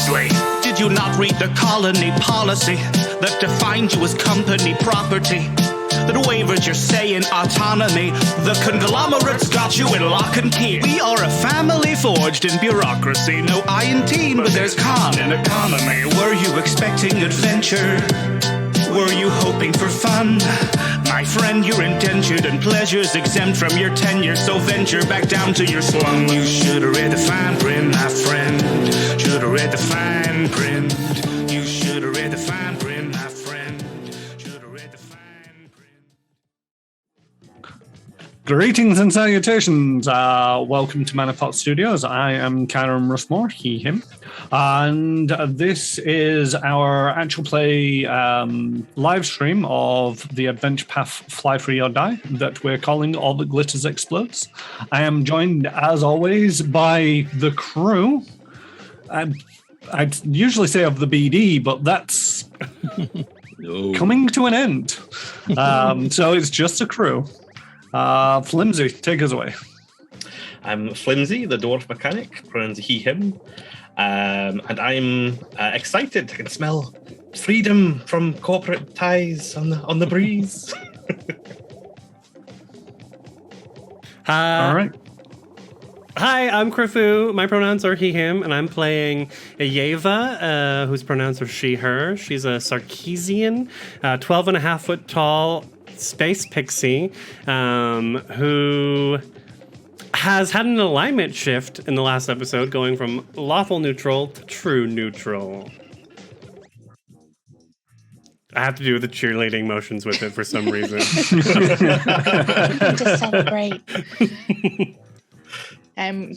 Honestly, did you not read the colony policy that defined you as company property? That wavered your say in autonomy. The conglomerates got you in lock and key. We are a family forged in bureaucracy. No I in team, but there's con in economy. Were you expecting adventure? Were you hoping for fun? My friend, you're indentured and pleasures exempt from your tenure. So venture back down to your slum. You should have read the fine print, my friend. Should have read the fine print. You should have read the fine print, my friend. Should have read the fine print. Greetings and salutations. Welcome to Manapot Studios. I am Karen Rushmore, he, him. And this is our actual play live stream of the Adventure Path Fly for Your Die that we're calling All That Glitters Explodes. I am joined, as always, by the crew. I'd usually say of the BD, but that's coming to an end. So it's just a crew. Flimsy, take us away. I'm Flimsy, the dwarf mechanic, pronouns he, him. And I'm excited. I can smell freedom from corporate ties on the breeze. All right. Hi, I'm Krifu. My pronouns are he, him, and I'm playing Yeva, whose pronouns are she, her. She's a Sarkeesian, 12 and a half foot tall space pixie, who has had an alignment shift in the last episode, going from lawful neutral to true neutral. I have to do the cheerleading motions with it for some reason. To celebrate.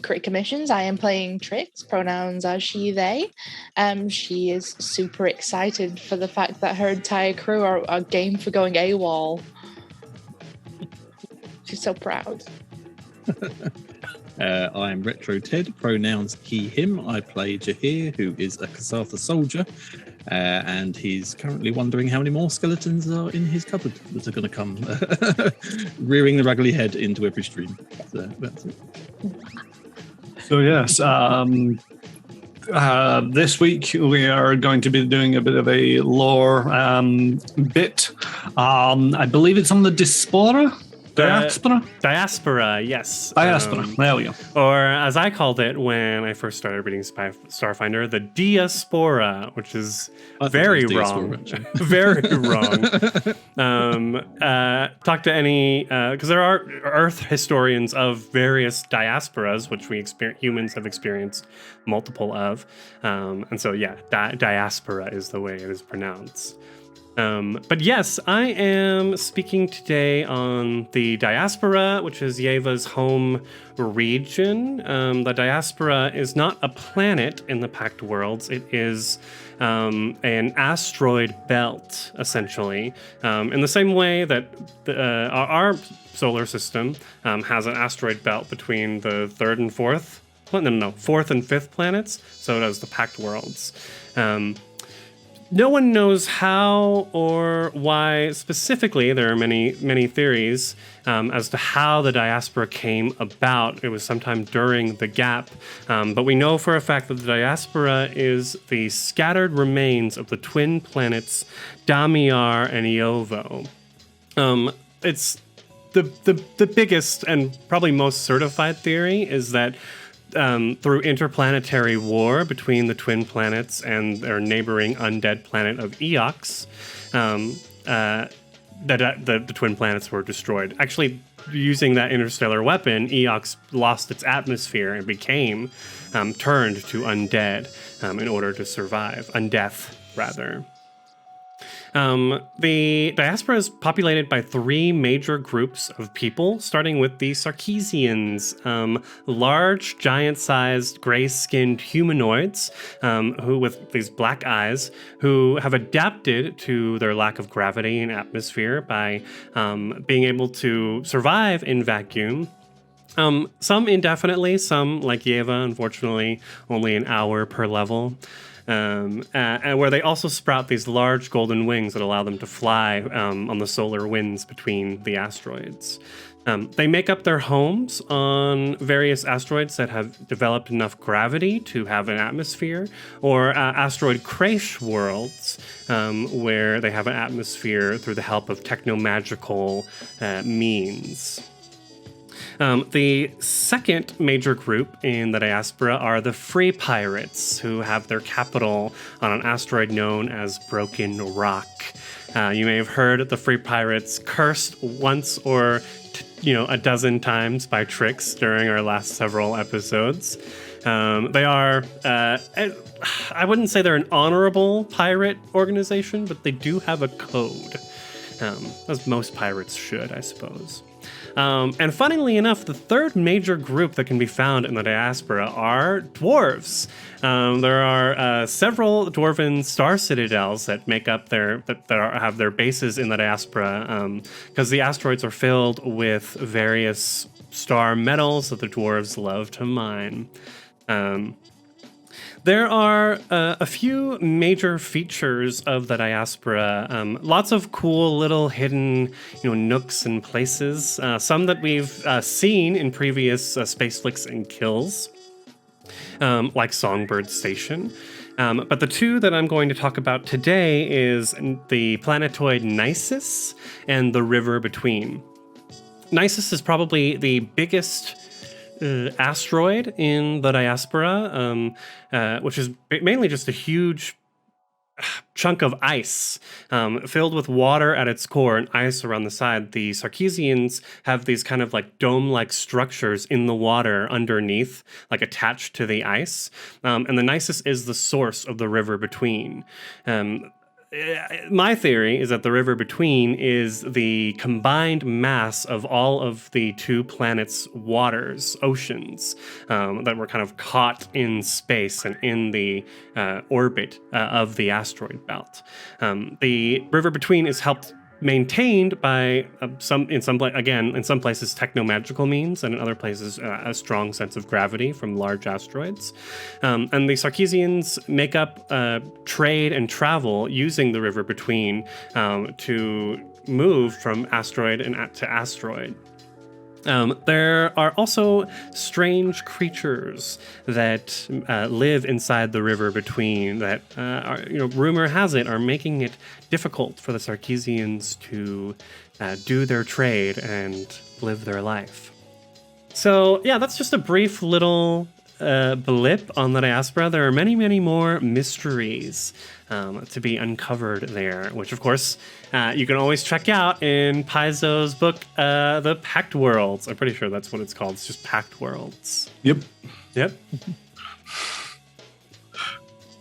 Crit Commissions. I am playing Trix. Pronouns are she, they. She is super excited for the fact that her entire crew are game for going AWOL. She's so proud. I'm Retro Ted, pronouns he, him. I play Jahir, who is a Kasatha soldier, and he's currently wondering how many more skeletons are in his cupboard that are going to come rearing the raggly head into every stream. So that's it. So yes, this week we are going to be doing a bit of a lore bit. I believe it's on the Diaspora. Diaspora, yes. Diaspora, there we go. Or as I called it when I first started reading Starfinder, the Diaspora, which is very wrong. Very wrong. Talk to any, because there are Earth historians of various diasporas, which humans have experienced multiple of. And so, yeah, diaspora is the way it is pronounced. But yes, I am speaking today on the Diaspora, which is Yeva's home region. The Diaspora is not a planet in the Pact Worlds. It is an asteroid belt, essentially. In the same way that our solar system has an asteroid belt between the fourth and fifth planets. So does the Pact Worlds. No one knows how or why specifically. There are many theories as to how the Diaspora came about. It was sometime during the Gap, but we know for a fact that the Diaspora is the scattered remains of the twin planets Damiar and Iovo. It's the biggest and probably most certified theory is that through interplanetary war between the twin planets and their neighboring undead planet of Eox, the twin planets were destroyed. Actually, using that interstellar weapon, Eox lost its atmosphere and became turned to undead in order to survive. Undeath, rather. The Diaspora is populated by three major groups of people, starting with the Sarkeesians, large, giant-sized, gray-skinned humanoids who, with these black eyes, who have adapted to their lack of gravity and atmosphere by being able to survive in vacuum. Some indefinitely, some, like Yeva, unfortunately, only an hour per level. And where they also sprout these large golden wings that allow them to fly on the solar winds between the asteroids. They make up their homes on various asteroids that have developed enough gravity to have an atmosphere, or asteroid crash worlds, where they have an atmosphere through the help of techno-magical means. The second major group in the diaspora are the Free Pirates, who have their capital on an asteroid known as Broken Rock. You may have heard the Free Pirates cursed once or a dozen times by Trix during our last several episodes. They are, I wouldn't say they're an honorable pirate organization, but they do have a code, as most pirates should, I suppose. And funnily enough, the third major group that can be found in the diaspora are dwarves. There are several dwarven star citadels that make up have their bases in the diaspora, because the asteroids are filled with various star metals that the dwarves love to mine. There are a few major features of the diaspora. Lots of cool little hidden, nooks and places. Some that we've seen in previous Space Flicks and Kills, like Songbird Station. But the two that I'm going to talk about today is the planetoid Nisus and the River Between. Nisus is probably the biggest asteroid in the diaspora, which is mainly just a huge chunk of ice filled with water at its core and ice around the side. The Sarkeesians have these kind of like dome-like structures in the water underneath, like attached to the ice. And the Nisus is the source of the River Between. My theory is that the River Between is the combined mass of all of the two planets' waters, oceans, that were kind of caught in space and in the orbit of the asteroid belt. The River Between is helped maintained by in some places techno-magical means, and in other places a strong sense of gravity from large asteroids. And the Sarkeesians make up trade and travel using the River Between to move from asteroid to asteroid. There are also strange creatures that live inside the River Between that, rumor has it, are making it difficult for the Sarkeesians to do their trade and live their life. So, yeah, that's just a brief little blip on the diaspora. There are many, many more mysteries to be uncovered there, which, of course, you can always check out in Paizo's book, The Packed Worlds. I'm pretty sure that's what it's called. It's just Packed Worlds. Yep.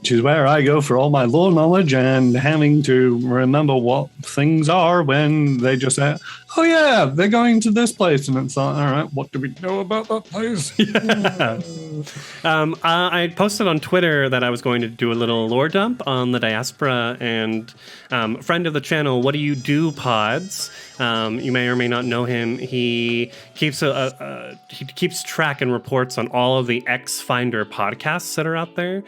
Which is where I go for all my lore knowledge and having to remember what things are when they just say, oh yeah, they're going to this place. And it's like, all right, what do we know about that place? Yeah. I posted on Twitter that I was going to do a little lore dump on the diaspora, and friend of the channel, What Do You Do Pods, you may or may not know him. He keeps keeps track and reports on all of the X-Finder podcasts that are out there.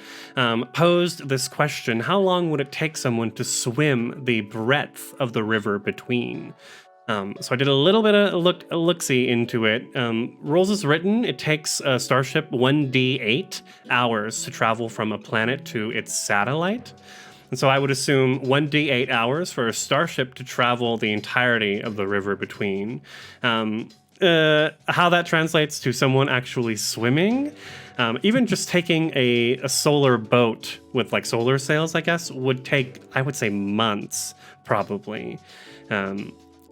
Posed this question: how long would it take someone to swim the breadth of the River Between? So I did a little bit of look-see into it. Rules is written, it takes a starship 1d8 hours to travel from a planet to its satellite. And so I would assume 1d8 hours for a starship to travel the entirety of the River Between. How that translates to someone actually swimming, even just taking a solar boat with like solar sails, I guess, would take, I would say, months, probably.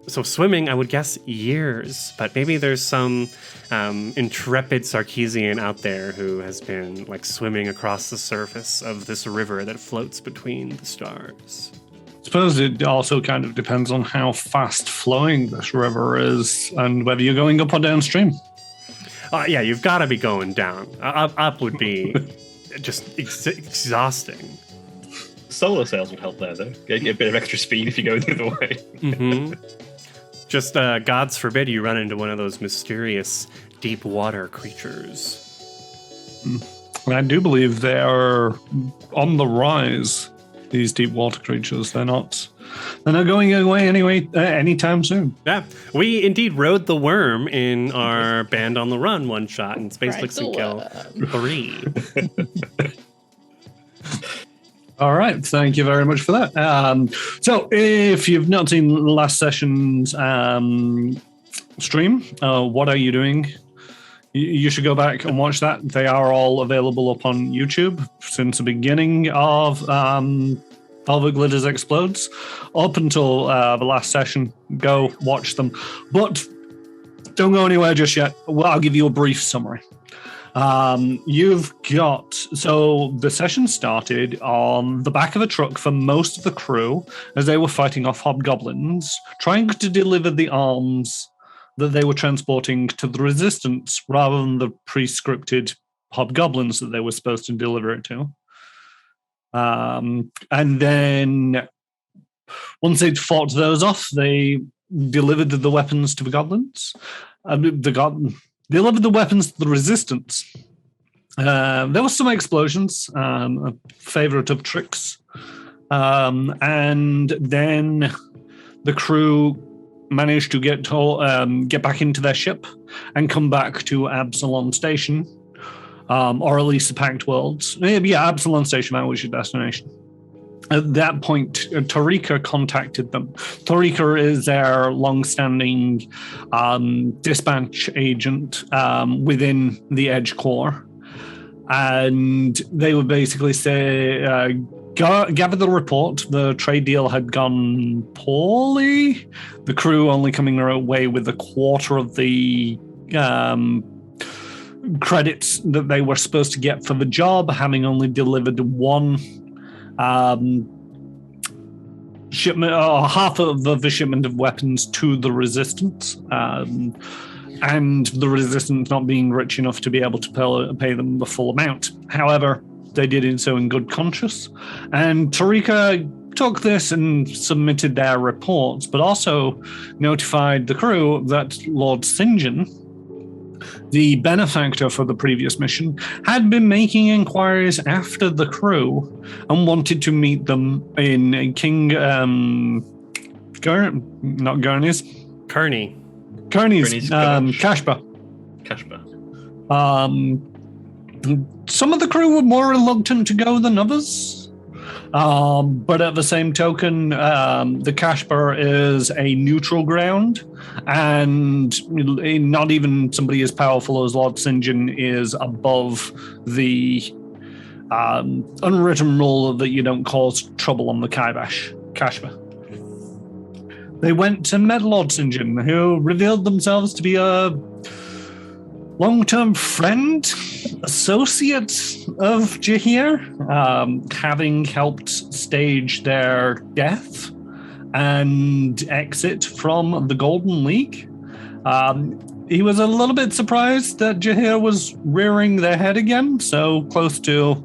So swimming, I would guess years, but maybe there's some intrepid Sarkeesian out there who has been like swimming across the surface of this river that floats between the stars. I suppose it also kind of depends on how fast flowing this river is and whether you're going up or downstream. Yeah, you've got to be going down. Up would be just exhausting. Solar sails would help there, though. Get a bit of extra speed if you go the other way. Mm-hmm. Just gods forbid you run into one of those mysterious deep water creatures. And I do believe they are on the rise, these deep water creatures. They're not They're not going away anyway anytime soon. Yeah, we indeed rode the worm in our Band on the Run one shot in Space Ride Licks the and Kill 3. All right, thank you very much for that. So, if you've not seen last session's stream, what are you doing? You should go back and watch that. They are all available up on YouTube since the beginning of Velvet Glitters Explodes up until the last session. Go watch them, but don't go anywhere just yet. Well, I'll give you a brief summary. You've got, so the session started on the back of a truck for most of the crew as they were fighting off hobgoblins, trying to deliver the arms that they were transporting to the resistance rather than the pre-scripted hobgoblins that they were supposed to deliver it to. And then once they'd fought those off, they delivered the weapons to the goblins. Delivered the weapons to the resistance. There were some explosions, a favorite of Trix. And then the crew managed to get back into their ship and come back to Aballon Station, or at least the Pact Worlds. Yeah, Aballon Station, that was your destination. At that point, Tarika contacted them. Tarika is their long-standing dispatch agent within the EJ Corp. And they would basically say, gather the report. The trade deal had gone poorly. The crew only coming away with a quarter of the credits that they were supposed to get for the job, having only delivered one shipment, or half of the shipment of weapons to the resistance, and the resistance not being rich enough to be able to pay them the full amount. However, they did it so in good conscience, and Tarika took this and submitted their reports, but also notified the crew that Lord St. John, the benefactor for the previous mission, had been making inquiries after the crew and wanted to meet them in Kearney's Kashba. Some of the crew were more reluctant to go than others. But at the same token, the Kashbar is a neutral ground, and not even somebody as powerful as Lord St. John is above the unwritten rule that you don't cause trouble on the Kashbar. They went and met Lord St. John, who revealed themselves to be a long-term friend, associate of Jahir, having helped stage their death and exit from the Golden League. He was a little bit surprised that Jahir was rearing their head again, so close to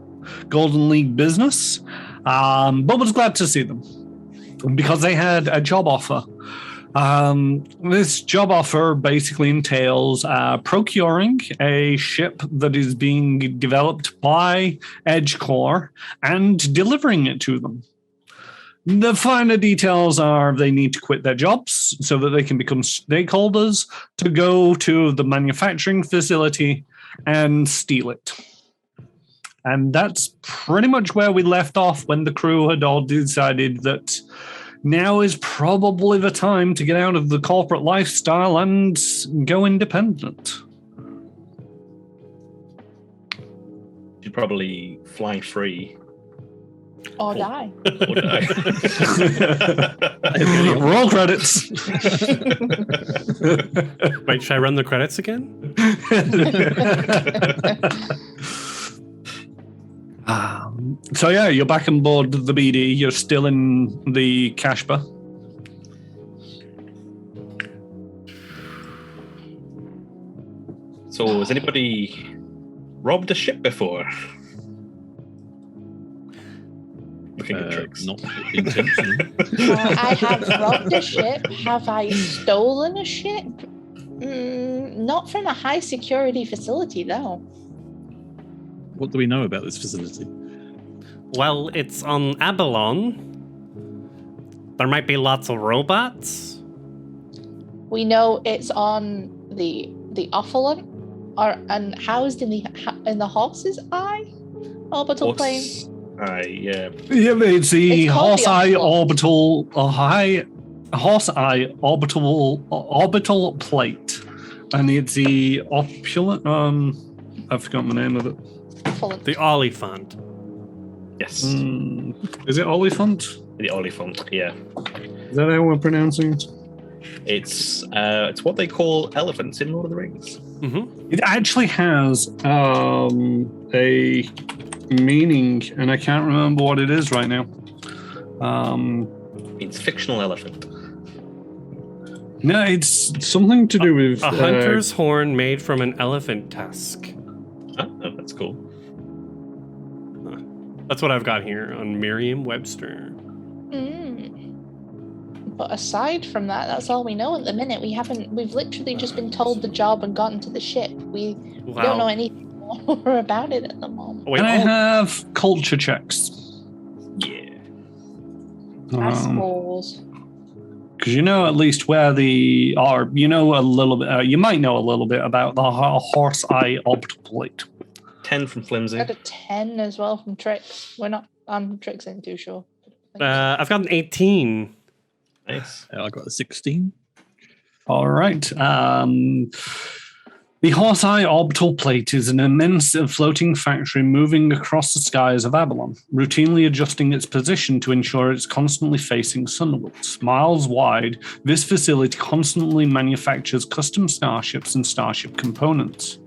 Golden League business, but was glad to see them because they had a job offer. This job offer basically entails procuring a ship that is being developed by EJ Corp and delivering it to them. The finer details are they need to quit their jobs so that they can become stakeholders to go to the manufacturing facility and steal it. And that's pretty much where we left off when the crew had all decided that now is probably the time to get out of the corporate lifestyle and go independent. You'd probably fly free. Or die. Roll credits. Wait, should I run the credits again? So yeah, you're back on board the BD. You're still in the Kashba. So has anybody robbed a ship before? Looking at Trix. Not intentionally. I have robbed a ship. Have I stolen a ship? Not from a high security facility, though. What do we know about this facility? Well, it's on Aballon. There might be lots of robots. We know it's on the Aballon, and housed in the Horse's Eye Orbital Plane. Yeah. Yeah, but it's the It's called Horse the Eye Aballon. Horse Eye Orbital Plate, and it's the opulent. I forgot the name of it. Aballon. The Oliphant. Yes. Is it Oliphant? The Oliphant, yeah. Is that how we're pronouncing it? It's what they call elephants in Lord of the Rings. Mm-hmm. It actually has a meaning, and I can't remember what it is right now. It's fictional elephant. No, it's something to do with A hunter's horn made from an elephant tusk. Oh, that's cool. That's what I've got here on Merriam-Webster. But aside from that, that's all we know at the minute. We've literally just been told the job and gotten to the ship. We don't know anything more about it at the moment. Wait, Can I have culture checks? Yeah. I suppose. Because you know at least where you know a little bit. You might know a little bit about the Horse Eye Orbital Plate. 10 from Flimsy. I got a 10 as well from Trix. Trix ain't too sure. I've got an 18. Nice. I got a 16. All right. The Horse Eye Orbital Plate is an immense floating factory moving across the skies of Aballon, routinely adjusting its position to ensure it's constantly facing sunwards. Miles wide, this facility constantly manufactures custom starships and starship components.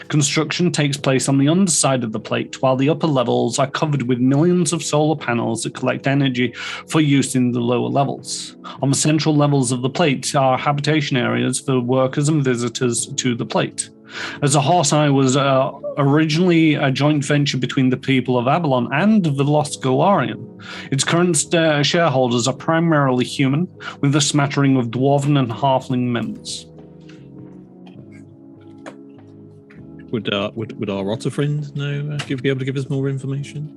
Construction takes place on the underside of the plate, while the upper levels are covered with millions of solar panels that collect energy for use in the lower levels. On the central levels of the plate are habitation areas for workers and visitors to the plate. As the Horse Eye was originally a joint venture between the people of Aballon and the Lost Galarian, its current shareholders are primarily human, with a smattering of dwarven and halfling members. Would our otter friend know? Be able to give us more information?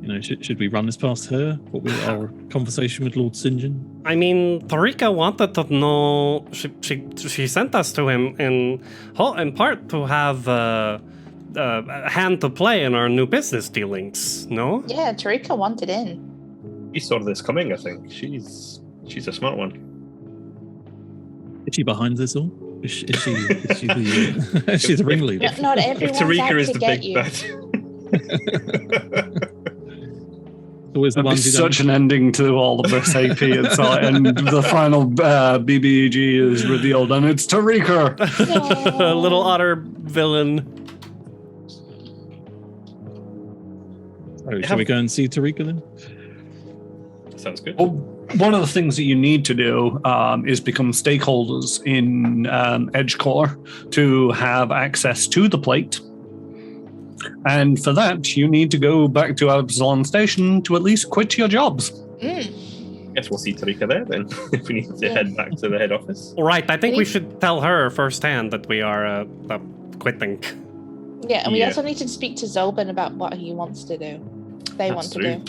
You know, should we run this past her? What was our conversation with Lord St. John? I mean, Tarika wanted to know. She sent us to him in part to have a hand to play in our new business dealings. No? Yeah, Tarika wanted in. She saw this coming, I think. She's a smart one. Is she behind this all? Is she the is she the ringleader? Not If everyone's out Tarika is to the get big you. bad. Always the That'd be ones who don't. such an ending to all of this AP. It's like, and the final BBG is revealed, and it's Tarika. A little otter villain. Oh, shall we go and see Tarika then? Sounds good. Well, one of the things that you need to do is become stakeholders in EJ Corp to have access to the plate. And for that, you need to go back to Aballon Station to at least quit your jobs. Guess we'll see Tarika there then, if we need to head back to the head office. All right, I think we should tell her firsthand that we are quitting. Yeah, and we Yeah. also need to speak to Zobin about what he wants to do. They want to do.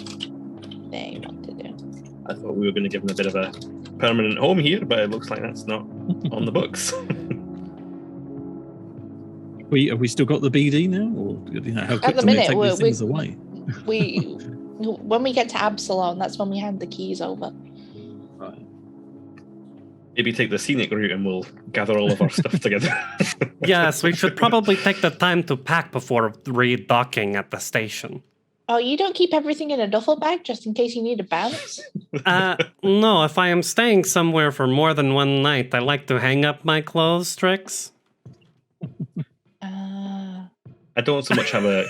I thought we were going to give him a bit of a permanent home here, but it looks like that's not on the books. Have we still got the BD now, or how quick the can we minute, take these we- things away? When we get to Absalom, that's when we hand the keys over. Right. Maybe take the scenic route and we'll gather all of our stuff together. Yes, we should probably take the time to pack before redocking at the station. Oh, you don't keep everything in a duffel bag just in case you need a bounce? No, if I am staying somewhere for more than one night, I like to hang up my clothes, Trix. I don't so much have a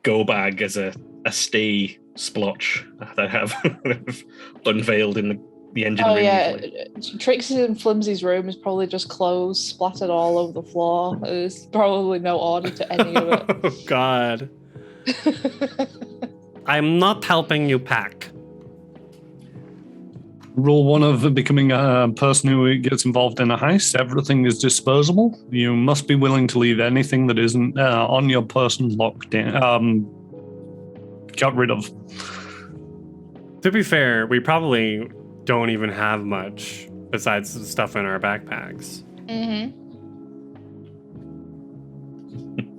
go bag as a stay splotch that I have unveiled in the engine room. Oh yeah, usually. Trixie's and Flimsy's room is probably just clothes splattered all over the floor. There's probably no order to any of it. Oh, God. I'm not helping you pack. Rule one of becoming a person who gets involved in a heist: everything is disposable. You must be willing to leave anything that isn't on your person locked in, got rid of. To be fair, we probably don't even have much besides the stuff in our backpacks. Mm-hmm.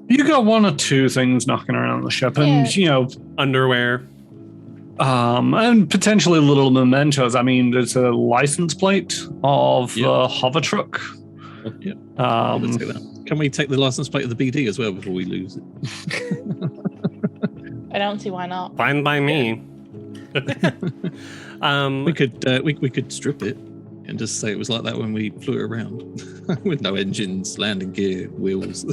You got one or two things knocking around the ship, and Underwear. And potentially little mementos. I mean, there's a license plate of the hover truck. Yeah. Let's take that. Can we take the license plate of the BD as well before we lose it? I don't see why not. Fine by me. We could strip it and just say it was like that when we flew it around with no engines, landing gear, wheels,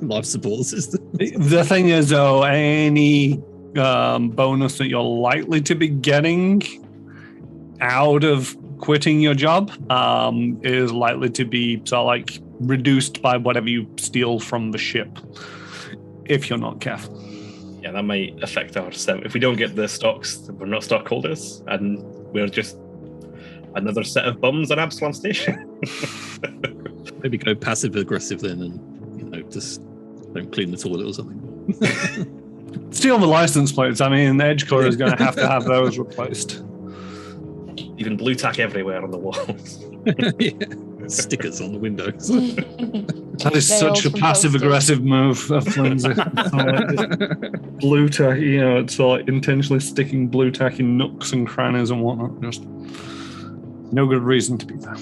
life support system. The thing is, though, any bonus that you're likely to be getting out of quitting your job is likely to be reduced by whatever you steal from the ship, if you're not careful. Yeah, that might affect our set. If we don't get the stocks, we're not stockholders, and we're just another set of bums on Aballon Station. Maybe go passive aggressive then, and just don't clean the toilet or something. Steal the license plates. I mean, Edge Corp is going to have those replaced. Even blue tack everywhere on the walls. Yeah. Stickers on the windows. That is such a passive-aggressive move of Flimsy. Blue tack, it's like intentionally sticking blue tack in nooks and crannies and whatnot. Just no good reason to be there.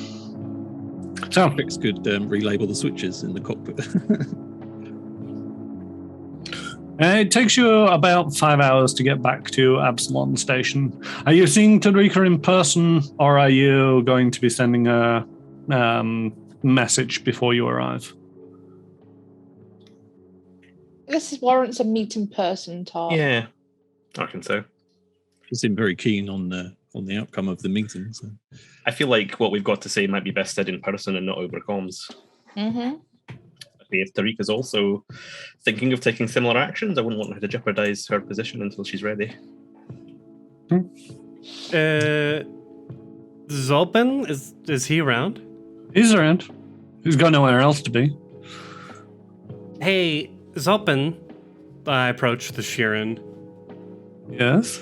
So, Trix could relabel the switches in the cockpit. It takes you about 5 hours to get back to Aballon Station. Are you seeing Tariqa in person, or are you going to be sending a message before you arrive? This warrants a meet in person talk. Yeah, I reckon so. She seemed very keen on the outcome of the meeting. So. I feel like what we've got to say might be best said in person and not over comms. Mm-hmm. If Tariqa's also thinking of taking similar actions, I wouldn't want her to jeopardize her position until she's ready. Zolpin, is he around? He's around. He's got nowhere else to be. Hey, Zolpin, I approached the Sheeran. Yes?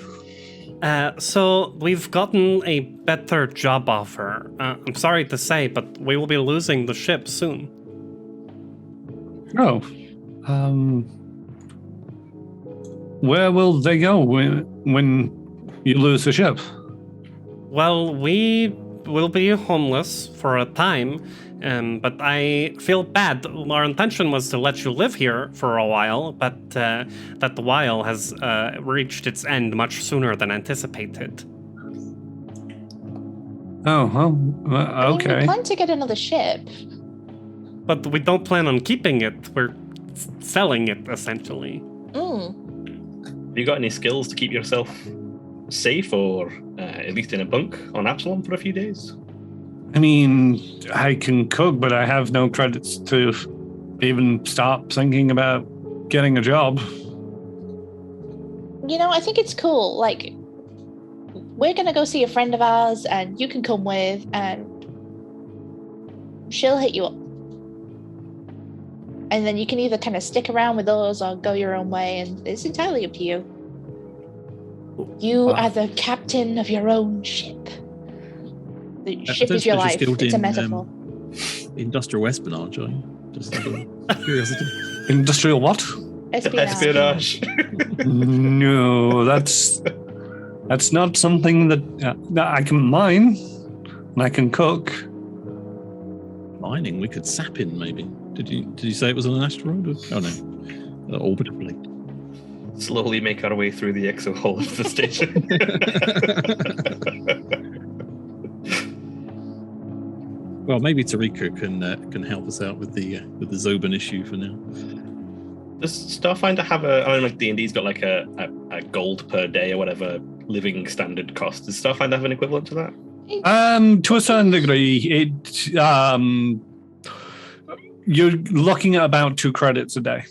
So we've gotten a better job offer. I'm sorry to say, but we will be losing the ship soon. Oh. Where will they go when you lose the ship? Well, we will be homeless for a time, but I feel bad. Our intention was to let you live here for a while, but that while has reached its end much sooner than anticipated. Oh, well, okay. We plan to get another ship. But we don't plan on keeping it. We're selling it, essentially. Have you got any skills to keep yourself safe, or at least in a bunk on Aballon for a few days? I mean, I can cook, but I have no credits to even start thinking about getting a job. I think it's cool. Like, we're going to go see a friend of ours, and you can come with, and she'll hit you up. And then you can either kind of stick around with us or go your own way, and it's entirely up to you. You are the captain of your own ship. The ship is your life. It's a metaphor. Industrial espionage, are you? Just out of curiosity. Industrial what? Espionage. No, that's not something that I can mine, and I can cook. Mining, we could sap in maybe. Did you say it was on an asteroid? Oh no, the orbital plate. Slowly make our way through the exo hull of the station. Well, maybe Tariqa can help us out with the Zoban issue for now. Does Starfinder have like D&D's got like a gold per day or whatever living standard cost? Does Starfinder have an equivalent to that? To a certain degree, you're looking at about 2 credits a day.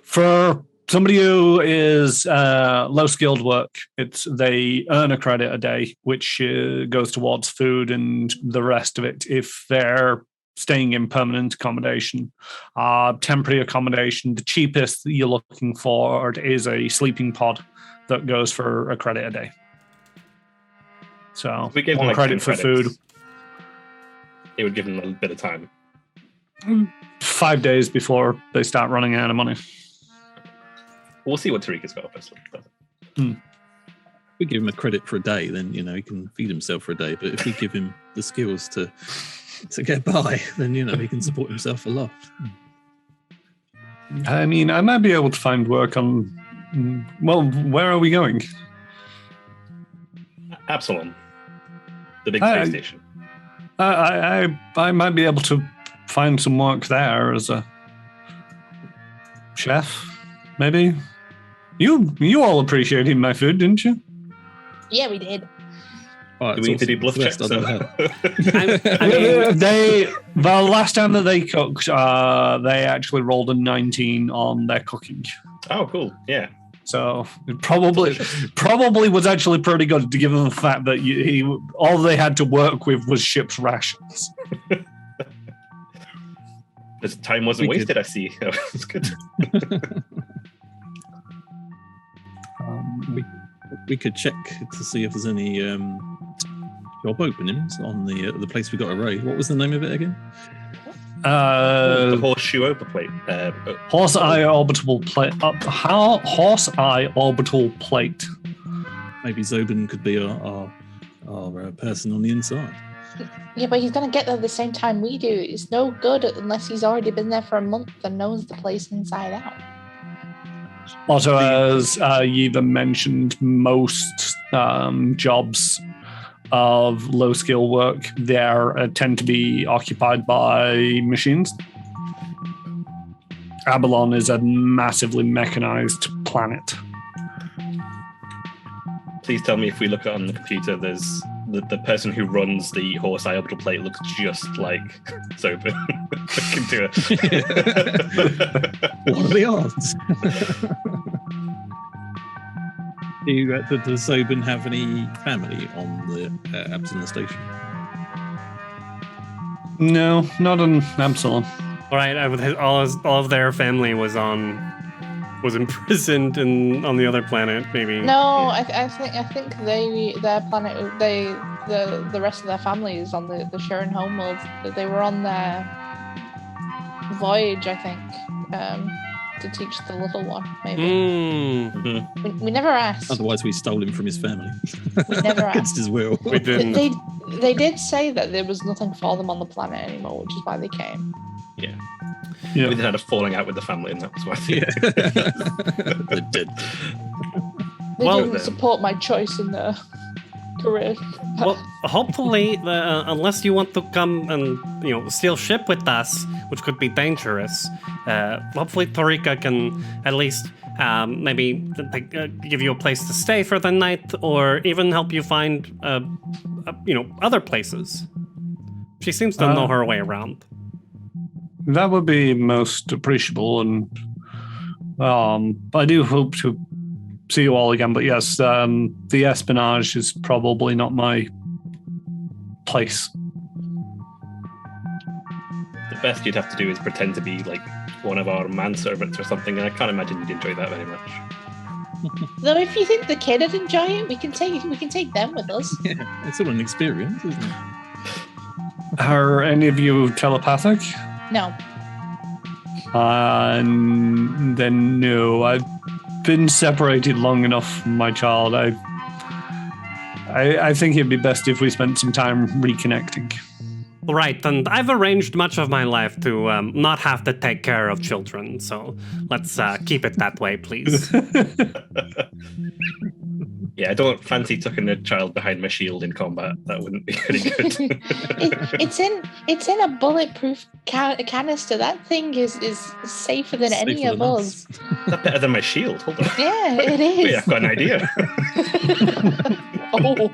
For somebody who is low skilled work, they earn a credit a day, which goes towards food and the rest of it. If they're staying in permanent accommodation, temporary accommodation, the cheapest that you're looking for is a sleeping pod that goes for a credit a day. So If we gave them one like credit 10 for credits, food. it would give them a bit of time. 5 days before they start running out of money. We'll see what Tariq's got, obviously. If we give him a credit for a day, then he can feed himself for a day. But if we give him the skills to get by, then he can support himself a lot. I mean, I might be able to find work on. Well, where are we going? Aballon, the big space station. I might be able to find some work there as a chef, maybe. You all appreciated my food, didn't you? Yeah, we did. Oh, Do we need to do bluff checks? I don't have. The last time that they cooked, they actually rolled a 19 on their cooking. Oh, cool. Yeah. So it probably was actually pretty good, given the fact that all they had to work with was ship's rations. This time wasn't wasted, I see. It's good. We could check to see if there's any job openings on the place we got a raid. What was the name of it again? The horseshoe overplate. Horse Eye Orbital Plate. Horse Eye Orbital Plate. Maybe Zobin could be our person on the inside. Yeah, but he's going to get there the same time we do. It's no good unless he's already been there for a month and knows the place inside out. Also, as Yiva mentioned, most jobs of low skill work there tend to be occupied by machines. Aballon is a massively mechanized planet. Please tell me if we look on the computer, there's the person who runs the Horse Eye Orbital Plate looks just like Zobin. What are the odds? Does Zobin have any family on the Absalom station? No, not on Absalom. All right, all of their family was imprisoned on the other planet. Maybe. No, I think their planet, the rest of their family is on the Sharon homeworld. They were on their voyage, I think, to teach the little one. Maybe. Mm-hmm. We never asked. Otherwise, we stole him from his family. We never asked. Against his will. We didn't. They did say that there was nothing for them on the planet anymore, which is why they came. Yeah. Yeah. We had a falling out with the family, and that was why. They did. They didn't support my choice in their career. Well, hopefully, unless you want to come and steal ship with us, which could be dangerous, hopefully Tarika can at least maybe give you a place to stay for the night, or even help you find other places. She seems to know her way around. That would be most appreciable, and I do hope to see you all again. But yes, the espionage is probably not my place. The best you'd have to do is pretend to be like one of our manservants or something, and I can't imagine you'd enjoy that very much. Though, if you think the kid would enjoy it, we can take them with us. Yeah, it's all an experience, isn't it? Are any of you telepathic? No. Then no. I've been separated long enough from my child. I think it'd be best if we spent some time reconnecting. Right, and I've arranged much of my life to not have to take care of children, so let's keep it that way, please. Yeah, I don't fancy tucking a child behind my shield in combat. That wouldn't be very good. It's in a bulletproof canister. That thing is safer than any of us. That's better than my shield. Hold on. Yeah, it is. Wait, I've got an idea. Oh.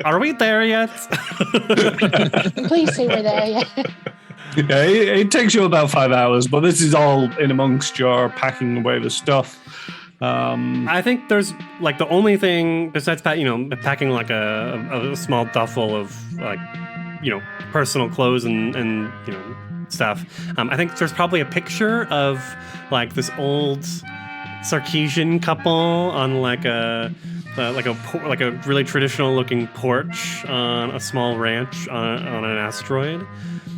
Are we there yet? Please say we're there yet. Yeah, it takes you about 5 hours, but this is all in amongst your packing away the stuff. I think there's like the only thing besides packing like a small duffel of personal clothes and stuff. I think there's probably a picture of like this old Sarkeesian couple on like a really traditional looking porch on a small ranch on an asteroid.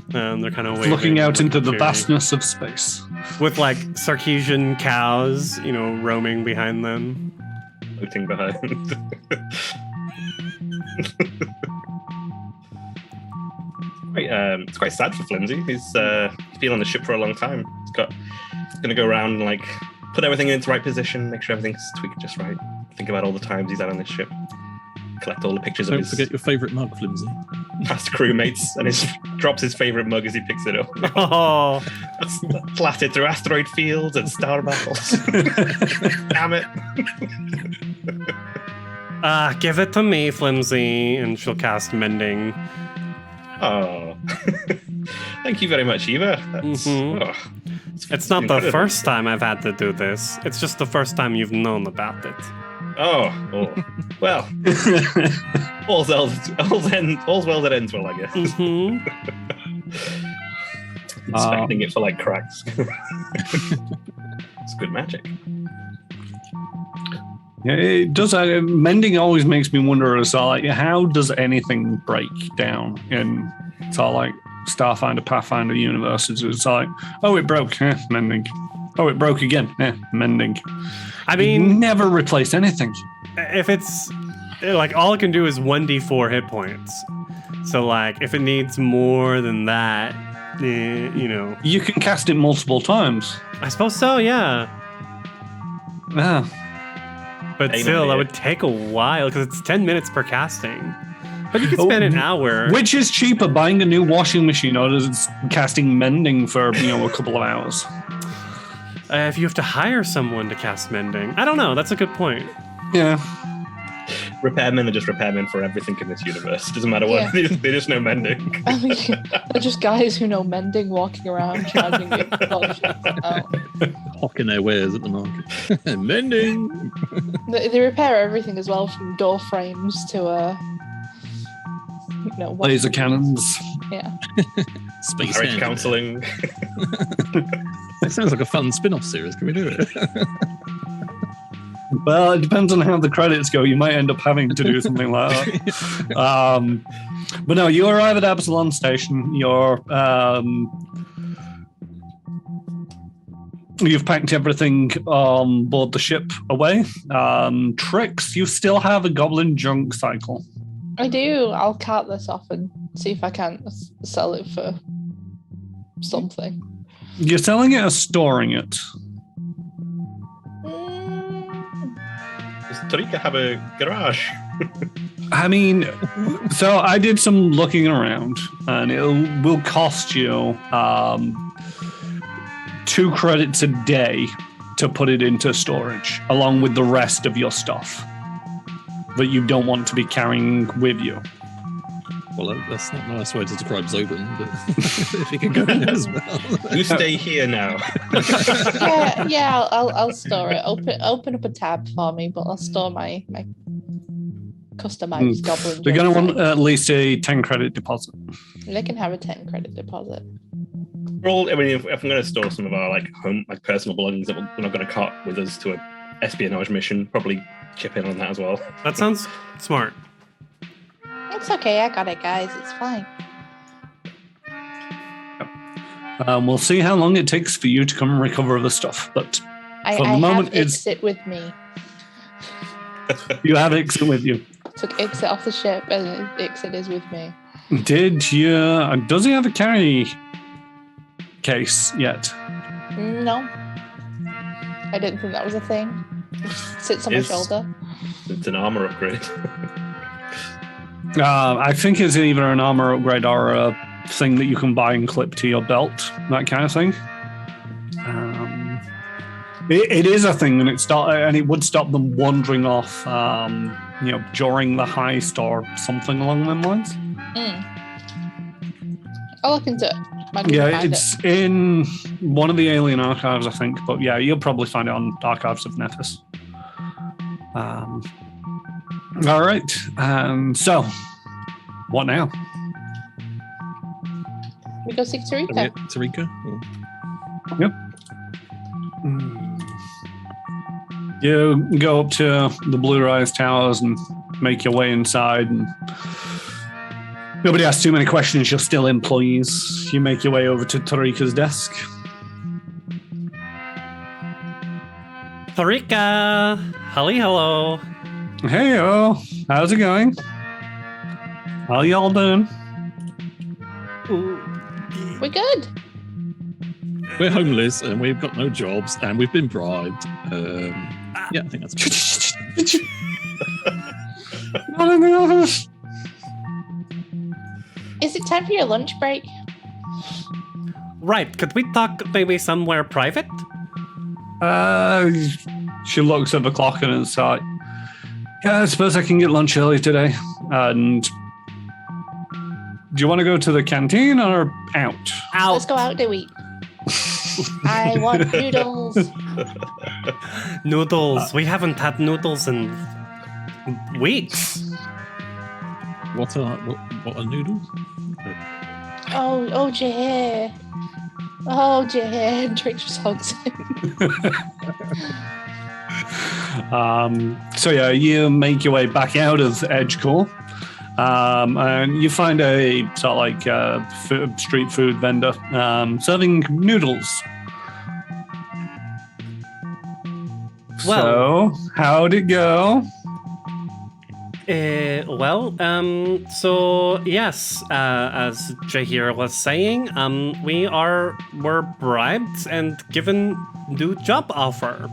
They're kind of looking out into the vastness of space with like Sarkeesian cows, roaming behind them. Floating behind. It's quite sad for Flimsy. He's been on the ship for a long time. He's going to go around and like put everything in its right position, make sure everything's tweaked just right. Think about all the times he's out on this ship. Collect all the pictures of his... Don't forget your favourite mug, Flimsy. Past crewmates, and drops his favourite mug as he picks it up. Oh! That's flatted through asteroid fields and star battles. Damn it. Give it to me, Flimsy, and she'll cast Mending. Oh. Thank you very much, Eva. It's not the first time I've had to do this. It's just the first time you've known about it. Oh. Well. all's well that ends well, I guess. Expecting it for like cracks. It's good magic. Yeah, it does. Mending always makes me wonder as like, how does anything break down in like Starfinder Pathfinder universes? It's like, oh, it broke, mending. Oh, it broke again, mending. I mean, you never replace anything. If it's like all it can do is 1d4 hit points. So like, if it needs more than that, you can cast it multiple times. I suppose so, yeah. Yeah. But still, that would take a while because it's 10 minutes per casting. But you could spend an hour. Which is cheaper, buying a new washing machine or is casting mending for a couple of hours? If you have to hire someone to cast Mending, I don't know. That's a good point. Yeah. Repairmen are just repairmen for everything in this universe. Doesn't matter what. Yeah. They just know mending. I mean, they're just guys who know mending walking around charging you. Hawking their wares at the market. Mending! They repair everything as well, from door frames to laser cannons. Yeah. Space marriage counselling. It sounds like a fun spin-off series. Can we do it? Well, it depends on how the credits go. You might end up having to do something like that. But no, you arrive at Aballon Station. You've packed everything on board the ship away. Trix, you still have a goblin junk cycle. I do. I'll cart this off and see if I can sell it for something. You're selling it or storing it? Does Tarika have a garage? I mean, so I did some looking around, and it will cost you 2 credits a day to put it into storage, along with the rest of your stuff that you don't want to be carrying with you. Well, that's not a nice way to describe Zobin, but if you can go in as well. You stay here now. Yeah, I'll store it. Open up a tab for me, but I'll store my customized goblin. They're going to want at least a 10 credit deposit. They can have a 10 credit deposit. If I'm going to store some of our personal belongings that we're not going to cart with us to a espionage mission, probably chip in on that as well. That sounds smart. It's okay, I got it, guys. It's fine. We'll see how long it takes for you to come and recover the stuff, but for the moment, have Exit with me. You have Exit with you. Took Exit off the ship, and Exit is with me. Did you? Does he have a carry case yet? No. I didn't think that was a thing. It sits on my shoulder. It's an armor upgrade. I think it's either an armor upgrade or a thing that you can buy and clip to your belt, that kind of thing. It is a thing, and it would stop them wandering off, during the heist or something along them lines. I'll look into it. It's in one of the alien archives, I think. But yeah, you'll probably find it on Archives of Nephis. All right. So, what now? We go seek Tarika. Tarika? Yep. You go up to the Blue Rise Towers and make your way inside, and nobody asks too many questions. You're still employees. You make your way over to Tarika's desk. Tarika! Hello. Hey-o, how's it going? How y'all doing? We're good. We're homeless and we've got no jobs and we've been bribed. Yeah, I think that's good. Not in the office. Is it time for your lunch break? Right, could we talk maybe somewhere private? She looks at the clock and it's like, yeah, I suppose I can get lunch early today. And do you want to go to the canteen or out? Out. Let's go out to eat. I want noodles. Noodles. We haven't had noodles in weeks. What are noodles? Oh, Jay. Oh, Jay. Drake just hugs him. So yeah, you make your way back out of Edge Corp, and you find a sort of like street food vendor serving noodles. Well, so how'd it go? So yes, as Jahir was saying, we're bribed and given new job offer.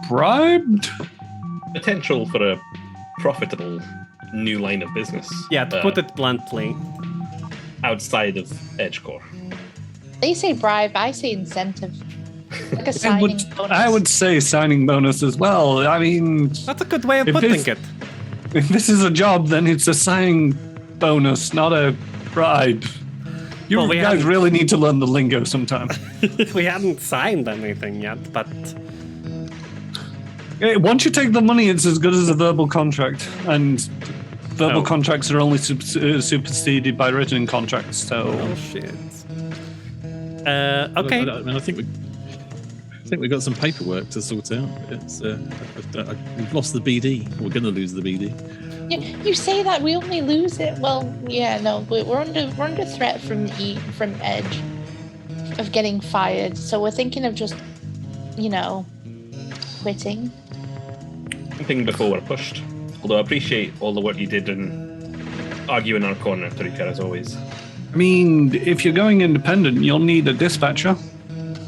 Bribed? Potential for a profitable new line of business. Yeah, to put it bluntly. Outside of Edge Corp. They say bribe, I say incentive. Like a signing bonus. I would say signing bonus as well. I mean, That's a good way of putting it. if this is a job, then it's a signing bonus, not a bribe. You Well, we guys haven't- really need to learn the lingo sometime. We hadn't signed anything yet, but Once you take the money, it's as good as a verbal contract, and verbal contracts are only superseded by written contracts. So, oh shit. Okay. I mean, I think we've got some paperwork to sort out. It's we've lost the BD. We're going to lose the BD. Yeah, you say that we only lose it. Well, yeah, no, we're under threat from Edge of getting fired. So we're thinking of just, quitting. Something before we're pushed. Although I appreciate all the work you did in arguing our corner, Tarika, as always. I mean, if you're going independent, you'll need a dispatcher.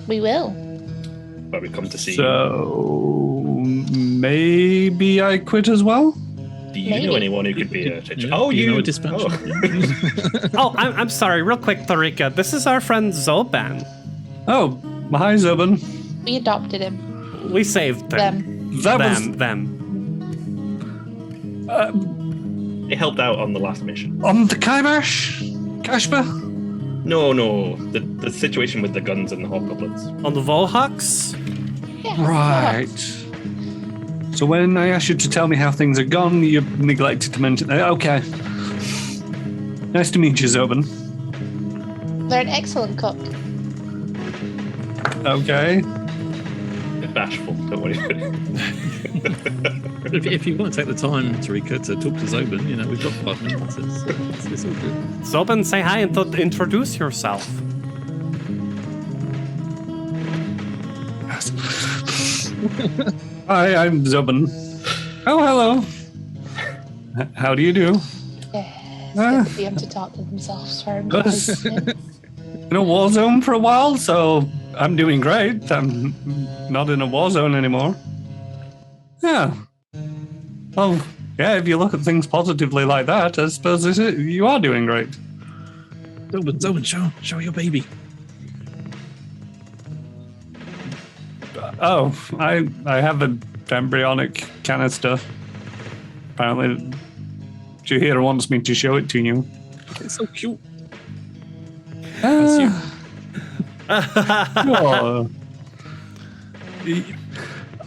We will. But we come to see. So maybe I quit as well. Do you maybe. know anyone who could be a teacher? Yeah, Oh, you you know a dispatcher. Oh. Oh, I'm sorry, real quick, Tarika. This is our friend Zoban. Oh, hi, Zubin. We adopted him. We saved them. Them. That They helped out on the last mission. on the Kaibash? Kashba? No, the situation with the guns and the hobgoblins. On the Volhawks? Yeah. Right. So when I asked you to tell me how things are gone, you neglected to mention that. Okay. Nice to meet you, Zobin. They're an excellent cook. Okay. Bit bashful, don't worry. if you want to take the time, Tarika, to talk to Zobin, we've got 5 minutes. It's all good. Zoban, say hi and introduce yourself. Hi, I'm Zobin. Oh, hello. How do you do? Yeah, it's good for them to talk to themselves for him. Yes. In a war zone for a while, so I'm doing great. I'm not in a war zone anymore. Yeah. Well, yeah, if you look at things positively like that, I suppose you are doing great. Zobin, show your baby. Oh, I have an embryonic canister. Apparently, Jahir wants me to show it to you. It's so cute. Sure.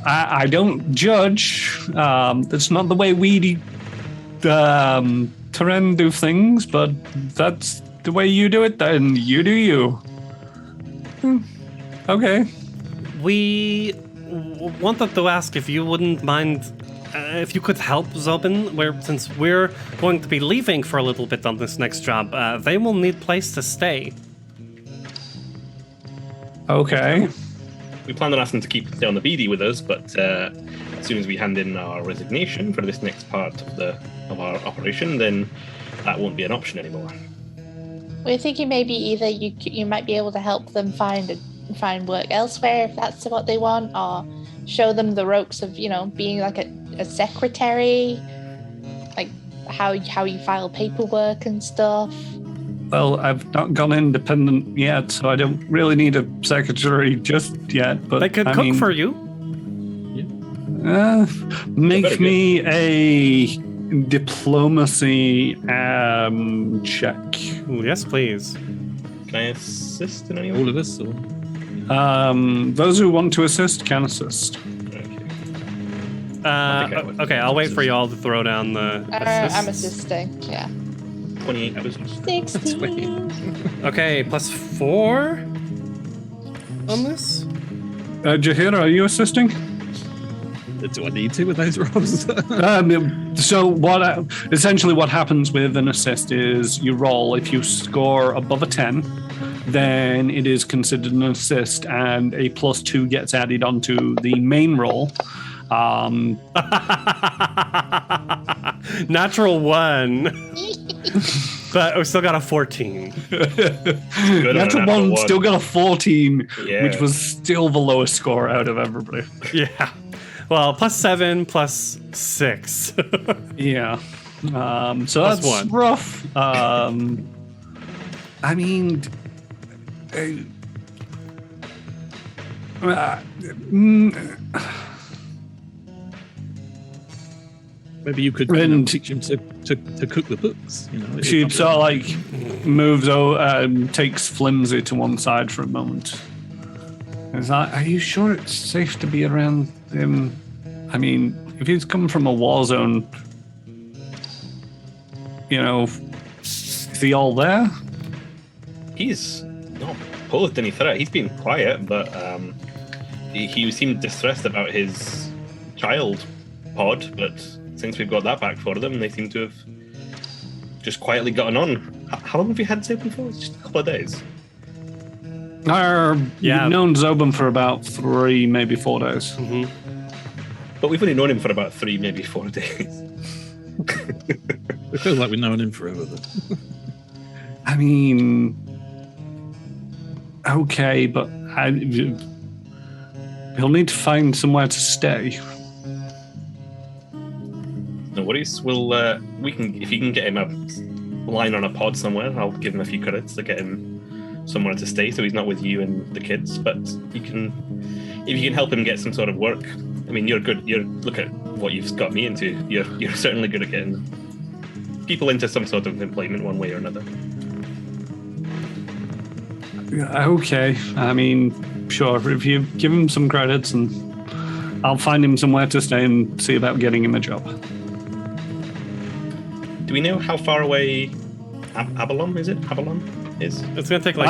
I don't judge. That's not the way we Terran do things, but that's the way you do it, then you do you. Okay. We wanted to ask if you wouldn't mind, if you could help Zobin, since we're going to be leaving for a little bit on this next job, they will need place to stay. Okay. We planned on asking to stay on the BD with us, but as soon as we hand in our resignation for this next part of our operation, then that won't be an option anymore. We're thinking maybe either you might be able to help them find work elsewhere if that's what they want, or show them the ropes of being like a secretary, like how you file paperwork and stuff. Well, I've not gone independent yet, so I don't really need a secretary just yet. But they could cook for you. Make me a diplomacy check. Ooh, yes, please. Can I assist in any way? All of us? Or? Those who want to assist can assist. Okay, I'll wait for y'all to throw down the assist. I'm assisting, yeah. 28 hours. 16. Okay, +4 on this? Jahir, are you assisting? Do I need to with those rolls? So essentially what happens with an assist is you roll. If you score above a 10, then it is considered an assist, and a +2 gets added onto the main roll. Natural 1. But we still got a 14. Natural 1 still got a 14, Yeah. which was still the lowest score out of everybody. Yeah. Well, +7 +6. Yeah. So Plus that's 1. rough. I mean, Maybe you could teach him to cook the books. she sort of like moves over, takes Flimsy to one side for a moment. Is like, are you sure it's safe to be around him? I mean, if he's come from a war zone, is he all there? He's not posed any threat. He's been quiet, but he seemed distressed about his child pod, but since we've got that back for them, they seem to have just quietly gotten on. How long have you had Zobin for? It's just a couple of days. You've known Zobin for about 3, maybe 4 days. Mm-hmm. But we've only known him for about 3, maybe 4 days. It feels like we've known him forever, though. I mean, okay, but he'll need to find somewhere to stay. No worries. We can, if you can get him a line on a pod somewhere, I'll give him a few credits to get him somewhere to stay, so he's not with you and the kids. But if you can help him get some sort of work. I mean, you're good. Look at what you've got me into. You're certainly good at getting people into some sort of employment one way or another. Okay, I mean, sure. If you give him some credits, and I'll find him somewhere to stay and see about getting him a job. Do we know how far away Aballon is? It's gonna take like.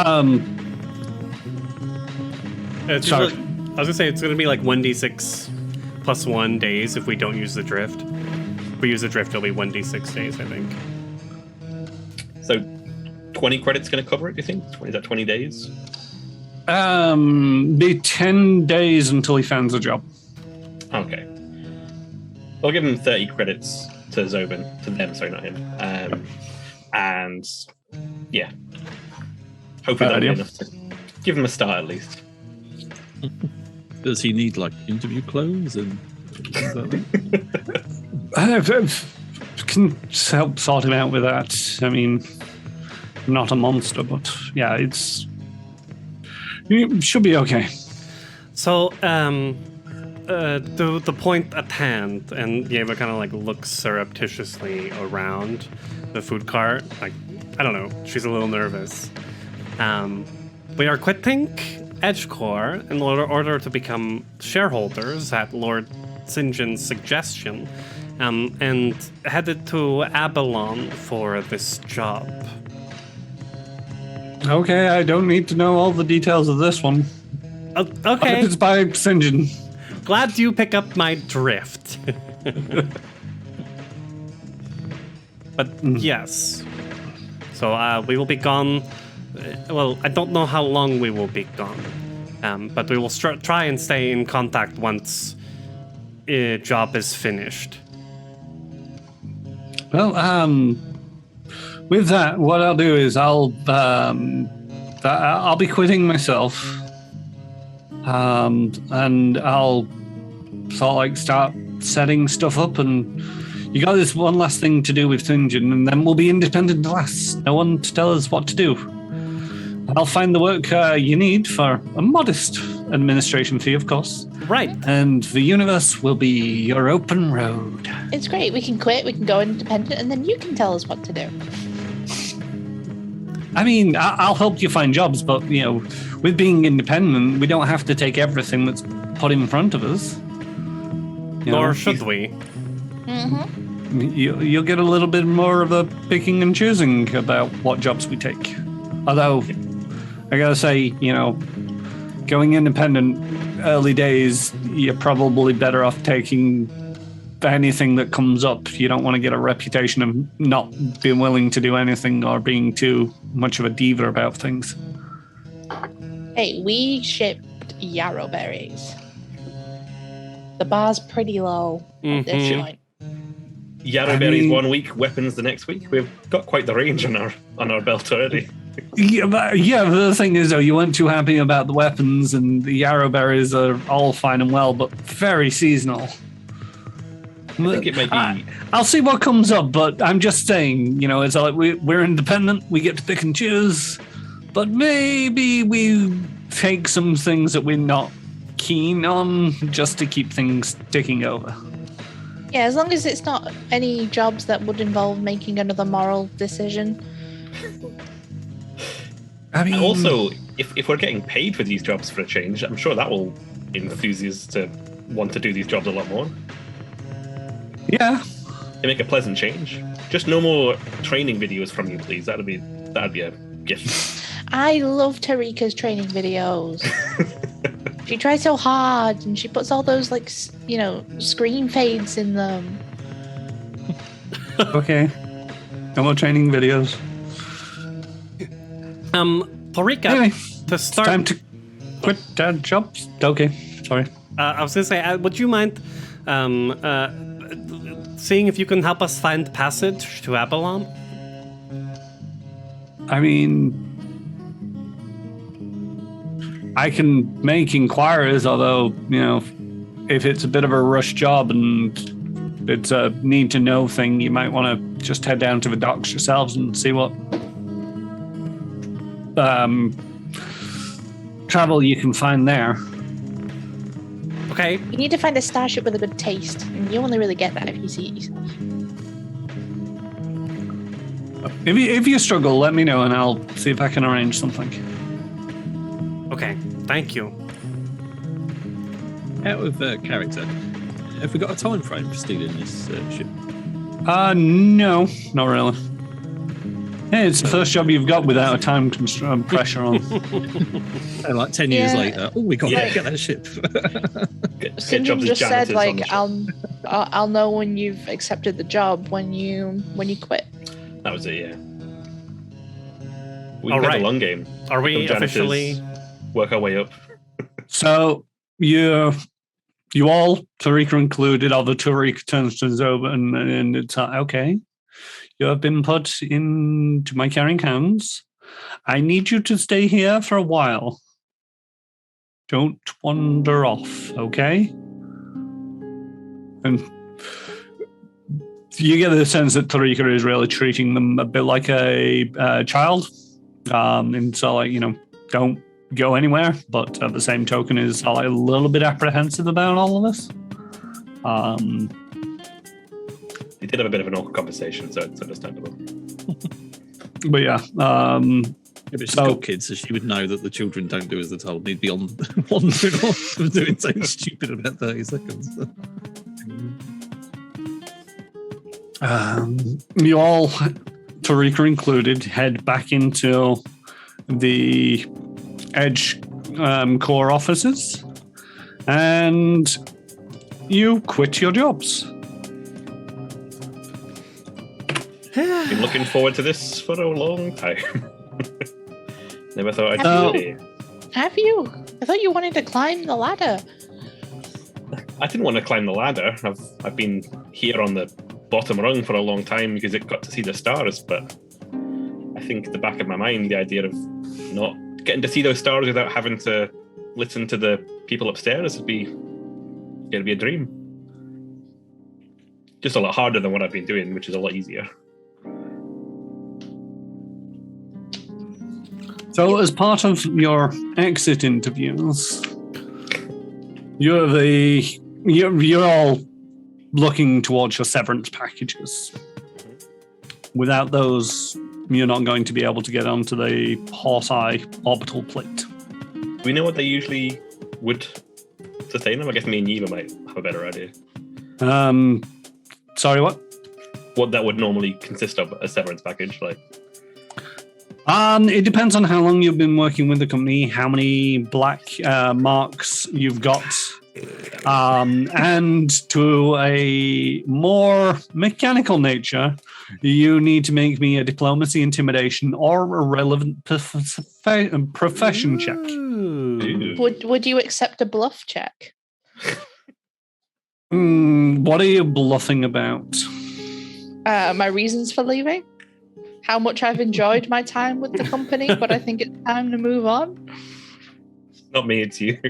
It's Sorry. usually, I was gonna say it's gonna be like 1d6 +1 days if we don't use the drift. If we use the drift, it'll be 1d6 days, I think. So 20 credits going to cover it, do you think? Is that 20 days? Be 10 days until he finds a job. Okay. I'll give him 30 credits to Zobin. To them, sorry, not him. And yeah. Hopefully that'll be enough to give him a start at least. Does he need like interview clothes and things like that? I can help sort him out with that. I mean, I'm not a monster, but yeah, it should be okay. So, the point at hand, and Yeva kind of like looks surreptitiously around the food cart. Like, I don't know, she's a little nervous. We are quitting EJ Corp in order to become shareholders at Lord St. John's suggestion, and headed to Aballon for this job. Okay, I don't need to know all the details of this one. Okay. It's by St. John. glad you pick up my drift. But yes. So we will be gone. Well, I don't know how long we will be gone. But we will try and stay in contact once a job is finished. Well, with that, what I'll do is I'll be quitting myself, and I'll sort of like start setting stuff up. And you got this one last thing to do with Tunjin, and then we'll be independent at last. No one to tell us what to do. I'll find the work you need for a modest administration fee, of course. Right. And the universe will be your open road. It's great. We can quit, we can go independent, and then you can tell us what to do. I mean, I'll help you find jobs, but, you know, with being independent, we don't have to take everything that's put in front of us. Nor should we. Mm-hmm. You'll get a little bit more of a picking and choosing about what jobs we take. Although, I gotta say, you know, going independent early days, you're probably better off taking anything that comes up. You don't want to get a reputation of not being willing to do anything or being too much of a diva about things. Hey, we shipped yarrow berries. The bar's pretty low at this point. Yarrow berries 1 week, weapons the next week. We've got quite the range on our belt already. Yeah, but the thing is, though, you weren't too happy about the weapons, and the yarrow berries are all fine and well, but very seasonal. I think it might be. I'll see what comes up, but I'm just saying, you know, it's like we're independent, we get to pick and choose, but maybe we take some things that we're not keen on just to keep things ticking over. Yeah, as long as it's not any jobs that would involve making another moral decision. I mean, and also, if we're getting paid for these jobs for a change, I'm sure that will enthuse us to want to do these jobs a lot more. Yeah. They make a pleasant change. Just no more training videos from you, please. That'd be a gift. I love Tarika's training videos. She tries so hard, and she puts all those, like, you know, screen fades in them. Okay. No more training videos. Tarika, Anyway, to start... time to quit jobs. Okay, sorry. I was going to say, would you mind seeing if you can help us find passage to Aballon? I mean, I can make inquiries, although, you know, if it's a bit of a rush job and it's a need-to-know thing, you might want to just head down to the docks yourselves and see what travel you can find there. Okay. You need to find a starship with a good taste, and you only really get that if you see it yourself. If you struggle, let me know and I'll see if I can arrange something. Okay, thank you. Out of character, have we got a time frame for stealing this ship? No, not really. Hey, it's the first job you've got without a time pressure on. And like 10 years later, we got to get that ship. Syndrome just said, like, I'll know when you've accepted the job when you quit. That was it, yeah. We can play the long game. Are we officially work our way up? So you all, Tarika included, although Tarika turns to Zoba and it's okay. You have been put into my caring hands. I need you to stay here for a while. Don't wander off, okay? And you get the sense that Tarika is really treating them a bit like a child. And so, like, you know, don't go anywhere, but at the same token is a little bit apprehensive about all of this. They did have a bit of an awkward conversation, so it's understandable. But yeah, if she's got kids, so she would know that the children don't do as they're told. They'd be wandering off and doing something stupid in about 30 seconds. You all, Tarika included, head back into the Edge core offices, and you quit your jobs. Been looking forward to this for a long time. Never thought I'd Have see it. Have you? I thought you wanted to climb the ladder. I didn't want to climb the ladder. I've been here on the bottom rung for a long time because it got to see the stars, but I think at the back of my mind, the idea of not getting to see those stars without having to listen to the people upstairs would be a dream. Just a lot harder than what I've been doing, which is a lot easier. So, as part of your exit interviews, you're all looking towards your severance packages. Without those, you're not going to be able to get onto the Horse Eye Orbital Plate. Do we know what they usually would sustain them? I guess me and Yiva might have a better idea. Sorry, what? What that would normally consist of, a severance package, like. It depends on how long you've been working with the company, how many black marks you've got, and to a more mechanical nature, you need to make me a diplomacy, intimidation, or a relevant profession check. Would you accept a bluff check? What are you bluffing about? My reasons for leaving? How much I've enjoyed my time with the company, but I think it's time to move on. Not me, it's you.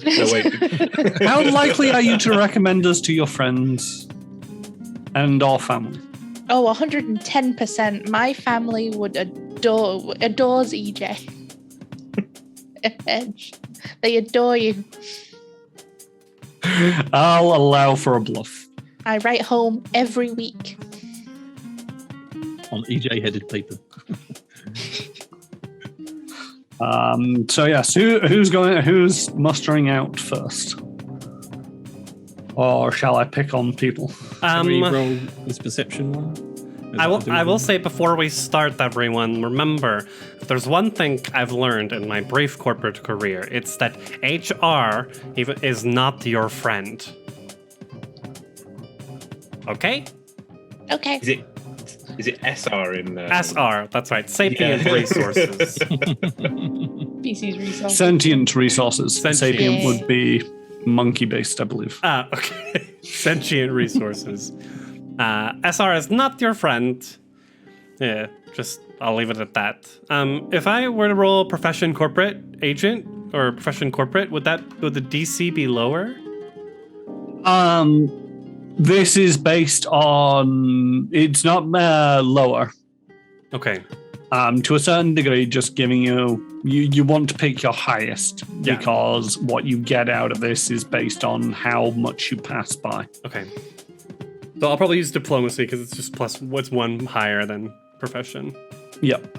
No, wait. How likely are you to recommend us to your friends and our family? Oh, 110%. My family would adores EJ. They adore you. I'll allow for a bluff. I write home every week. On EJ-headed paper. So yes, who's mustering out first? Or shall I pick on people? Shall we roll this perception one? I will say before we start, everyone, remember, if there's one thing I've learned in my brief corporate career, it's that HR is not your friend. Okay? Okay. Is it SR in... SR, that's right. Sapient Resources. Species resources. Sentient resources. Sapient Yeah. would be monkey-based, I believe. Okay. Sentient Resources. SR is not your friend. Yeah, I'll leave it at that. If I were to roll Profession Corporate Agent or Profession Corporate, would the DC be lower? This is based on... It's not lower. Okay. To a certain degree, just giving you want to pick your highest, Yeah. because what you get out of this is based on how much you pass by. Okay. So I'll probably use Diplomacy because it's just what's one higher than Profession. Yep.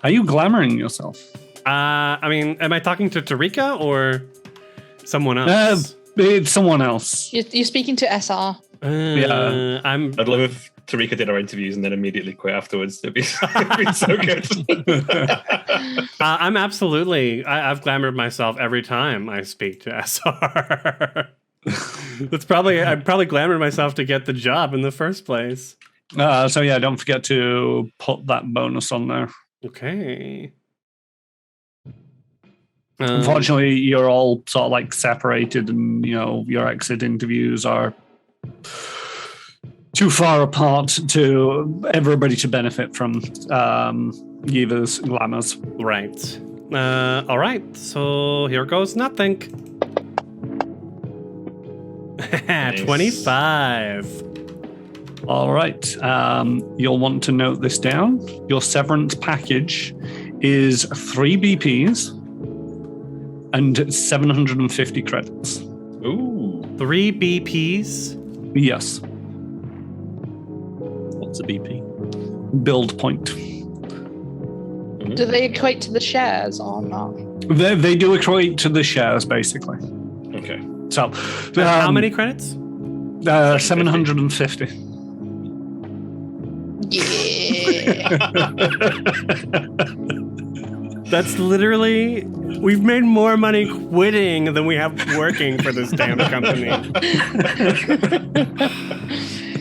Are you glamoring yourself? I mean, am I talking to Tarika or someone else? It's someone else. You're speaking to SR. Yeah. I'd love if Tarika did our interviews and then immediately quit afterwards. It'd be so good. I'm absolutely... I've glamored myself every time I speak to SR. I probably glamored myself to get the job in the first place. So yeah, don't forget to put that bonus on there. Okay. Unfortunately, you're all sort of like separated, and your exit interviews are too far apart to everybody to benefit from Yiva's glamours. Right. All right. So here goes nothing. 25. All right. You'll want to note this down. Your severance package is 3 BPs and 750 credits. Ooh. 3 BPs? Yes. What's a BP? Build point. Do they equate to the shares or not? They do equate to the shares, basically. Okay. So, How many credits? 750. Yeah. That's literally We've made more money quitting than we have working for this damn company.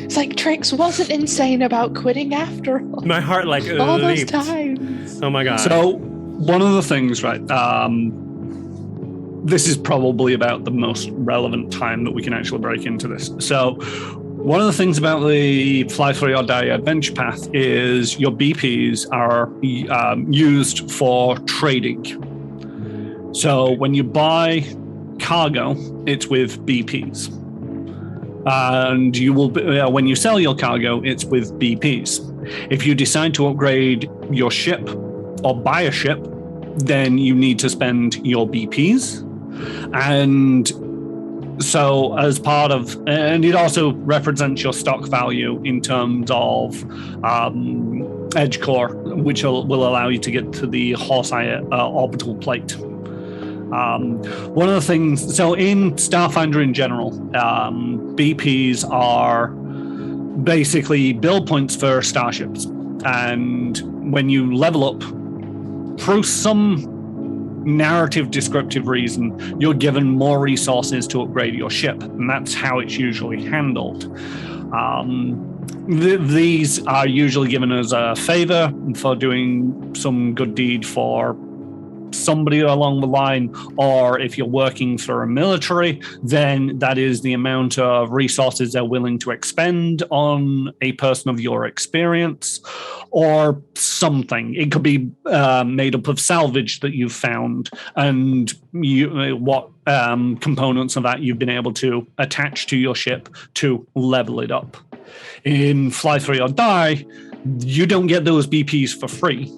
It's like Trix wasn't insane about quitting after all. My heart like All those leaped. times. Oh my god. So, one of the things, right? This is probably about the most relevant time that we can actually break into this. So, one of the things about the Fly Free or Die Adventure Path is your BPs are used for trading. So, when you buy cargo, it's with BPs. And you will when you sell your cargo, it's with BPs. If you decide to upgrade your ship or buy a ship, then you need to spend your BPs. And so as part of, and it also represents your stock value in terms of EJ Corp, which will allow you to get to the Horse Eye Orbital Plate. One of the things, so in Starfinder in general, BPs are basically build points for starships. And when you level up, through some narrative descriptive reason, you're given more resources to upgrade your ship. And that's how it's usually handled. These are usually given as a favor for doing some good deed for somebody along the line, or if you're working for a military, then that is the amount of resources they're willing to expend on a person of your experience, or something. It could be made up of salvage that you've found, and what components of that you've been able to attach to your ship to level it up. In Fly Free or Die, you don't get those BPs for free.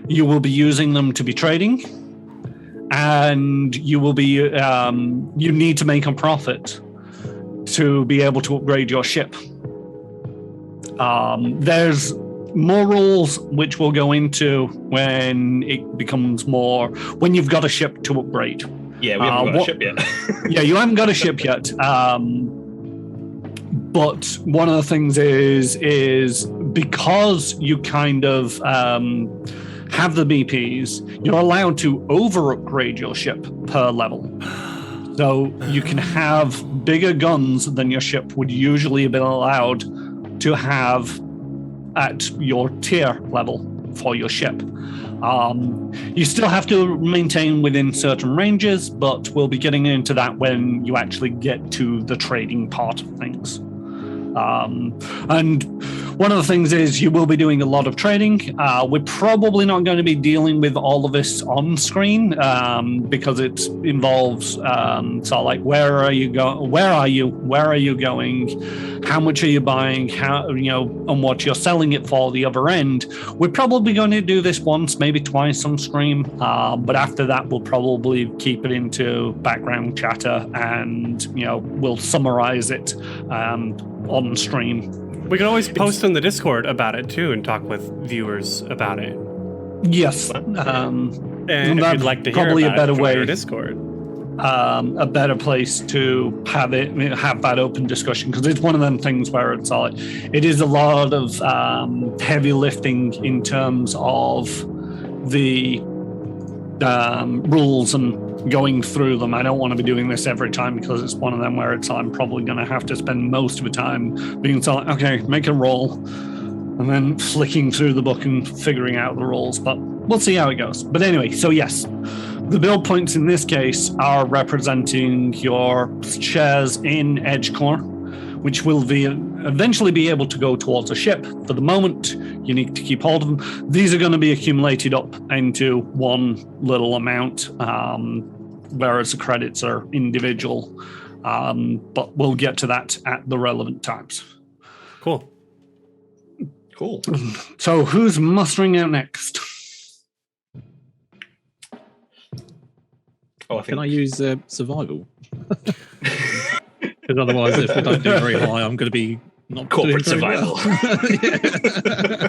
You will be using them to be trading, and you will be you need to make a profit to be able to upgrade your ship. There's more rules which we'll go into when it becomes more, when you've got a ship to upgrade. Yeah, we haven't got a ship yet. Yeah, you haven't got a ship yet. But one of the things is because you kind of have the BPs, you're allowed to over-upgrade your ship per level. So you can have bigger guns than your ship would usually have been allowed to have at your tier level for your ship. You still have to maintain within certain ranges, but we'll be getting into that when you actually get to the trading part of things. And one of the things is you will be doing a lot of trading. We're probably not going to be dealing with all of this on screen because it involves so like where are you going? How much are you buying? How, and what you're selling it for the other end. We're probably going to do this once, maybe twice on stream, but after that we'll probably keep it into background chatter, and we'll summarize it on stream. We could always post on the Discord about it too and talk with viewers about it. Yes. And if you'd like to hear probably about a better it, join way. our Discord. A better place to have that open discussion, because it's one of them things where it's like it is a lot of heavy lifting in terms of the rules and going through them. I don't want to be doing this every time because it's one of them where I'm probably going to have to spend most of the time being like, okay, make a roll, and then flicking through the book and figuring out the rules. But we'll see how it goes. But anyway, so yes, the build points in this case are representing your shares in EJ Corp, which will eventually be able to go towards a ship. For the moment, you need to keep hold of them. These are going to be accumulated up into one little amount, whereas the credits are individual. But we'll get to that at the relevant times. Cool. So who's mustering out next? Can I use survival? Because otherwise, if we don't do very high, I'm going to be not corporate doing very survival.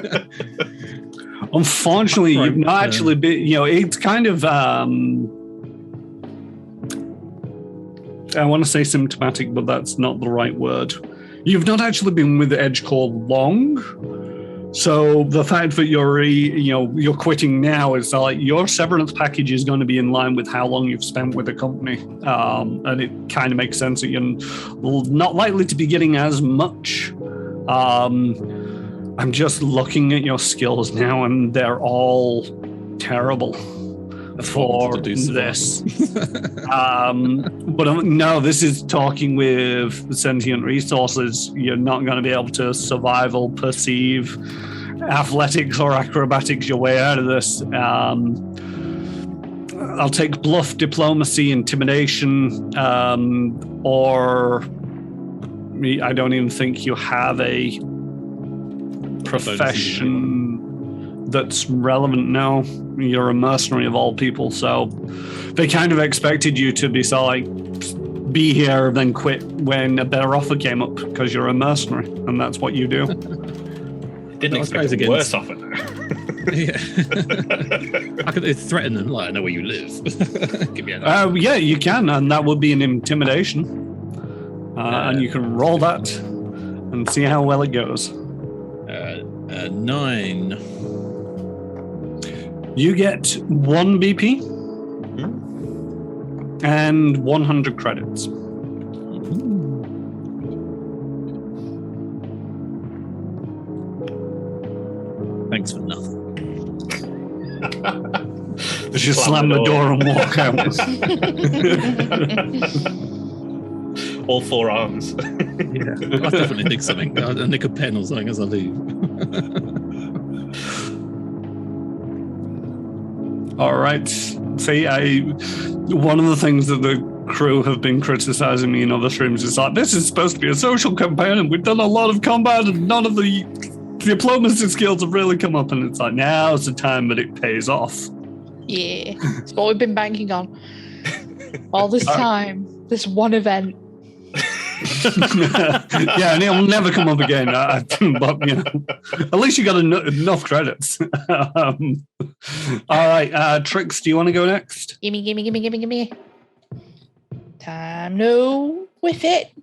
Well. Unfortunately, you've not actually been. It's kind of. I want to say symptomatic, but that's not the right word. You've not actually been with EJ Corp long, So the fact that you're quitting now is like your severance package is going to be in line with how long you've spent with the company, and it kind of makes sense that you're not likely to be getting as much. I'm just looking at your skills now, and they're all terrible for this. But no, this is talking with sentient resources. You're not going to be able to survival, perceive, athletics or acrobatics your way out of this. I'll take bluff, diplomacy, intimidation, or I don't even think you have a profession that's relevant now. You're a mercenary of all people, so they kind of expected you to be be here then quit when a better offer came up because you're a mercenary and that's what you do. Didn't expect a worse offer. Yeah. I could threaten them, like, I know where you live. Give me a yeah, you can, and that would be an intimidation. And you can roll that and see how well it goes. 9. You get 1 BP and 100 credits. Thanks for nothing. Just slam the door and walk out. All 4 arms. Yeah, I definitely think something. I'll nick a pen or something as I leave. All right. See, one of the things that the crew have been criticizing me in other streams is like, this is supposed to be a social campaign and we've done a lot of combat and none of the diplomacy skills have really come up, and it's like, now's the time that it pays off. Yeah, it's what we've been banking on all this time. This one event. Yeah, and it'll never come up again. But at least you got enough credits. All right, Trix, do you want to go next? Gimme. Time no with it.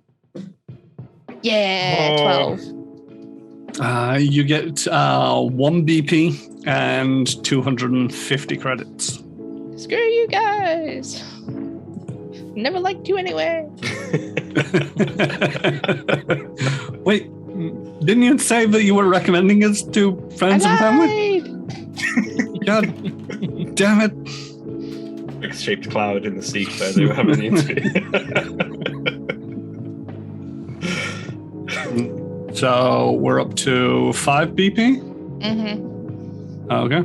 Yeah, 12. You get 1 BP and 250 credits. Screw you guys. Never liked you anyway. Wait, didn't you say that you were recommending us to friends and family? God damn it. X-shaped cloud in the sea where they were having the interview. So we're up to 5 BP? Mm-hmm. Okay.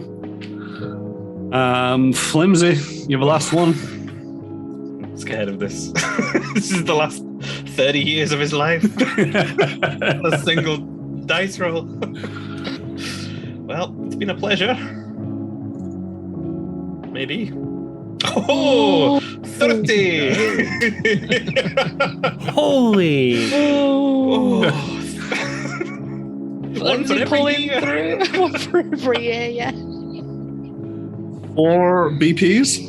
Flimsy, you're the last one. I'm scared of this. This is the last 30 years of his life. A single dice roll. Well, it's been a pleasure. Maybe. Oh, 30! Holy! Oh. One for every year. One for every year, yeah. 4 BPs.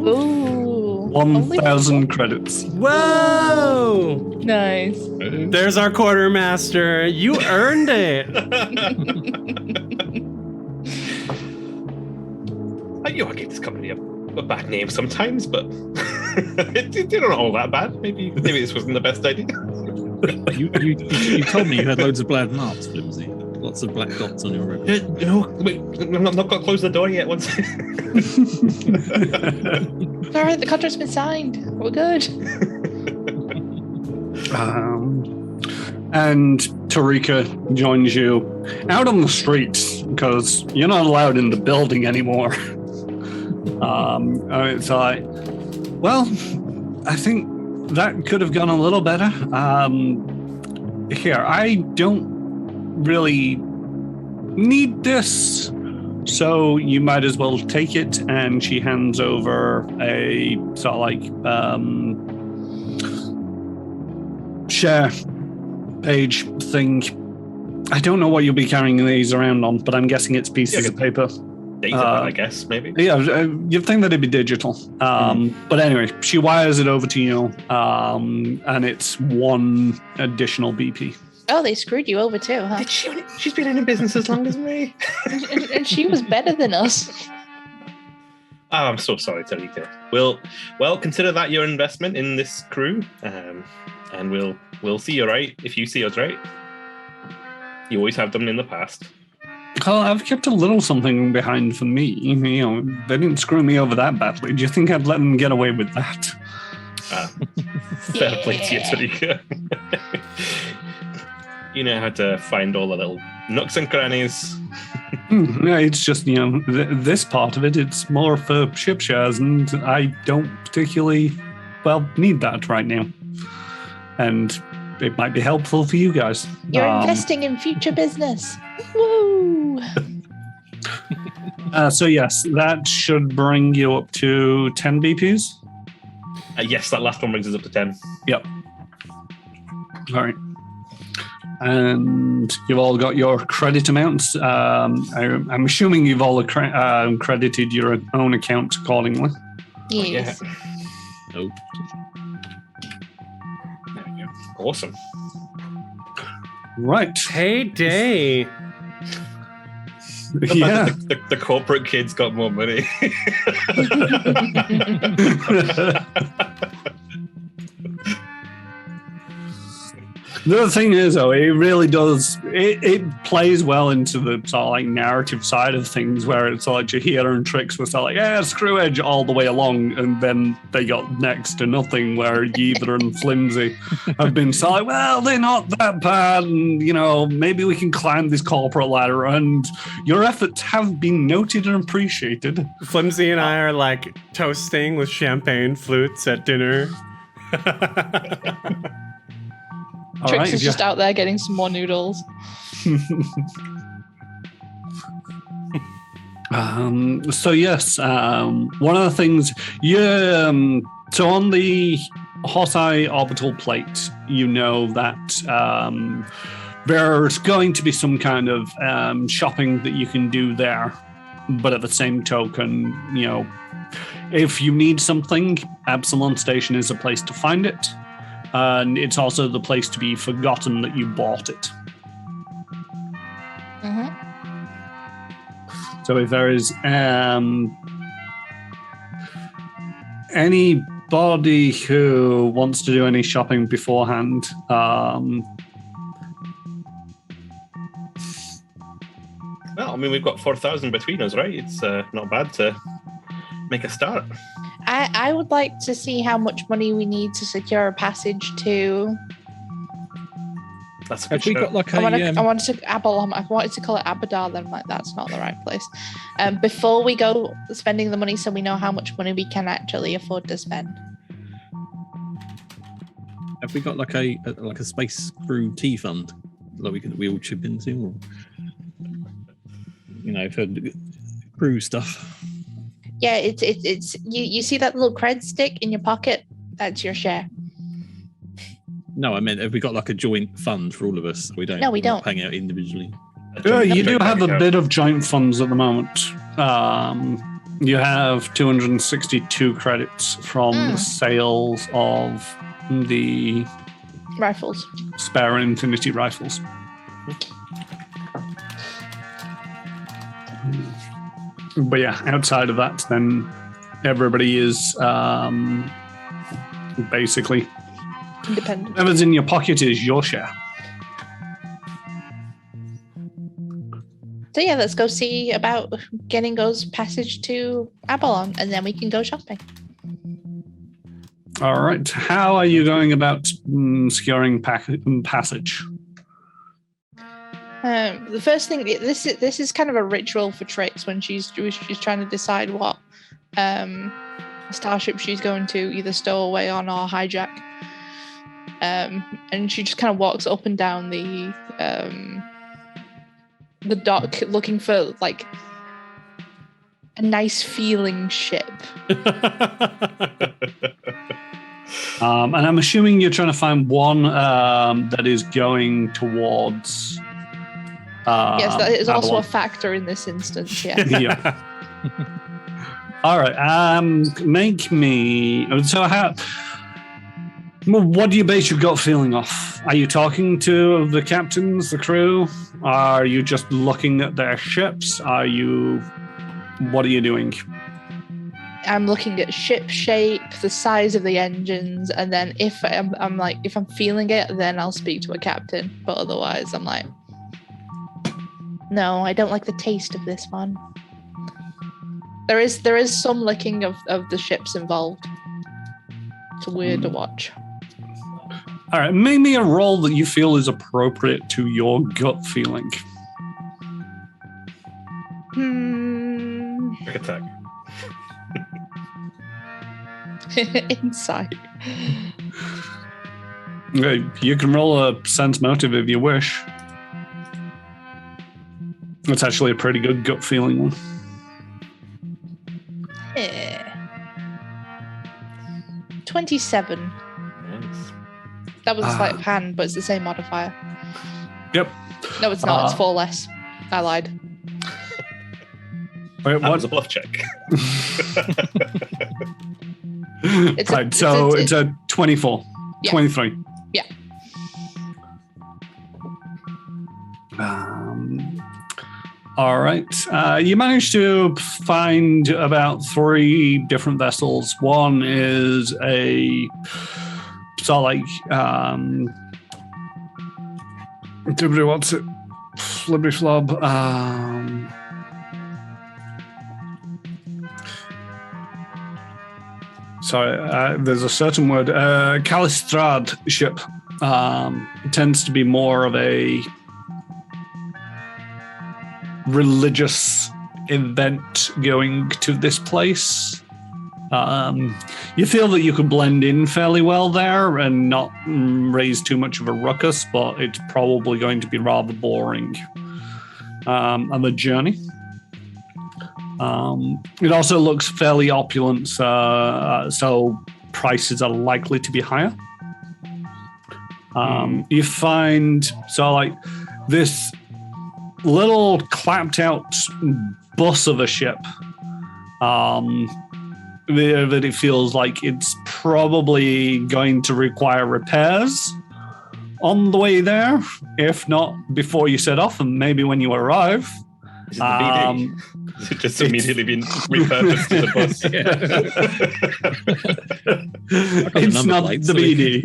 Ooh. 1,000 credits. Whoa! Nice. There's our quartermaster. You earned it. I gave this company a bad name sometimes, but they're not all that bad. Maybe this wasn't the best idea. You told me you had loads of bad marks, Flimsy. Lots of black dots on your robe. No, wait, I'm not got to close the door yet. One second. All right, the contract's been signed. We're good. And Tarika joins you out on the streets because you're not allowed in the building anymore. It's like, well, I think that could have gone a little better. Here, I don't really need this, so you might as well take it. And she hands over a sort of like share page thing. I don't know what you'll be carrying these around on, but I'm guessing it's pieces of paper. Data, I guess, maybe. Yeah, you'd think that it'd be digital. But anyway, she wires it over to you, and it's 1 additional BP. Oh, they screwed you over too, huh? Did she? She's been in business as long as me. and she was better than us. Oh, I'm so sorry, Tarika. Well, consider that your investment in this crew, and we'll see you right if you see us right. You always have done in the past. Well, I've kept a little something behind for me. You know, they didn't screw me over that badly. Do you think I'd let them get away with that? Fair play to you, Tarika. You know how to find all the little nooks and crannies. Yeah, it's just, you know, this part of it, it's more for ship shares, and I don't particularly, need that right now. And it might be helpful for you guys. You're investing in future business. Woo! So yes, that should bring you up to 10 BPs. Yes, that last one brings us up to 10. Yep. All right. And you've all got your credit amounts. I'm assuming you've all credited your own account accordingly. Yes. Yeah. Oh. Awesome. Right. Heyday. Yeah. The corporate kids got more money. The thing is, though, it really does. It plays well into the sort of like narrative side of things, where it's like Jahira and Trix was like, yeah, screw Edge all the way along, and then they got next to nothing. Where Yeether and Flimsy have been so like, well, they're not that bad, and you know, maybe we can climb this corporate ladder. And your efforts have been noted and appreciated. Flimsy and I are like toasting with champagne flutes at dinner. Trix is just out there getting some more noodles. So yes, one of the things so on the Horse Eye Orbital Plate, you know that there's going to be some kind of shopping that you can do there, but at the same token, you know, if you need something, Aballon Station is a place to find it. And it's also the place to be forgotten that you bought it. Mm-hmm. So if there is anybody who wants to do any shopping beforehand, Well, I mean, we've got 4,000 between us, right? It's not bad to make a start. I would like to see how much money we need to secure a passage to. That's a good Have we shout. got like I wanted to Aballon. I wanted to call it Abadar. Then I'm like, that's not the right place. Before we go spending the money, so we know how much money we can actually afford to spend. Have we got like a space crew tea fund that we all chip into, or you know, for crew stuff? Yeah, it's you see that little cred stick in your pocket? That's your share. No, I meant have we got like a joint fund for all of us? We don't. No, we we're not don't. paying out individually. you do have a bit of joint funds at the moment. You have 262 credits from the sales of the Rifles. spare Infinity rifles. But yeah, outside of that, then everybody is basically Independent. whatever's in your pocket is your share. So yeah, let's go see about getting those passage to Aballon, and then we can go shopping. All right. How are you going about securing passage? The first thing, this is kind of a ritual for Trix when she's trying to decide what starship she's going to either stow away on or hijack. And she just kind of walks up and down the dock looking for like a nice feeling ship. And I'm assuming you're trying to find one that is going towards. Yes, that is also a Aballon. factor in this instance. Yeah. Yeah. All right. Make me. So how? Well, what do you base your gut feeling off? Are you talking to the captains, the crew? Are you just looking at their ships? What are you doing? I'm looking at ship shape, the size of the engines, and then if I'm feeling it, then I'll speak to a captain. But otherwise, I'm like, no, I don't like the taste of this one. There is some licking of the ships involved. It's weird to watch. All right, make me a roll that you feel is appropriate to your gut feeling. Quick attack. Insight. Okay, you can roll a sense motive if you wish. It's actually a pretty good gut feeling one. Yeah. 27. Nice. That was a sleight of hand, but it's the same modifier. Yep. No, it's not. It's 4 less. I lied. Wait, That was a bluff check. It's a 24. Yeah. 23. Yeah. All right. You managed to find about 3 different vessels. One is a sort of like what's it? Flibby flob. Sorry, there's a certain word. Calistrad ship tends to be more of a religious event going to this place. You feel that you could blend in fairly well there and not raise too much of a ruckus, but it's probably going to be rather boring on the journey. It also looks fairly opulent, so prices are likely to be higher. You find, this little clapped out bus of a ship that it feels like it's probably going to require repairs on the way there, if not before you set off and maybe when you arrive. Is it the BD? Is it just immediately been repurposed to the bus? It's not the BD.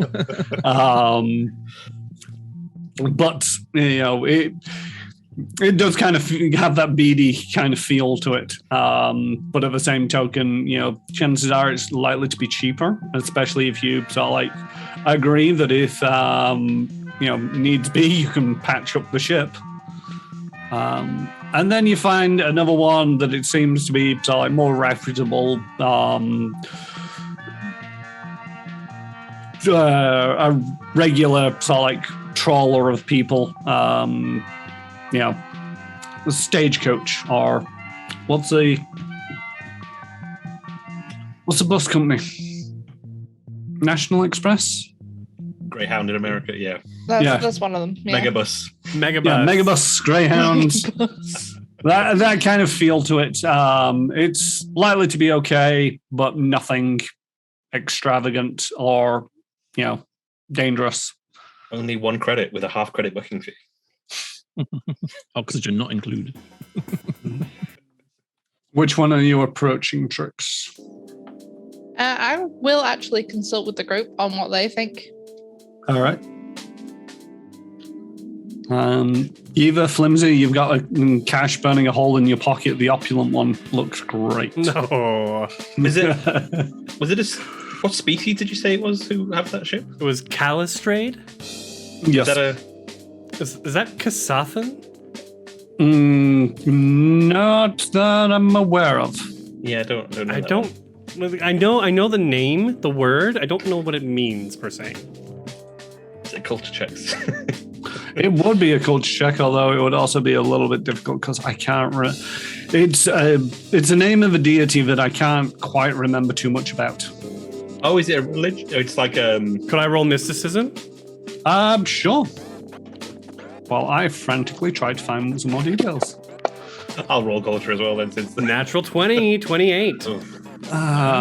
But, you know, it does kind of have that beady kind of feel to it. But at the same token, you know, chances are it's likely to be cheaper, especially if you sort of like agree that if, you know, needs be, you can patch up the ship. And then you find another one that it seems to be sort of like more reputable, a regular sort of like trawler of people, you know, a stagecoach, or what's the bus company? National Express? Greyhound in America, yeah. That's one of them. Yeah. Megabus. Yeah, Megabus, Greyhound. that kind of feel to it. It's likely to be okay, but nothing extravagant or, you know, dangerous. Only 1 credit with a half credit booking fee. Oxygen not included. Which one are you approaching, Trix? I will actually consult with the group on what they think. All right. Eva, Flimsy, you've got a cash burning a hole in your pocket. The opulent one looks great. No. Was it what species did you say it was who have that ship? It was Calistrade? Yes. Is that Kasathan? Not that I'm aware of. Yeah, I don't know. I know the name, the word. I don't know what it means per se. Is it culture checks? It would be a culture check, although it would also be a little bit difficult because I can't. It's a name of a deity that I can't quite remember too much about. Oh, is it a religion? It's like Could I roll mysticism? Sure. While I frantically try to find some more details. I'll roll culture as well then, since the Natural 20, 28. Oh.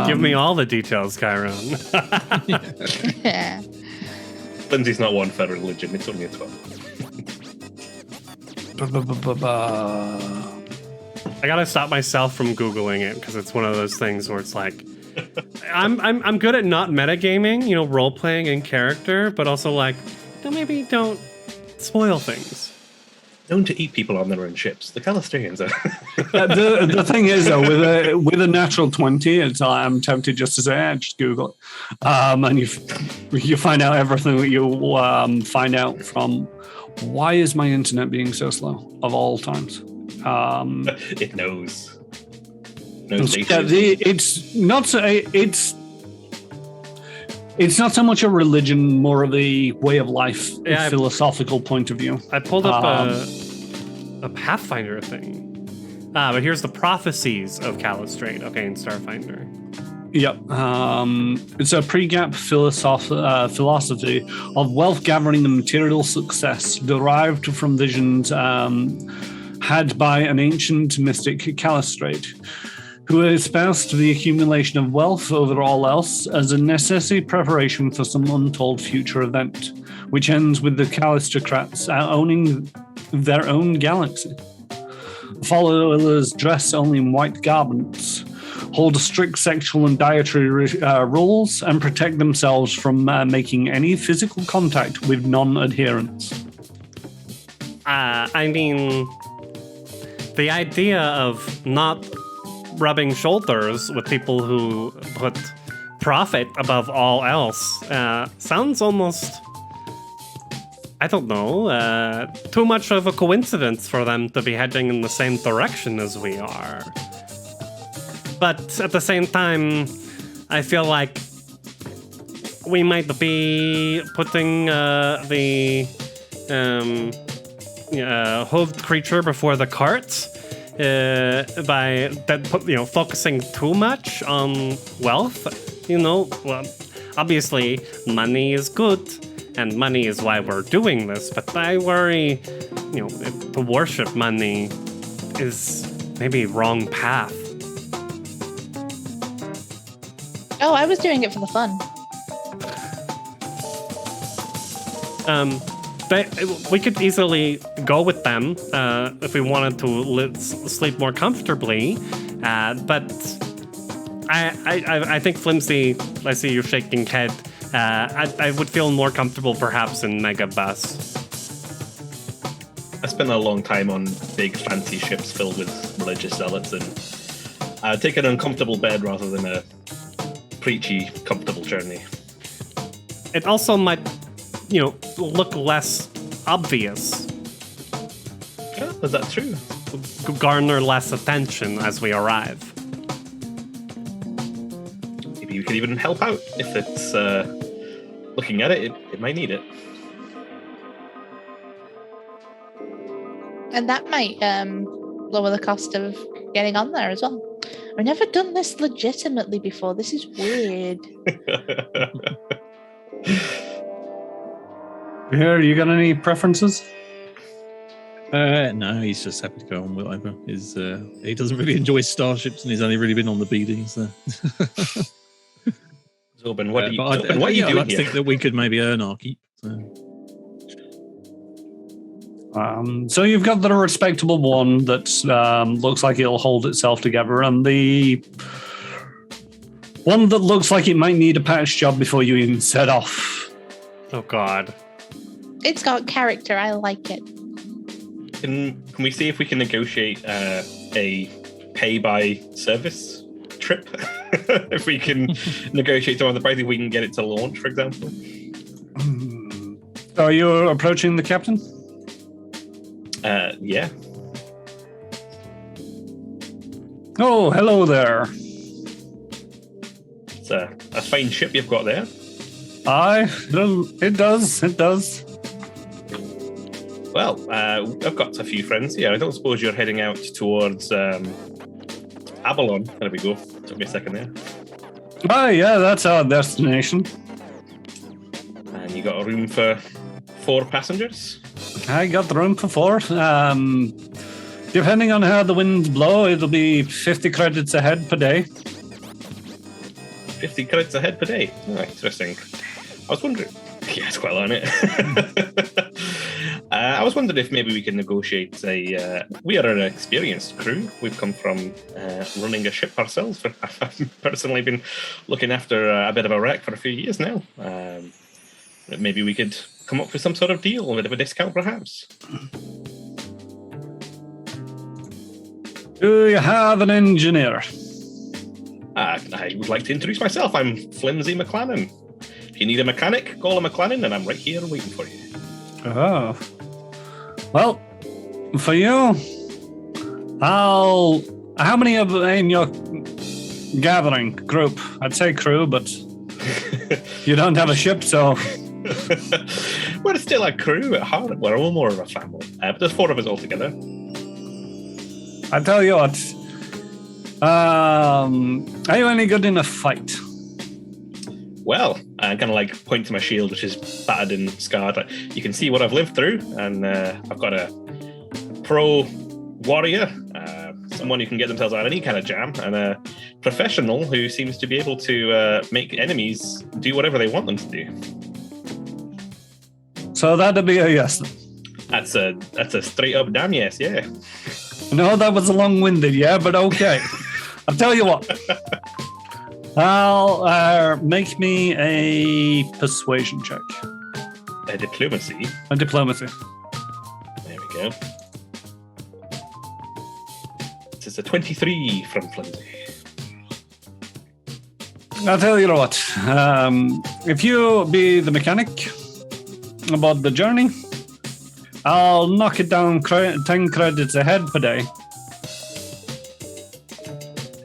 Give me all the details, Chiron. Yeah. Lindsay's not one for religion. It's only a 12. I gotta stop myself from Googling it because it's one of those things where it's like, I'm good at not metagaming, role playing in character, but also like, maybe don't spoil things. Known to eat people on their own ships. The Calistrians are. The thing is, though, with a natural 20, I'm tempted just to say, just Google it. And you find out everything that you find out from why is my internet being so slow of all times. It knows. It's not so much a religion, more of a way of life, a philosophical point of view. I pulled up a Pathfinder thing. But here's the prophecies of Calistrate, in Starfinder. Yep. It's a pre-gap philosophy of wealth gathering and material success derived from visions had by an ancient mystic Calistrate, who espoused the accumulation of wealth over all else as a necessary preparation for some untold future event, which ends with the Calistocrats owning their own galaxy. Followers dress only in white garments, hold strict sexual and dietary rules, and protect themselves from making any physical contact with non-adherents. The idea of not rubbing shoulders with people who put profit above all else sounds almost, I don't know, too much of a coincidence for them to be heading in the same direction as we are. But at the same time, I feel like we might be putting the hooved creature before the cart by focusing too much on wealth. Well, obviously money is good and money is why we're doing this, but I worry to worship money is maybe wrong path. I was doing it for the fun. We could easily go with them if we wanted to sleep more comfortably, but I think Flimsy, I see you shaking head, I would feel more comfortable perhaps in Megabus. I spent a long time on big fancy ships filled with religious zealots, and I'd take an uncomfortable bed rather than a preachy, comfortable journey. It also might look less obvious. Yeah, is that true? Garner less attention as we arrive. Maybe we could even help out if it's looking at it. It might need it. And that might lower the cost of getting on there as well. I've never done this legitimately before. This is weird. Here, you got any preferences? No, he's just happy to go on with whatever. He doesn't really enjoy starships, and he's only really been on the BD. So, Zobin, what are you doing here? I think that we could maybe earn our keep. So you've got the respectable one that looks like it'll hold itself together, and the one that looks like it might need a patch job before you even set off. Oh, God. It's got character. I like it. Can we see if we can negotiate a pay-by-service trip? If we can negotiate some of the pricing, we can get it to launch, for example. So are you approaching the captain? Yeah. Oh, hello there. It's a fine ship you've got there. Aye, it does. Well, I've got a few friends here. I don't suppose you're heading out towards Aballon. There we go. Took me a second there. Oh, yeah, that's our destination. And you got a room for 4 passengers? I got the room for 4. Depending on how the winds blow, it'll be 50 credits a head per day. 50 credits ahead per day. Oh, interesting. I was wondering. Yeah, it's quite a lot, isn't it? I was wondering if maybe we can negotiate we are an experienced crew. We've come from running a ship ourselves. I've personally been looking after a bit of a wreck for a few years now. Maybe we could come up with some sort of deal, a bit of a discount perhaps. Do you have an engineer? I would like to introduce myself. I'm Flimsy McLennan. If you need a mechanic, call a McLennan, and I'm right here waiting for you. Oh. Well, for you, how many of in your gathering group? I'd say crew, but you don't have a ship, so... We're still a crew at heart. We're all more of a family. But there's 4 of us all together. I tell you what, are you any good in a fight? Well, I kind of like point to my shield, which is battered and scarred. You can see what I've lived through, and I've got a pro warrior, someone who can get themselves out of any kind of jam, and a professional who seems to be able to make enemies do whatever they want them to do. So that'd be a yes. That's a straight up damn yes, yeah. No, that was a long-winded, yeah, but okay. I'll tell you what. I'll make me a persuasion check. A diplomacy. A diplomacy. There we go. This is a 23 from Flimsy. I'll tell you what. If you be the mechanic about the journey, I'll knock it down 10 credits ahead per day.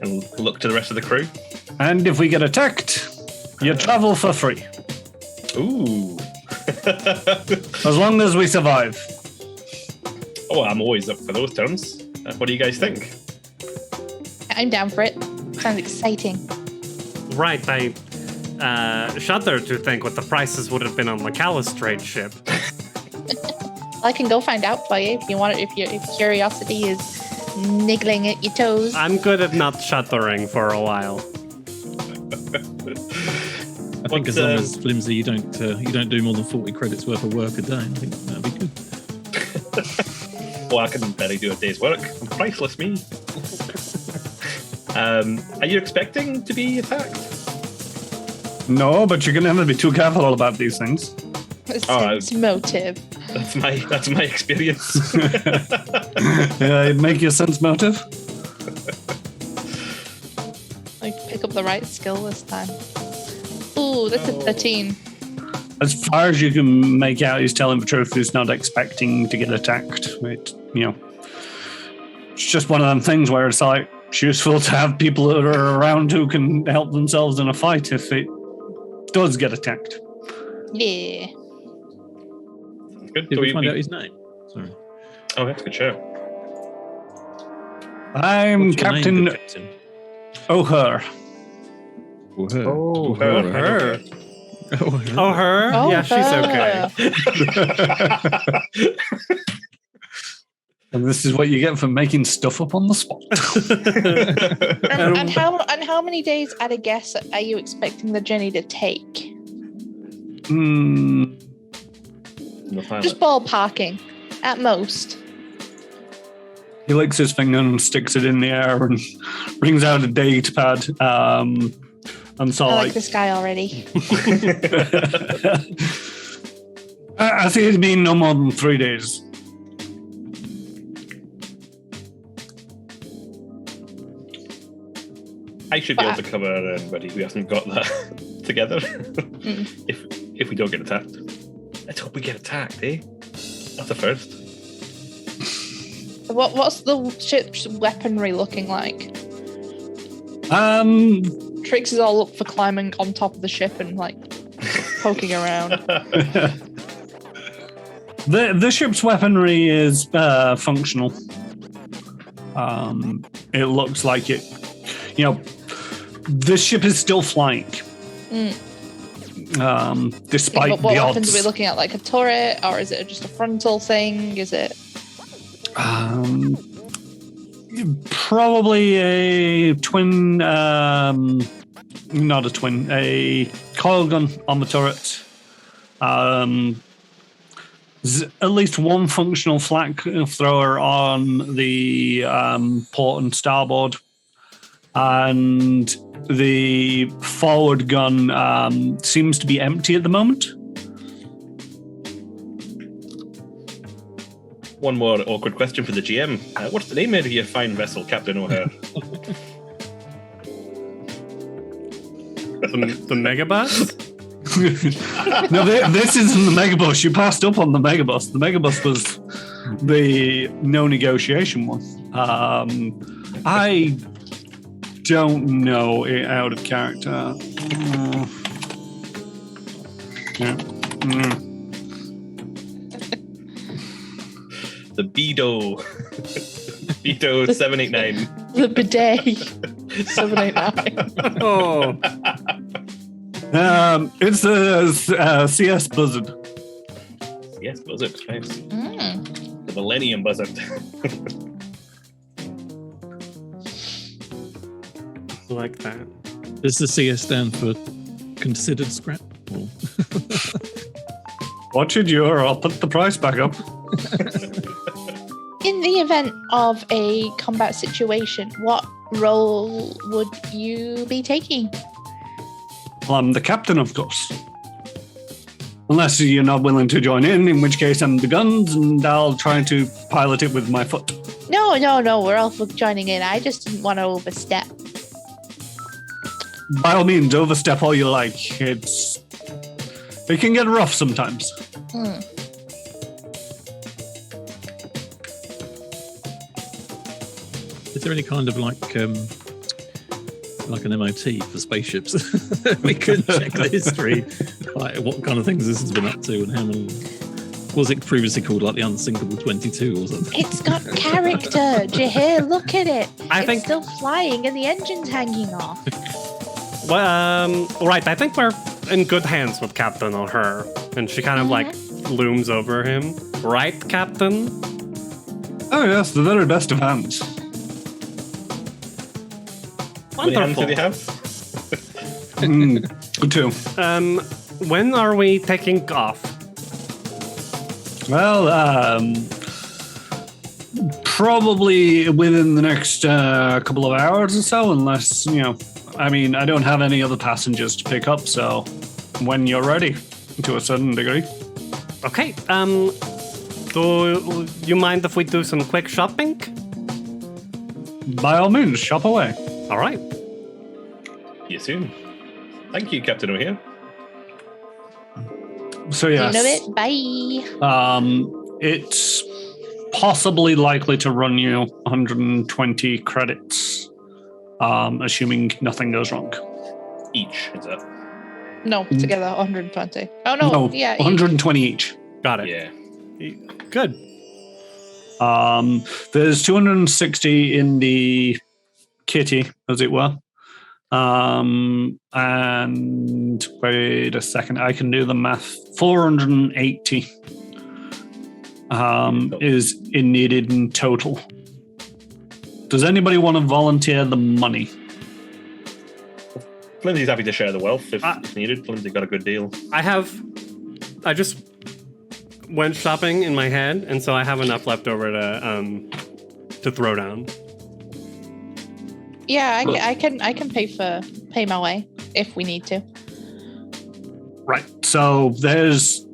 And look to the rest of the crew. And if we get attacked, you travel for free. Ooh. As long as we survive. Oh, I'm always up for those terms. What do you guys think? I'm down for it. Sounds exciting. Right, I shudder to think what the prices would have been on McAllister's ship. I can go find out for you if you want it. If curiosity is niggling at your toes. I'm good at not shuddering for a while. I think as long as Flimsy, you don't do more than 40 credits worth of work a day. I think that'd be good. Well, I can barely do a day's work. I'm priceless, me. Are you expecting to be attacked? No, but you're gonna have to be too careful about these things. Sense motive. That's my experience. Yeah, make your sense motive. Like pick up the right skill this time. Ooh, that's a 13. As far as you can make out, he's telling the truth. He's not expecting to get attacked. It's just one of them things where it's like it's useful to have people that are around who can help themselves in a fight if it does get attacked. Yeah. Good. Did we find out his name? Sorry. Oh, that's a good show. I'm What's your Captain name, Captain? O'Hare. O'Hare. Oh, Her. Oh, her? Oh, Yeah, she's her. okay. And this is what you get for making stuff up on the spot. And how many days at a guess are you expecting the journey to take? Just ballparking, at most. He licks his finger and sticks it in the air and brings out a date pad. And so I like this guy already. I think it'd been no more than 3 days. I should be able to cover anybody who hasn't got that together. If we don't get attacked. Let's hope we get attacked, eh? That's the first. What's the ship's weaponry looking like? Trix is all up for climbing on top of the ship and like poking around. The ship's weaponry is functional. It looks like it. This ship is still flying. Despite what the weapons odds. are we looking at? Like a turret, or is it just a frontal thing? Is it? Probably a twin not a twin, a coil gun on the turret. There's at least one functional flak thrower on the port and starboard. And the forward gun seems to be empty at the moment. One more awkward question for the GM. What's the name of your fine vessel, Captain O'Hare? The Megabus? No, this isn't the Megabus. You passed up on the Megabus. The Megabus was the no negotiation one. I don't know it out of character. Yeah. The Bedo. Bedo 789. The bidet. 789. Oh. It's a CS Buzzard. Yes, Buzzard. Nice. Mm. The Millennium Buzzard. Like that. Does the CS stand for considered scrap? Or... Watch it, or I'll put the price back up. In the event of a combat situation, what role would you be taking? Well, I'm the captain, of course. Unless you're not willing to join in which case I'm the guns, and I'll try to pilot it with my foot. No, we're all for joining in. I just didn't want to overstep. By all means, overstep all you like. It can get rough sometimes. Hmm. Is there any kind of like an MOT for spaceships? We could check the history, like what kind of things this has been up to, and how many. Was it previously called like the Unsinkable 22 or something? It's got character. Jahir, look at it. I it's think- still flying and the engine's hanging off. Well, right. I think we're in good hands with Captain O'Hare, and she kind of like looms over him. Right, Captain? Oh yes, the very best of hands. How many hands do they have? Good too. When are we taking off? Well, probably within the next couple of hours or so, unless, I don't have any other passengers to pick up, so when you're ready, to a certain degree. Okay, do you mind if we do some quick shopping? By all means, shop away. All right. See you soon. Thank you, Captain O'Hare. So yes. You know it? Bye. It's possibly likely to run you 120 credits, assuming nothing goes wrong. Each, is that? No, together 120. Oh no, yeah. 120 each. Got it. Yeah. Good. There's 260 in the kitty, as it were. And wait a second, I can do the math. 480 is needed in total. Does anybody want to volunteer the money? Flimsy's happy to share the wealth if needed. Flimsy got a good deal. I just went shopping in my head, and so I have enough left over to throw down. Yeah, I can pay my way if we need to. Right. So there's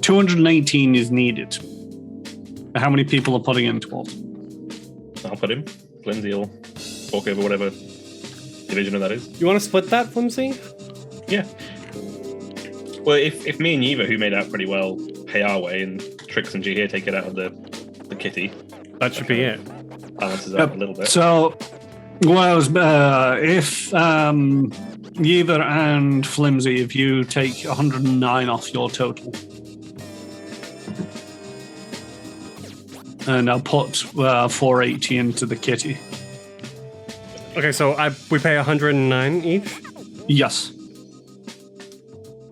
218 is needed. How many people are putting in towards? I'll put him. Flimsy will walk over whatever division of that is. You want to split that, Flimsy? Yeah. Well, if me and Yiva, who made out pretty well, pay our way, and Trix and G here take it out of the kitty, That should be it. balances out a little bit. So, well, if Yiva and Flimsy, if you take 109 off your total, and I'll put 480 into the kitty. Okay, so we pay 109 each? Yes.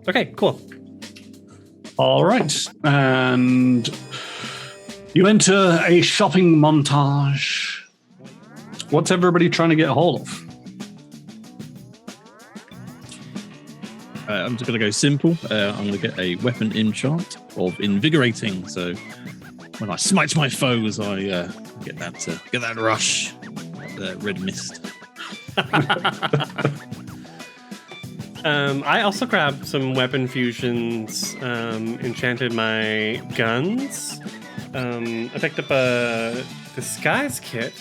Okay, cool. All right. And you enter a shopping montage. What's everybody trying to get a hold of? I'm just going to go simple. I'm going to get a weapon enchant of invigorating. So when I smite my foes, I get that rush, that red mist. I also grabbed some weapon fusions, enchanted my guns. I picked up a disguise kit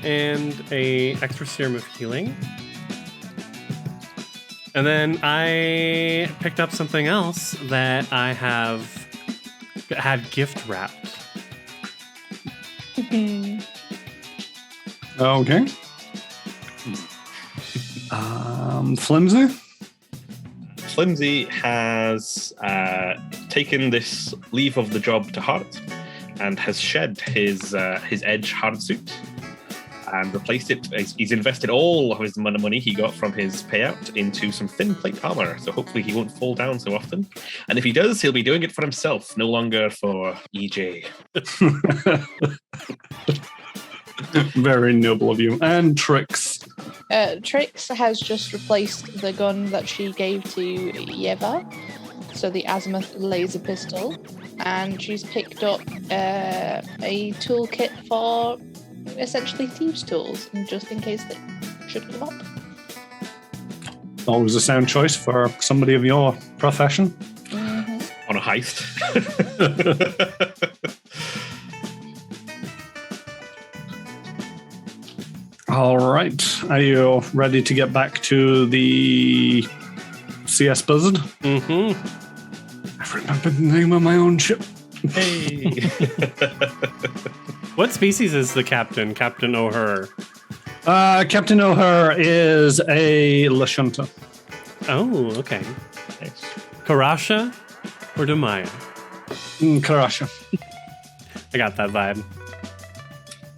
and a extra serum of healing. And then I picked up something else that I had gift wrapped. Okay. Flimsy? Flimsy has taken this leave of the job to heart and has shed his edge hard suit and replaced it. He's invested all of his money he got from his payout into some thin plate armor, so hopefully he won't fall down so often. And if he does, he'll be doing it for himself, no longer for EJ. Very noble of you. And Trix. Trix has just replaced the gun that she gave to Yeva, so the azimuth laser pistol, and she's picked up a toolkit for essentially thieves' tools, just in case they should come up. Always a sound choice for somebody of your profession. On a heist. All right. Are you ready to get back to the CS Buzzard? Mm-hmm. I've remembered the name of my own ship. Hey. What species is the captain? Captain O'Hare. Captain O'Hare is a Lashunta. Oh, okay. Nice. Karasha or Demaya? Karasha. I got that vibe.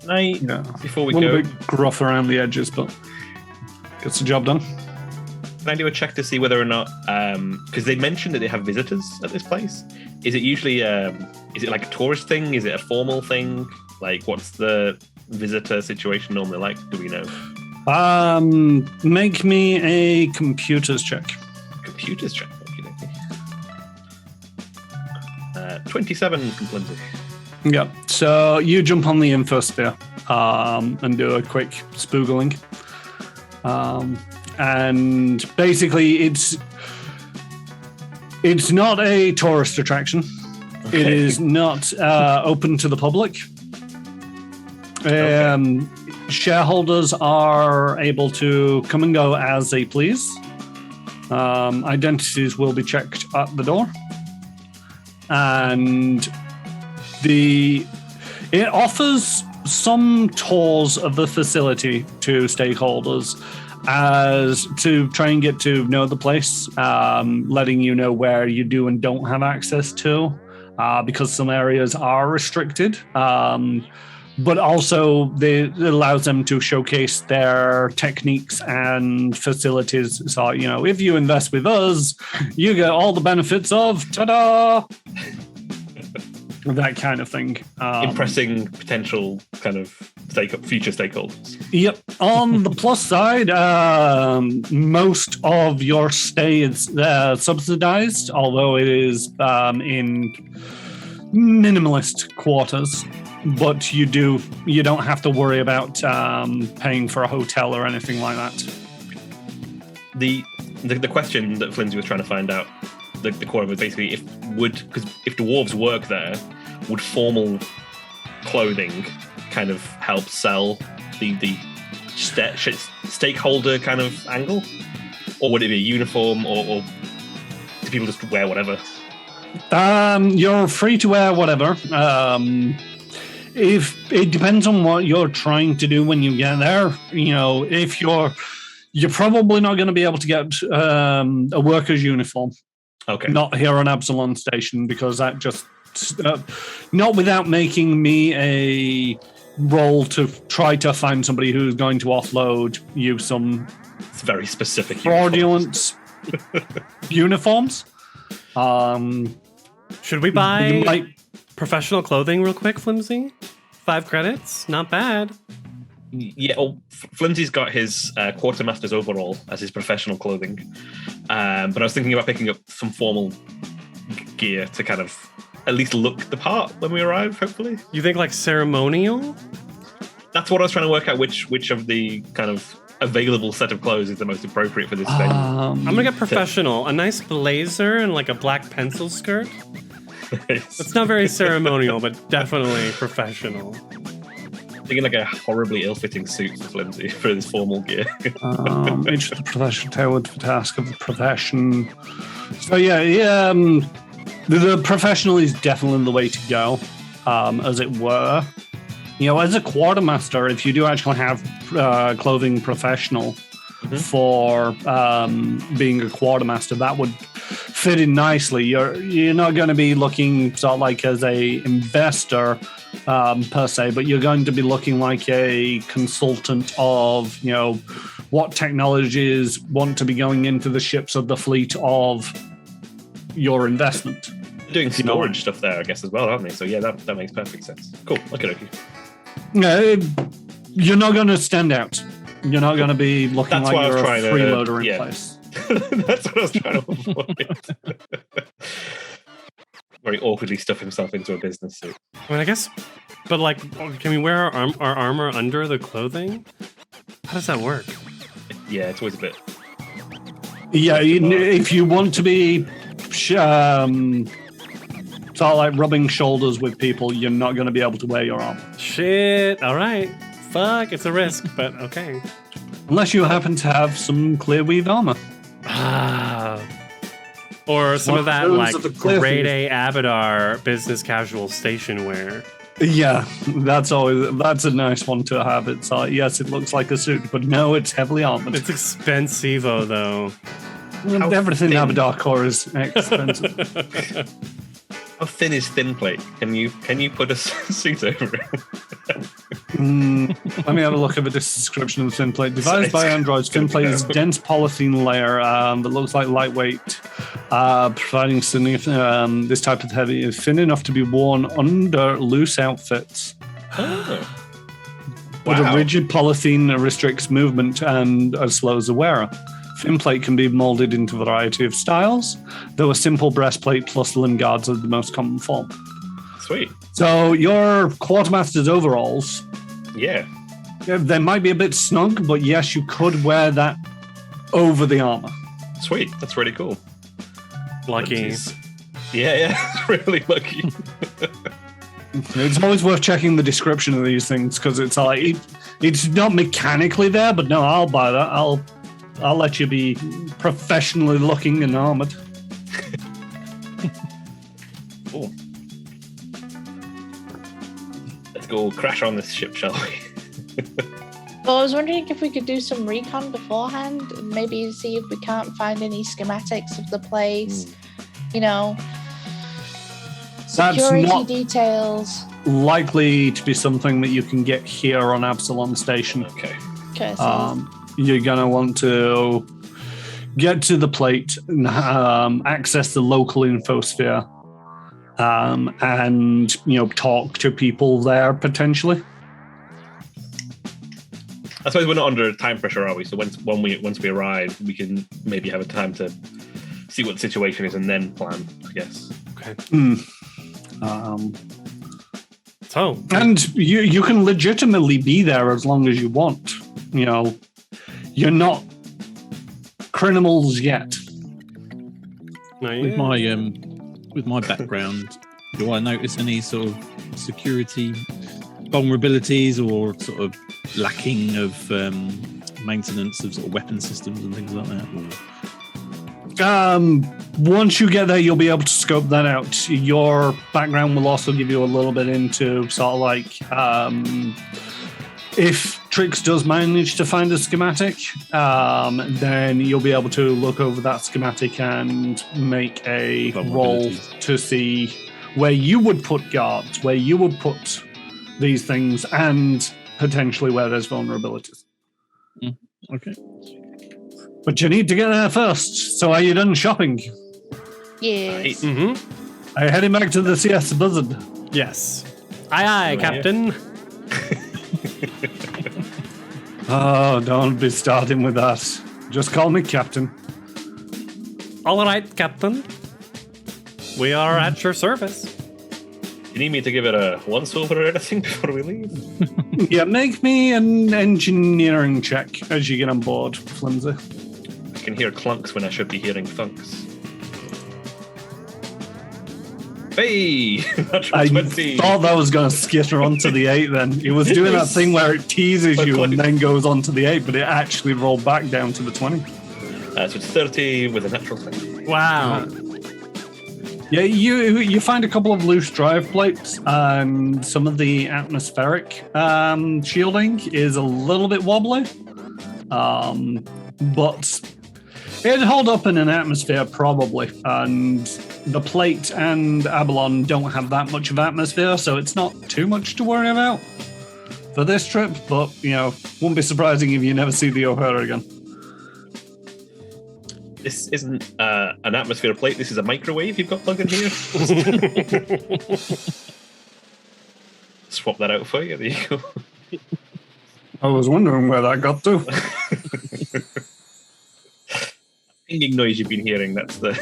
Night. Yeah. Before we A little go, bit gruff around the edges, but gets the job done. can I do a check to see whether or not, because they mentioned that they have visitors at this place. Is it usually, is it like a tourist thing? Is it a formal thing? Like, what's the visitor situation normally like? Do we know? Make me a computers check. Computers check. Okay. 27 from Flimsy. Yeah. So you jump on the infosphere and do a quick spoogling. And basically it's not a tourist attraction. Okay. It is not open to the public. Shareholders are able to come and go as they please. Identities will be checked at the door. And it offers some tours of the facility to stakeholders as to try and get to know the place, letting you know where you do and don't have access to, because some areas are restricted. But also it allows them to showcase their techniques and facilities. So, if you invest with us, you get all the benefits of ta-da! That kind of thing. Impressing potential kind of future stakeholders. Yep. On the plus side, most of your stay is subsidized, although it is in minimalist quarters. But you don't have to worry about paying for a hotel or anything like that. The question that Flimsy was trying to find out, the core of it was basically if dwarves work there, would formal clothing kind of help sell the stakeholder kind of angle, or would it be a uniform, or do people just wear whatever? You're free to wear whatever. If it depends on what you're trying to do when you get there. If you're probably not going to be able to get a worker's uniform. Okay. Not here on Aballon Station, because that just not without making me a role to try to find somebody who's going to offload you some. It's very specific. Fraudulent uniforms. Should we buy professional clothing real quick, Flimsy? 5 credits? Not bad. Yeah, Flimsy's got his quartermaster's overall as his professional clothing. But I was thinking about picking up some formal gear to kind of at least look the part when we arrive, hopefully. You think like ceremonial? That's what I was trying to work out, which of the kind of available set of clothes is the most appropriate for this venue. I'm gonna get professional. A nice blazer and like a black pencil skirt. Nice. It's not very ceremonial, but definitely professional. Thinking like a horribly ill-fitting suit for Flimsy for this formal gear. Each of the professional tailored for the task of the profession. So the professional is definitely the way to go, as it were. As a quartermaster, if you do actually have clothing professional for being a quartermaster, that would fit in nicely. You're not going to be looking sort of like as a investor per se, but you're going to be looking like a consultant of what technologies want to be going into the ships of the fleet of your investment. They're doing storage stuff there, I guess, as well, aren't they? So yeah, that makes perfect sense. Cool. Okay. You're not going to stand out. You're not going to be looking like you're a freeloader in place. That's what I was trying to avoid. Very awkwardly stuff himself into a business suit. I mean, I guess, but like, can we wear our armor under the clothing? How does that work? Yeah, it's always a bit. Yeah, if you want to be sort of like rubbing shoulders with people, you're not going to be able to wear your armor. Shit. All right. Fuck. It's a risk, but okay. Unless you happen to have some clear weave armor. Or some of that like grade A weave. Abadar business casual station wear. Yeah, that's a nice one to have. It's like, yes, it looks like a suit, but no, it's heavily armored. It's expensivo though. Everything Abadar core is expensive. How thin is thin plate? Can you put a suit over it? Let me have a look at the description of the thin plate. Devised by androids, thin plate is a dense polythene layer that looks like lightweight, providing this type of heavy is thin enough to be worn under loose outfits. Oh. But a rigid polythene restricts movement and as slow as the wearer. Thin plate can be molded into a variety of styles, though a simple breastplate plus limb guards are the most common form. Sweet. So your quartermaster's overalls, they might be a bit snug, but yes, you could wear that over the armor. Sweet. That's really cool. Lucky. Yeah, really lucky. It's always worth checking the description of these things because it's like it's not mechanically there, but no, I'll buy that. I'll let you be professionally looking and armored. Cool. Let's go crash on this ship, shall we? Well, I was wondering if we could do some recon beforehand, and maybe see if we can't find any schematics of the place. Security details. Likely to be something that you can get here on Aballon Station. Okay. You're going to want to get to the plate, access the local infosphere, and talk to people there potentially. I suppose we're not under time pressure, are we? So once we arrive, we can maybe have a time to see what the situation is and then plan, I guess. Okay. And you can legitimately be there as long as you want. You're not criminals yet. With my background, do I notice any sort of security vulnerabilities or sort of lacking of maintenance of sort of weapon systems and things like that? Once you get there, you'll be able to scope that out. Your background will also give you a little bit into sort of like if Trix does manage to find a schematic, then you'll be able to look over that schematic and make a roll to see where you would put guards, where you would put these things, and potentially where there's vulnerabilities. Okay. But you need to get there first. So are you done shopping? Yes. Mm-hmm. Are you heading back to the CS Blizzard? Yes. Aye, Captain. Oh, don't be starting with that. Just call me Captain. All right, Captain. We are at your service. You need me to give it a once-over or anything before we leave? Yeah, make me an engineering check as you get on board, Flimsy. I can hear clunks when I should be hearing thunks. Hey! I 20. thought that was going to skitter onto the 8 then. It was doing that thing where it teases you and then goes on to the 8, but it actually rolled back down to the 20. So it's 30 with a natural 20. Wow. Yeah, you find a couple of loose drive plates, and some of the atmospheric shielding is a little bit wobbly, but it'd hold up in an atmosphere probably. And the plate and Aballon don't have that much of atmosphere, so it's not too much to worry about for this trip. But wouldn't be surprising if you never see the O'Hara again. This isn't an atmosphere plate. This is a microwave you've got plugged in here. Swap that out for you. There you go. I was wondering where that got to. Pinging noise you've been hearing. That's the.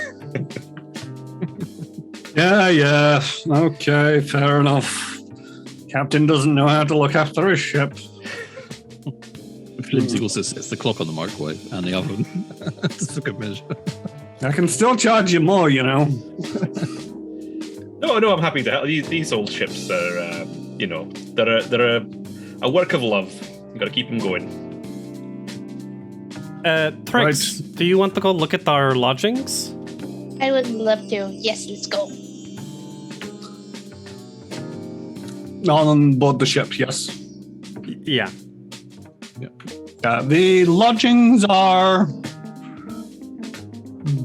Yeah. Okay, fair enough. Captain doesn't know how to look after his ship. Flimsy also sets the clock on the microwave and the oven. Just for good measure. I can still charge you more, No, I'm happy to help. These old ships are, they're a work of love. You got to keep them going. Trix, do you want to go look at our lodgings? I would love to. Yes, let's go. On board the ship, yes. Yeah. The lodgings are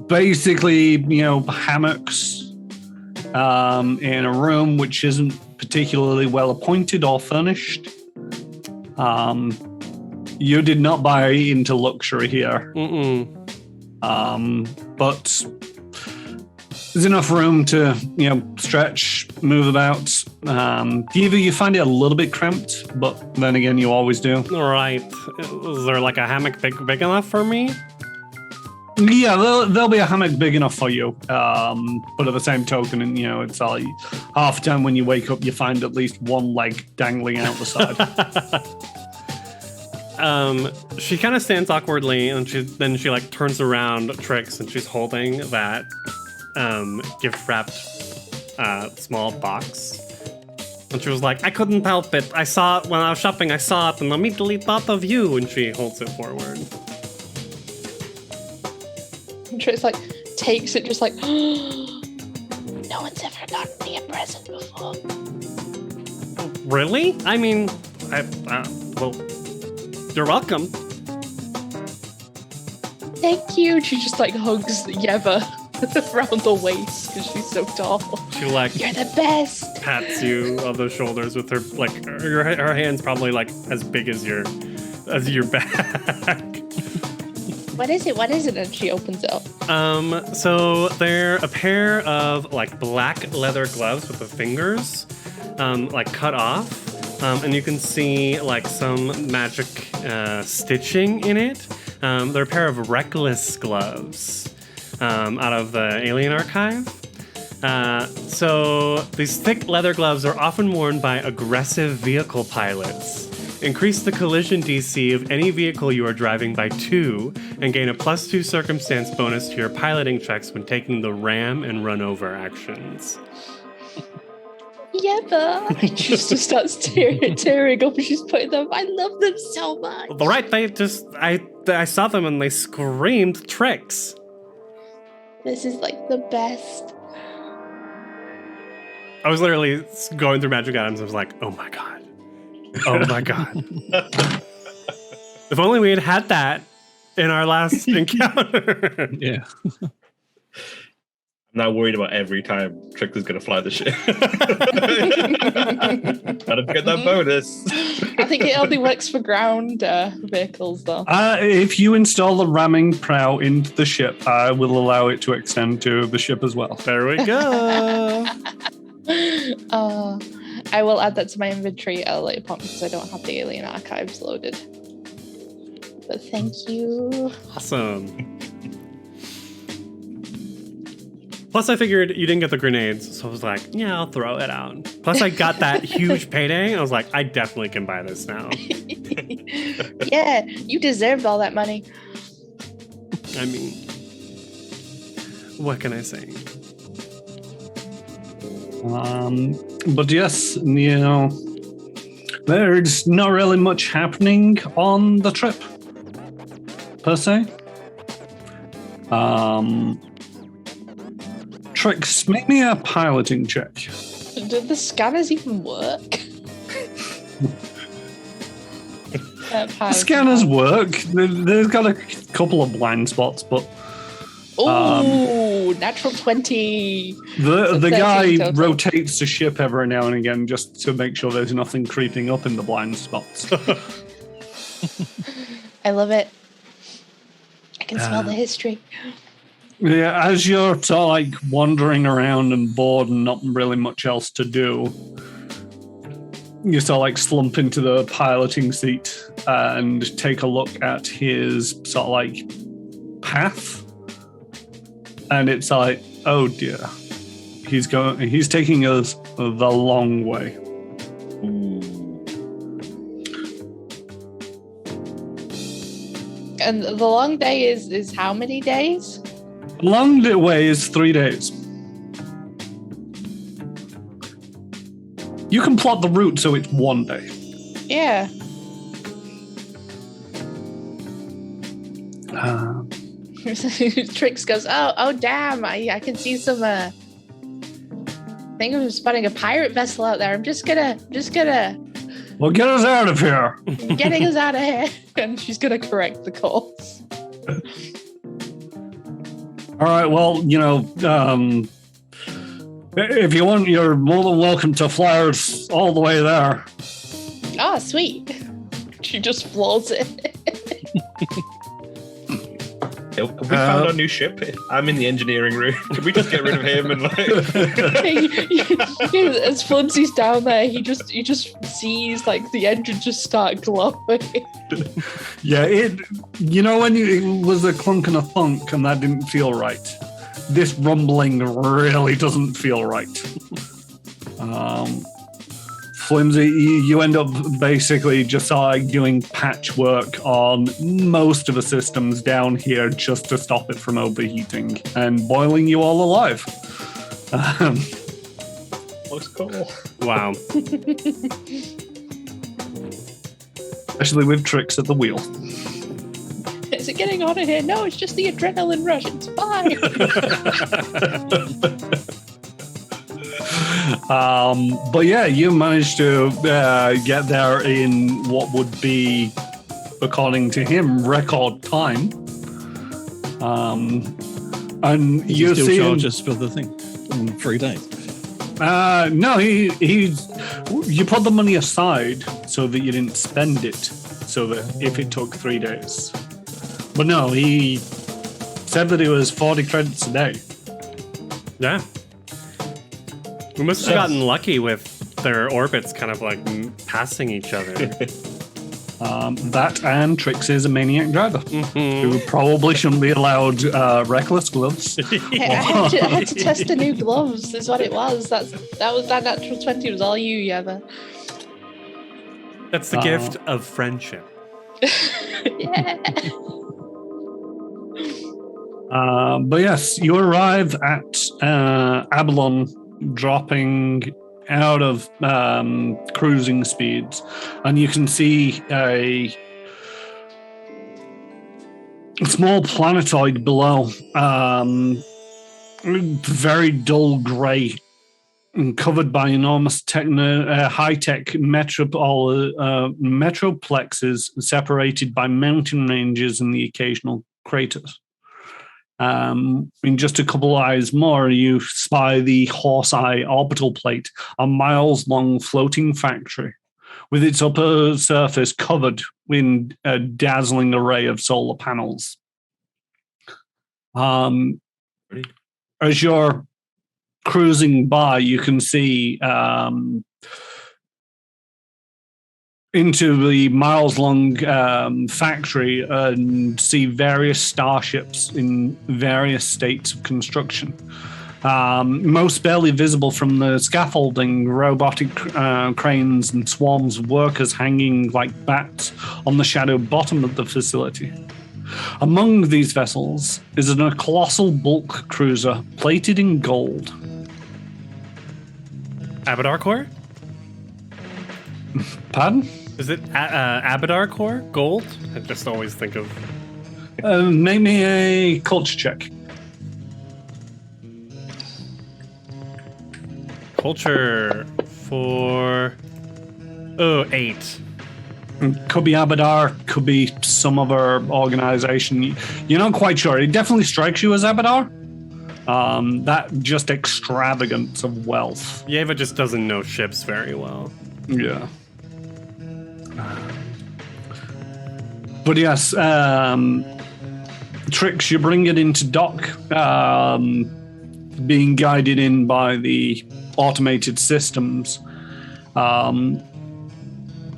basically, hammocks in a room which isn't particularly well appointed or furnished. You did not buy into luxury here. But there's enough room to, stretch, move about. Either you find it a little bit cramped, but then again, you always do. All right. Is there like a hammock big enough for me? Yeah, there'll be a hammock big enough for you. But at the same token, it's like half the time when you wake up, you find at least one leg dangling out the side. She kind of stands awkwardly, and she like turns around Trix, and she's holding that gift wrapped small box. And she was like, I couldn't help it. I saw it when I was shopping. I saw it and immediately thought of you. And she holds it forward. And Trix takes it, just like, no one's ever gotten me a present before. Really? I mean, well, you're welcome. Thank you. She just hugs Yeva around the waist because she's so tall. She you're the best. Pats you on the shoulders with her her hands probably as big as your back. What is it? And she opens it up. So they're a pair of black leather gloves with the fingers cut off. And you can see some magic stitching in it. They're a pair of reckless gloves out of the Alien Archive. So these thick leather gloves are often worn by aggressive vehicle pilots. Increase the collision DC of any vehicle you are driving by 2 and gain a +2 circumstance bonus to your piloting checks when taking the ram and run over actions. Yeva. She just starts tearing up and she's putting them. I love them so much. All right, I saw them and they screamed Trix. This is the best. I was literally going through magic items. I was like, oh my god. Oh my god. If only we had that in our last encounter. Yeah. I'm not worried about every time Trix is going to fly the ship. Gotta get that bonus. I think it only works for ground vehicles, though. If you install the ramming prow into the ship, I will allow it to extend to the ship as well. There we go. I will add that to my inventory at a later point because I don't have the Alien Archives loaded. But thank you. Awesome. Plus, I figured you didn't get the grenades, so I was like, yeah, I'll throw it out. Plus, I got that huge payday. I was like, I definitely can buy this now. Yeah, you deserved all that money. I mean, what can I say? But yes, you know, there's not really much happening on the trip, per se. Trix, make me a piloting check. Did the scanners even work? The scanners work. They've got a couple of blind spots, but... Oh, natural 20. The guy total. rotates the ship every now and again just to make sure there's nothing creeping up in the blind spots. I love it. I can smell the history. Yeah, as you're sort of like wandering around and bored and not really much else to do, you sort of like slump into the piloting seat and take a look at his sort of like path. And it's like, oh dear, he's taking us the long way. And the long day is how many days? Long way is 3 days. You can plot the route so it's 1 day. Yeah. Trix goes, oh damn, I can see some I think I'm spotting a pirate vessel out there. I'm just gonna Well, get us out of here. getting us out of here. And she's gonna correct the course. All right, well, you know, if you want, you're more than welcome to fly us all the way there. Oh, sweet. She just floats it. Have we found our new ship? I'm in the engineering room. Can we just get rid of him and like? As Flimsy's down there, he just sees like the engine just start glowing. Yeah, it when it was a clunk and a thunk and that didn't feel right. This rumbling really doesn't feel right. Flimsy, you end up basically just doing patchwork on most of the systems down here just to stop it from overheating and boiling you all alive. Looks cool. Wow. Especially with Trix at the wheel. Is it getting hot in here? No, it's just the adrenaline rush. It's fine. But yeah, you managed to get there in what would be, according to him, record time. And you still see charge us for the thing in 3 days. No, you put the money aside so that you didn't spend it, so that if it took 3 days. But no, he said that it was 40 credits a day. Yeah. We must have gotten lucky with their orbits kind of like passing each other. That and Trix is a maniac driver who probably shouldn't be allowed reckless gloves. I had to test the new gloves. Is what it was. That natural 20 was all you, Yeva. That's the gift of friendship. Yeah. But yes, you arrive at Aballon, dropping out of cruising speeds, and you can see a small planetoid below, very dull grey and covered by enormous high-tech metroplexes separated by mountain ranges and the occasional craters. In just a couple of eyes more, you spy the Horse Eye Orbital Plate, a miles-long floating factory with its upper surface covered in a dazzling array of solar panels. As you're cruising by, you can see into the miles-long factory and see various starships in various states of construction. most barely visible from the scaffolding, robotic cranes and swarms of workers hanging like bats on the shadowed bottom of the facility. Among these vessels is a colossal bulk cruiser plated in gold. Abadar core? Pardon? Is it Abadar core? Gold? I just always think of... Make me a culture check. Culture for... Oh, 8. Could be Abadar, could be some other organization. You're not quite sure. It definitely strikes you as Abadar. That just extravagance of wealth. Yeva just doesn't know ships very well. Yeah. But yes, Trix, you bring it into dock, being guided in by the automated systems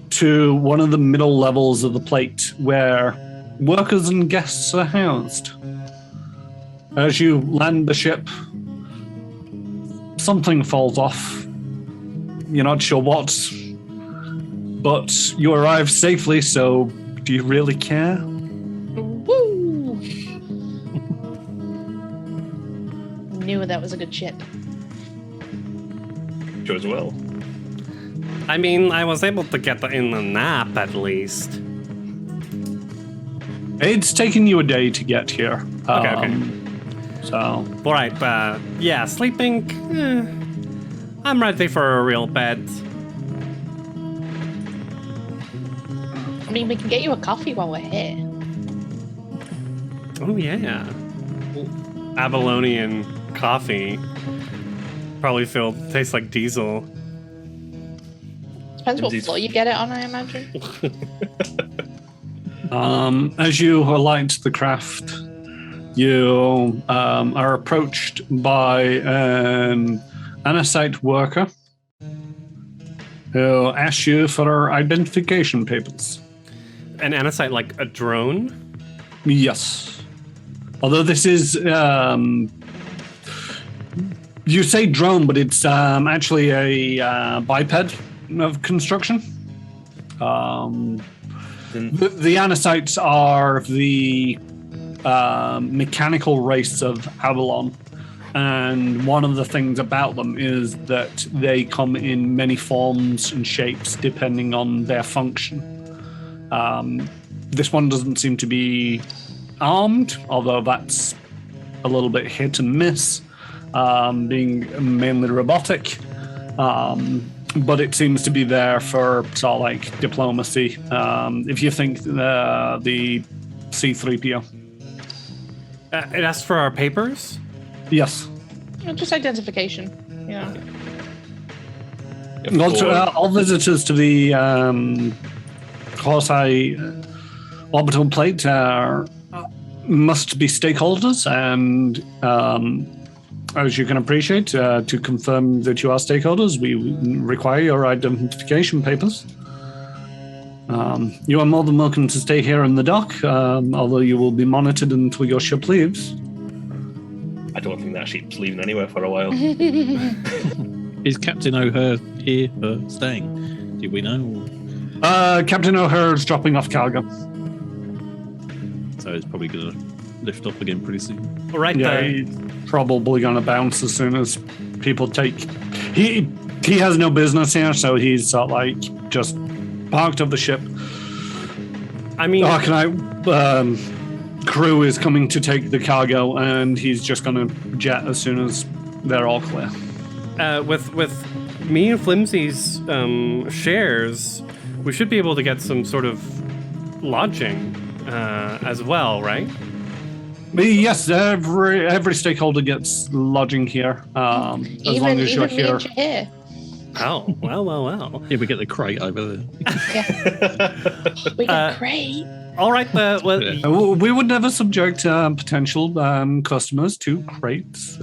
to one of the middle levels of the plate where workers and guests are housed. As you land the ship, something falls off. You're not sure what, but you arrive safely, so do you really care? Woo! Knew that was a good ship. Sure as well. I mean, I was able to get in a nap at least. It's taken you a day to get here. Okay. So, All right, yeah, sleeping. I'm ready for a real bed. I mean, we can get you a coffee while we're here. Oh yeah, Aballonian coffee. Probably tastes like diesel. Depends what floor you get it on, I imagine. as you alight the craft, you are approached by an Anasite worker who asks you for identification papers. An Anasite, like a drone? Yes. Although this is, you say drone, but it's actually a biped of construction. The Anasites are the mechanical race of Aballon, and one of the things about them is that they come in many forms and shapes depending on their function. This one doesn't seem to be armed, although that's a little bit hit and miss, being mainly robotic. But it seems to be there for sort of like diplomacy. If you think the C-3PO. It asks for our papers? Yes. Just identification. Yeah. All visitors to the Horse Eye Orbital Plate must be stakeholders, and as you can appreciate, to confirm that you are stakeholders, we require your identification papers. You are more than welcome to stay here in the dock, although you will be monitored until your ship leaves. I don't think that ship's leaving anywhere for a while. Is Captain O'Hare here for staying? Do we know? Captain O'Hare is dropping off cargo. So it's probably going to lift off again pretty soon. All right, Yeah, he's probably going to bounce as soon as people take... He has no business here, so he's sort of like just parked up the ship. I mean... crew is coming to take the cargo, and he's just going to jet as soon as they're all clear. With me and Flimsy's shares, we should be able to get some sort of lodging as well, right? Yes, every stakeholder gets lodging here, as long as you're here. Here. Oh, well. Yeah, we get the crate over there. Yeah. We get great. All right, We would never subject potential customers to crates.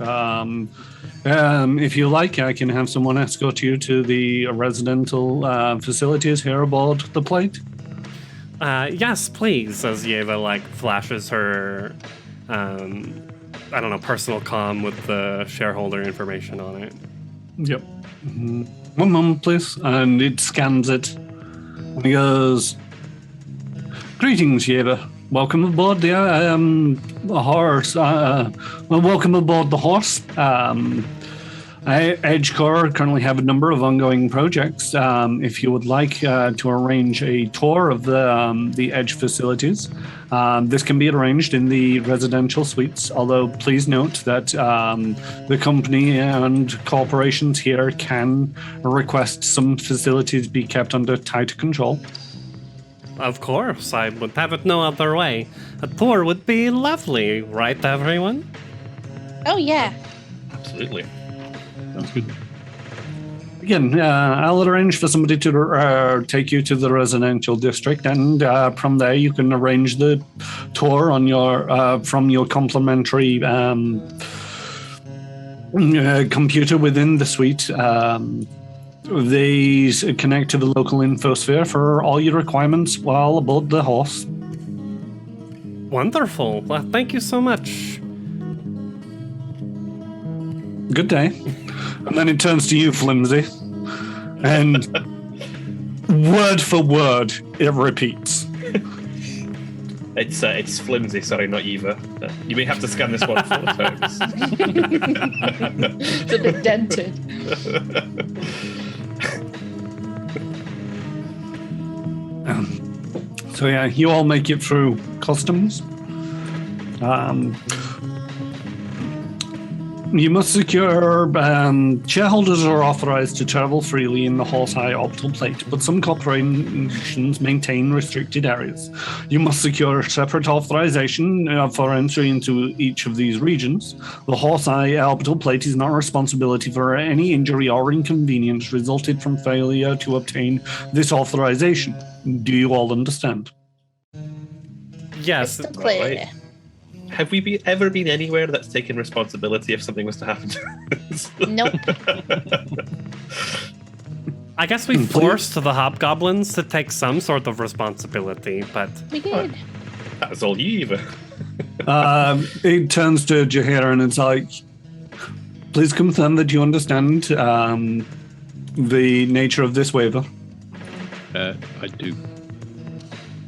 If you like, I can have someone escort you to the residential facilities here aboard the plate. Yes, please, as Yeva flashes her I don't know, personal comm with the shareholder information on it. Yep. Mhm. One moment, please. And it scans it. And he goes, "Greetings, Yeva. Welcome aboard the horse. Welcome aboard the horse. EJ Corp currently have a number of ongoing projects. If you would like to arrange a tour of the EJ facilities, this can be arranged in the residential suites, although please note that the company and corporations here can request some facilities be kept under tighter control." Of course, I would have it no other way. A tour would be lovely, right, everyone? Oh, yeah. Absolutely. Sounds good. Again, I'll arrange for somebody to take you to the residential district, and from there you can arrange the tour on your from your complimentary computer within the suite. These connect to the local infosphere for all your requirements while aboard the horse. Wonderful. Well, thank you so much. Good day. And then it turns to you, Flimsy, and word for word, it repeats. It's Flimsy, sorry, not Eva. You may have to scan this one 4 times. It's a bit dented. So yeah, you all make it through customs. You must secure shareholders are authorized to travel freely in the Horse Eye Orbital Plate, but some corporations maintain restricted areas. You must secure a separate authorization for entry into each of these regions. The Horse Eye Orbital Plate is not responsibility for any injury or inconvenience resulted from failure to obtain this authorization. Do you all understand? Yes. Crystal clear. Right. Have we ever been anywhere that's taken responsibility if something was to happen to us? Nope. I guess we forced the hobgoblins to take some sort of responsibility, but We did. That was all you, Eva. It turns to Jahira and it's like, please confirm that you understand the nature of this waiver. I do.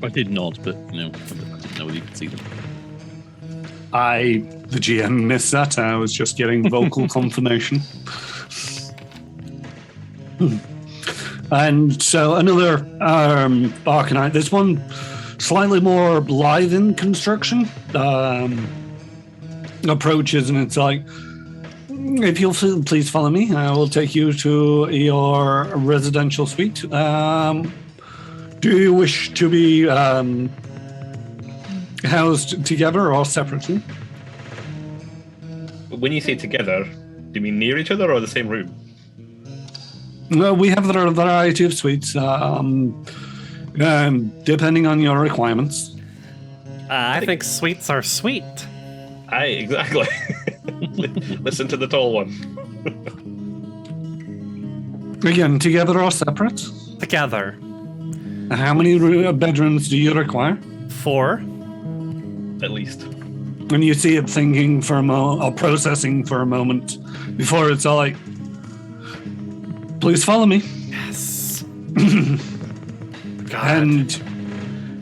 I did not, but I didn't know whether you could see them. The GM missed that. I was just getting vocal confirmation. And so another Arcanite. This one slightly more lithe in construction. Approaches and it's like, if you'll please follow me, I will take you to your residential suite. Do you wish to be housed together or separately? When you say together, do you mean near each other or the same room? No, we have a variety of suites, depending on your requirements. I think sweets are sweet. Aye, exactly. Listen to the tall one. Again, together or separate? Together. How many bedrooms do you require? 4. At least. And you see it thinking for a moment, or processing for a moment, before it's all like, please follow me. Yes. God. And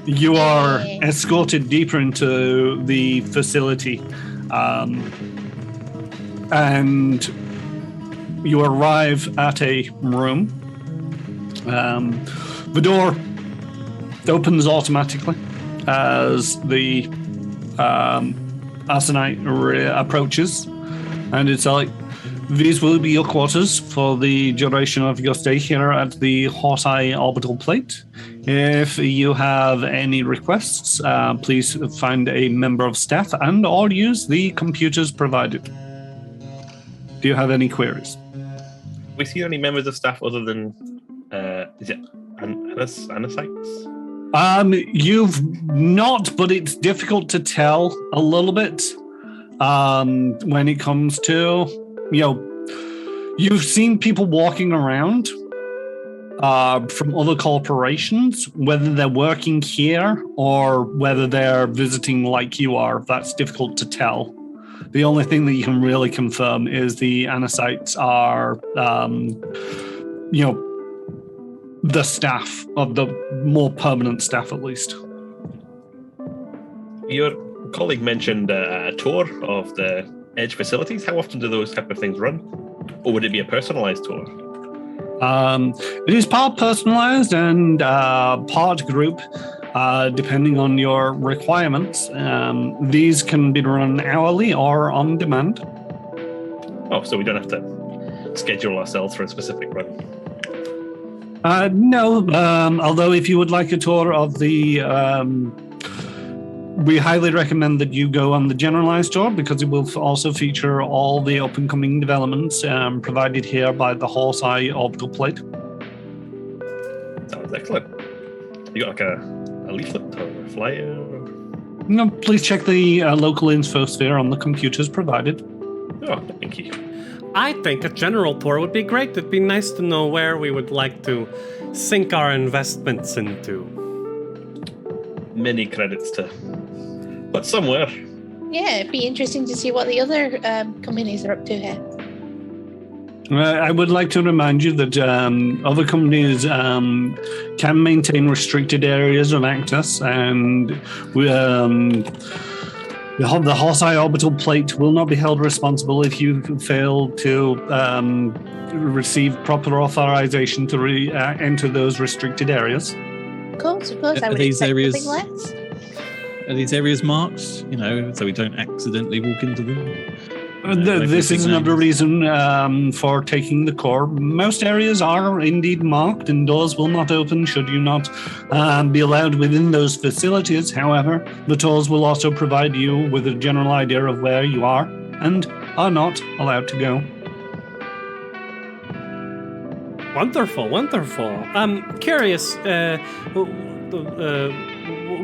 you are escorted deeper into the facility. And you arrive at a room. The door opens automatically as the Arsenite approaches, and it's like, these will be your quarters for the duration of your stay here at the Horse Eye Orbital Plate. If you have any requests, please find a member of staff and or use the computers provided. Do you have any queries? We see any members of staff other than is it Anasites? You've not, but it's difficult to tell a little bit when it comes to, you've seen people walking around from other corporations, whether they're working here or whether they're visiting like you are. That's difficult to tell. The only thing that you can really confirm is the Anacytes are, the staff of the more permanent staff, at least. Your colleague mentioned a tour of the Edge facilities. How often do those type of things run? Or would it be a personalized tour? It is part personalized and part group, depending on your requirements. These can be run hourly or on demand. Oh, so we don't have to schedule ourselves for a specific run? No, although if you would like a tour of the... we highly recommend that you go on the generalized tour because it will also feature all the up-and-coming developments provided here by the Horse Eye Orbital Plate. Sounds excellent. You got like a leaflet or a flyer? No, please check the local infosphere on the computers provided. Oh, thank you. I think a general tour would be great. It'd be nice to know where we would like to sink our investments into. Many credits to put somewhere. Yeah, it'd be interesting to see what the other companies are up to here. I would like to remind you that other companies can maintain restricted areas of access, and the Horse Eye Orbital Plate will not be held responsible if you fail to receive proper authorization to enter those restricted areas. Of course. I would these expect areas- nothing less. Are these areas marked, so we don't accidentally walk into them? This is another reason for taking the core. Most areas are indeed marked, and doors will not open should you not be allowed within those facilities. However, the tours will also provide you with a general idea of where you are and are not allowed to go. Wonderful. Curious,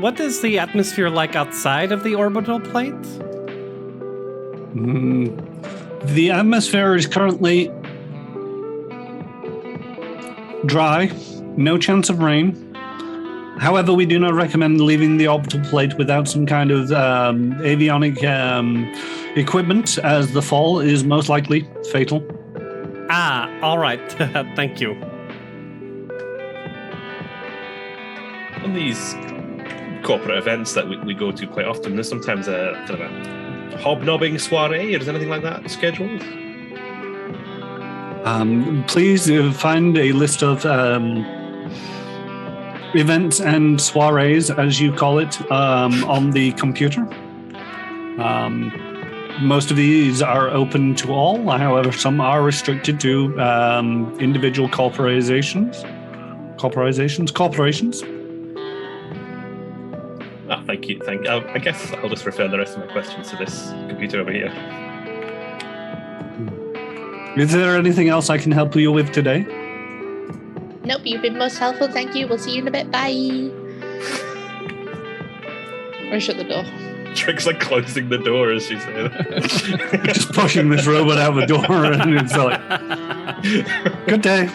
what is the atmosphere like outside of the orbital plate? The atmosphere is currently dry, no chance of rain. However, we do not recommend leaving the orbital plate without some kind of avionic equipment, as the fall is most likely fatal. All right. Thank you. On these corporate events that we go to quite often, there's sometimes a kind of a hobnobbing soiree, or is anything like that scheduled? Please find a list of events and soirees, as you call it, on the computer. Most of these are open to all. However, some are restricted to individual corporations. Ah, thank you. I guess I'll just refer the rest of my questions to this computer over here. Is there anything else I can help you with today? Nope, you've been most helpful. Thank you. We'll see you in a bit. Bye. Or shut the door. Trick's like closing the door as she said. Just pushing this robot out the door, and it's like, good day.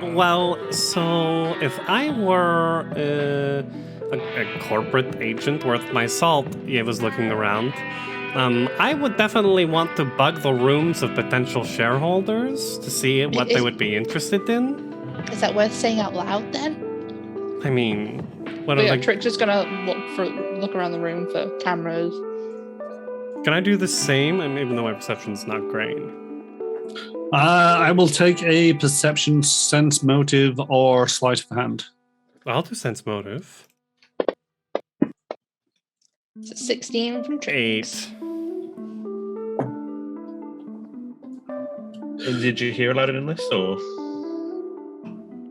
Well, so if I were a corporate agent worth my salt, I was looking around, I would definitely want to bug the rooms of potential shareholders to see what they would be interested in. Is that worth saying out loud then? I mean, what Yeah, are Trick's just gonna look around the room for cameras. Can I do the same? I mean, even though my perception's not great. I will take a perception, sense motive, or sleight of hand. I'll do sense motive. It's a 16 from Tricks. 8. And did you hear Aladdin in this, or?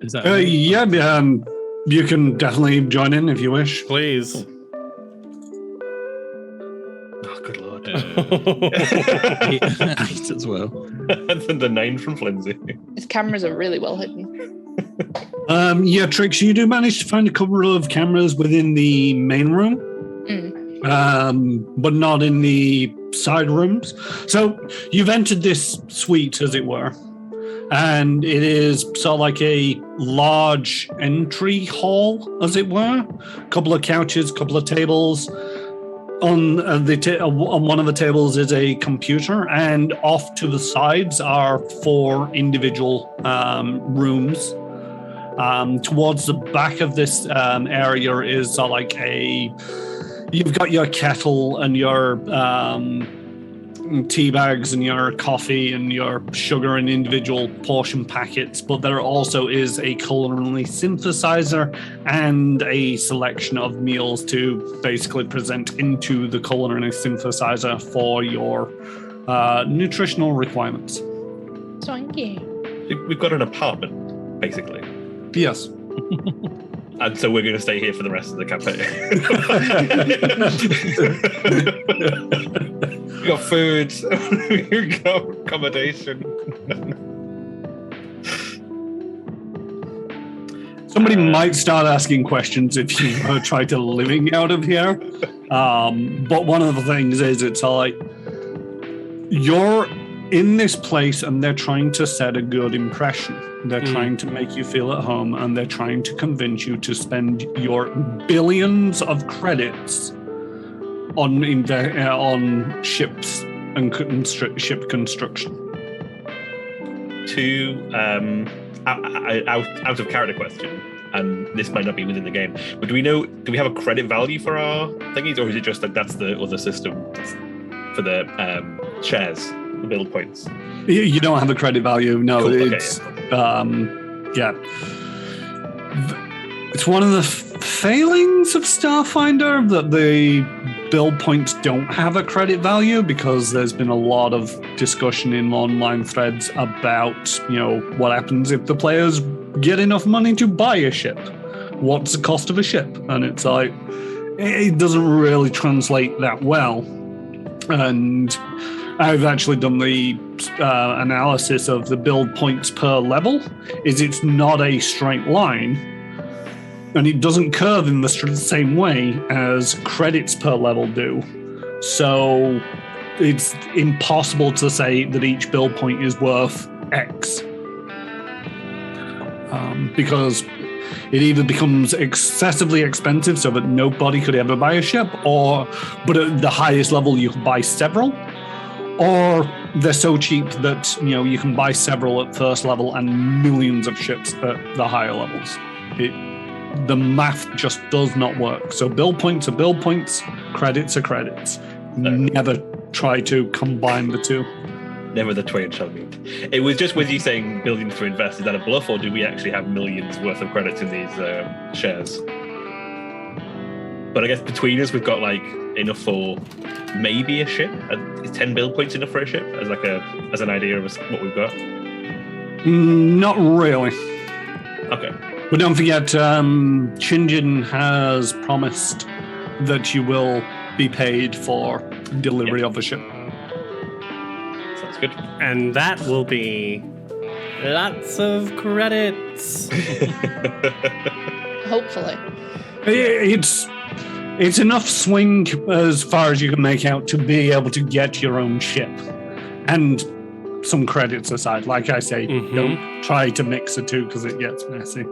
Is that Yeah, you can definitely join in if you wish. Please. Oh, good lord. 8 as well? And then the 9 from Flimsy. His cameras are really well hidden. Yeah, Trix, you do manage to find a couple of cameras within the main room, but not in the side rooms. So you've entered this suite, as it were, and it is sort of like a large entry hall, as it were. A couple of couches, couple of tables. On on one of the tables is a computer, and off to the sides are 4 individual rooms. Towards the back of this area is like you've got your kettle and your tea bags and your coffee and your sugar in individual portion packets, but there also is a culinary synthesizer and a selection of meals to basically present into the culinary synthesizer for your nutritional requirements. Thank you. We've got an apartment, basically. Yes. And so we're going to stay here for the rest of the campaign. We got food. We got accommodation. Somebody might start asking questions if you try to living out of here. But one of the things is it's like you're in this place and they're trying to set a good impression. They're trying to make you feel at home, and they're trying to convince you to spend your billions of credits on ships and ship construction. Two out of character question, and this might not be within the game, but do we have a credit value for our thingies, or is it just like that's the other system for the shares, the build points? You don't have a credit value, no. Cool. It's it's one of the failings of Starfinder that the build points don't have a credit value, because there's been a lot of discussion in online threads about, what happens if the players get enough money to buy a ship. What's the cost of a ship? And it's like, it doesn't really translate that well. And I've actually done the analysis of the build points per level. It's not a straight line, and it doesn't curve in the same way as credits per level do. So it's impossible to say that each build point is worth X, because it either becomes excessively expensive so that nobody could ever buy a ship, but at the highest level you can buy several, or they're so cheap that you can buy several at first level and millions of ships at the higher levels. The math just does not work. So build points are build points, credits are credits. Never try to combine the two. Never the twain shall meet. It was just with you saying billions to invest. Is that a bluff, or do we actually have millions worth of credits in these shares? But I guess between us, we've got enough for maybe a ship. Is 10 build points enough for a ship as an idea of what we've got? Not really. Okay. But don't forget, Shinjin has promised that you will be paid for delivery of a ship. Sounds good. And that will be lots of credits. Hopefully. It's enough swing as far as you can make out to be able to get your own ship. And some credits aside, like I say, don't try to mix the two because it gets messy.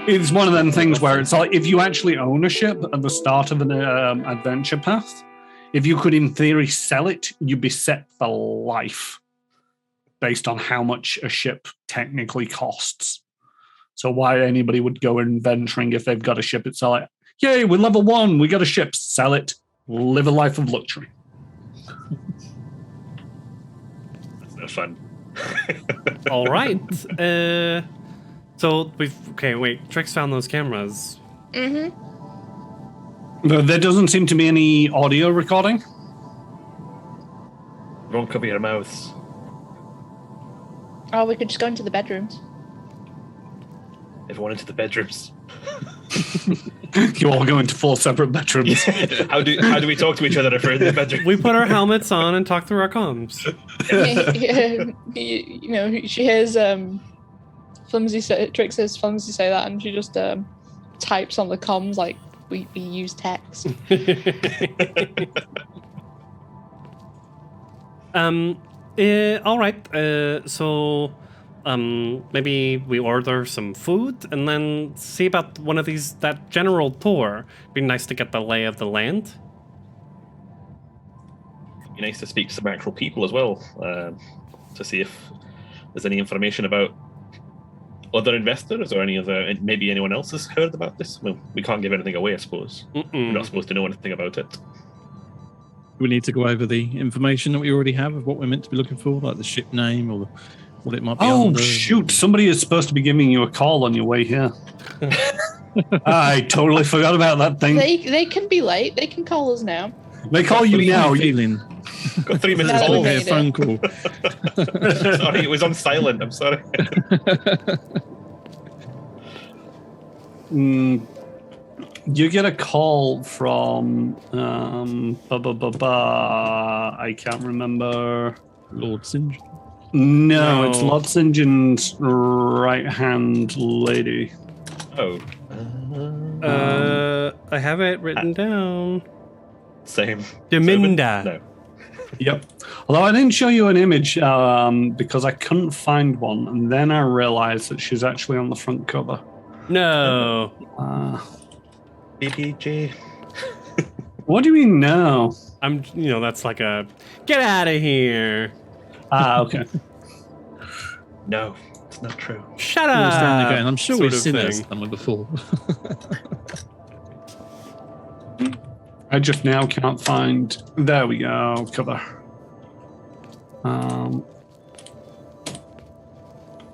It's one of them things where it's like, if you actually own a ship at the start of an adventure path, if you could in theory sell it, you'd be set for life based on how much a ship technically costs. So why anybody would go adventuring if they've got a ship? It's like, yay, we're level 1, we got a ship, sell it, live a life of luxury. That's no fun. All right. So Trix found those cameras. Mm-hmm. There doesn't seem to be any audio recording. Don't cover your mouths. Oh, we could just go into the bedrooms. Everyone into the bedrooms. You all go into 4 separate bedrooms. How do we talk to each other if we're in the bedroom? We put our helmets on and talk through our comms. She hears Trix hears Flimsy say that, and she just types on the comms like we use text. All right. So maybe we order some food and then see about one of that general tour. Be nice to get the lay of the land. It'd be nice to speak to some actual people as well, to see if there's any information about other investors or maybe anyone else has heard about this. Well, we can't give anything away, I suppose. We're not supposed to know anything about it. We need to go over the information that we already have of what we're meant to be looking for, like the ship name or what it might be. Oh, under. shoot. Somebody is supposed to be giving you a call on your way here. I totally forgot about that thing. They can be late. They can call us now. They call you now. Feeling. Got 3 minutes No, old. we A phone call. Sorry, it was on silent. I'm sorry. You get a call from I can't remember. Lord Singe. No, it's Lord St. John's right-hand lady. Oh. I have it written down. Same. Deminda. No. Yep. Although I didn't show you an image because I couldn't find one, and then I realized that she's actually on the front cover. No. BBJ. What do you mean no? That's like a get out of here. Okay. No, it's not true. Shut I was up. down again. I'm sure sort we've of seen that thing. somewhere before. I just now can't find. There we go. Cover.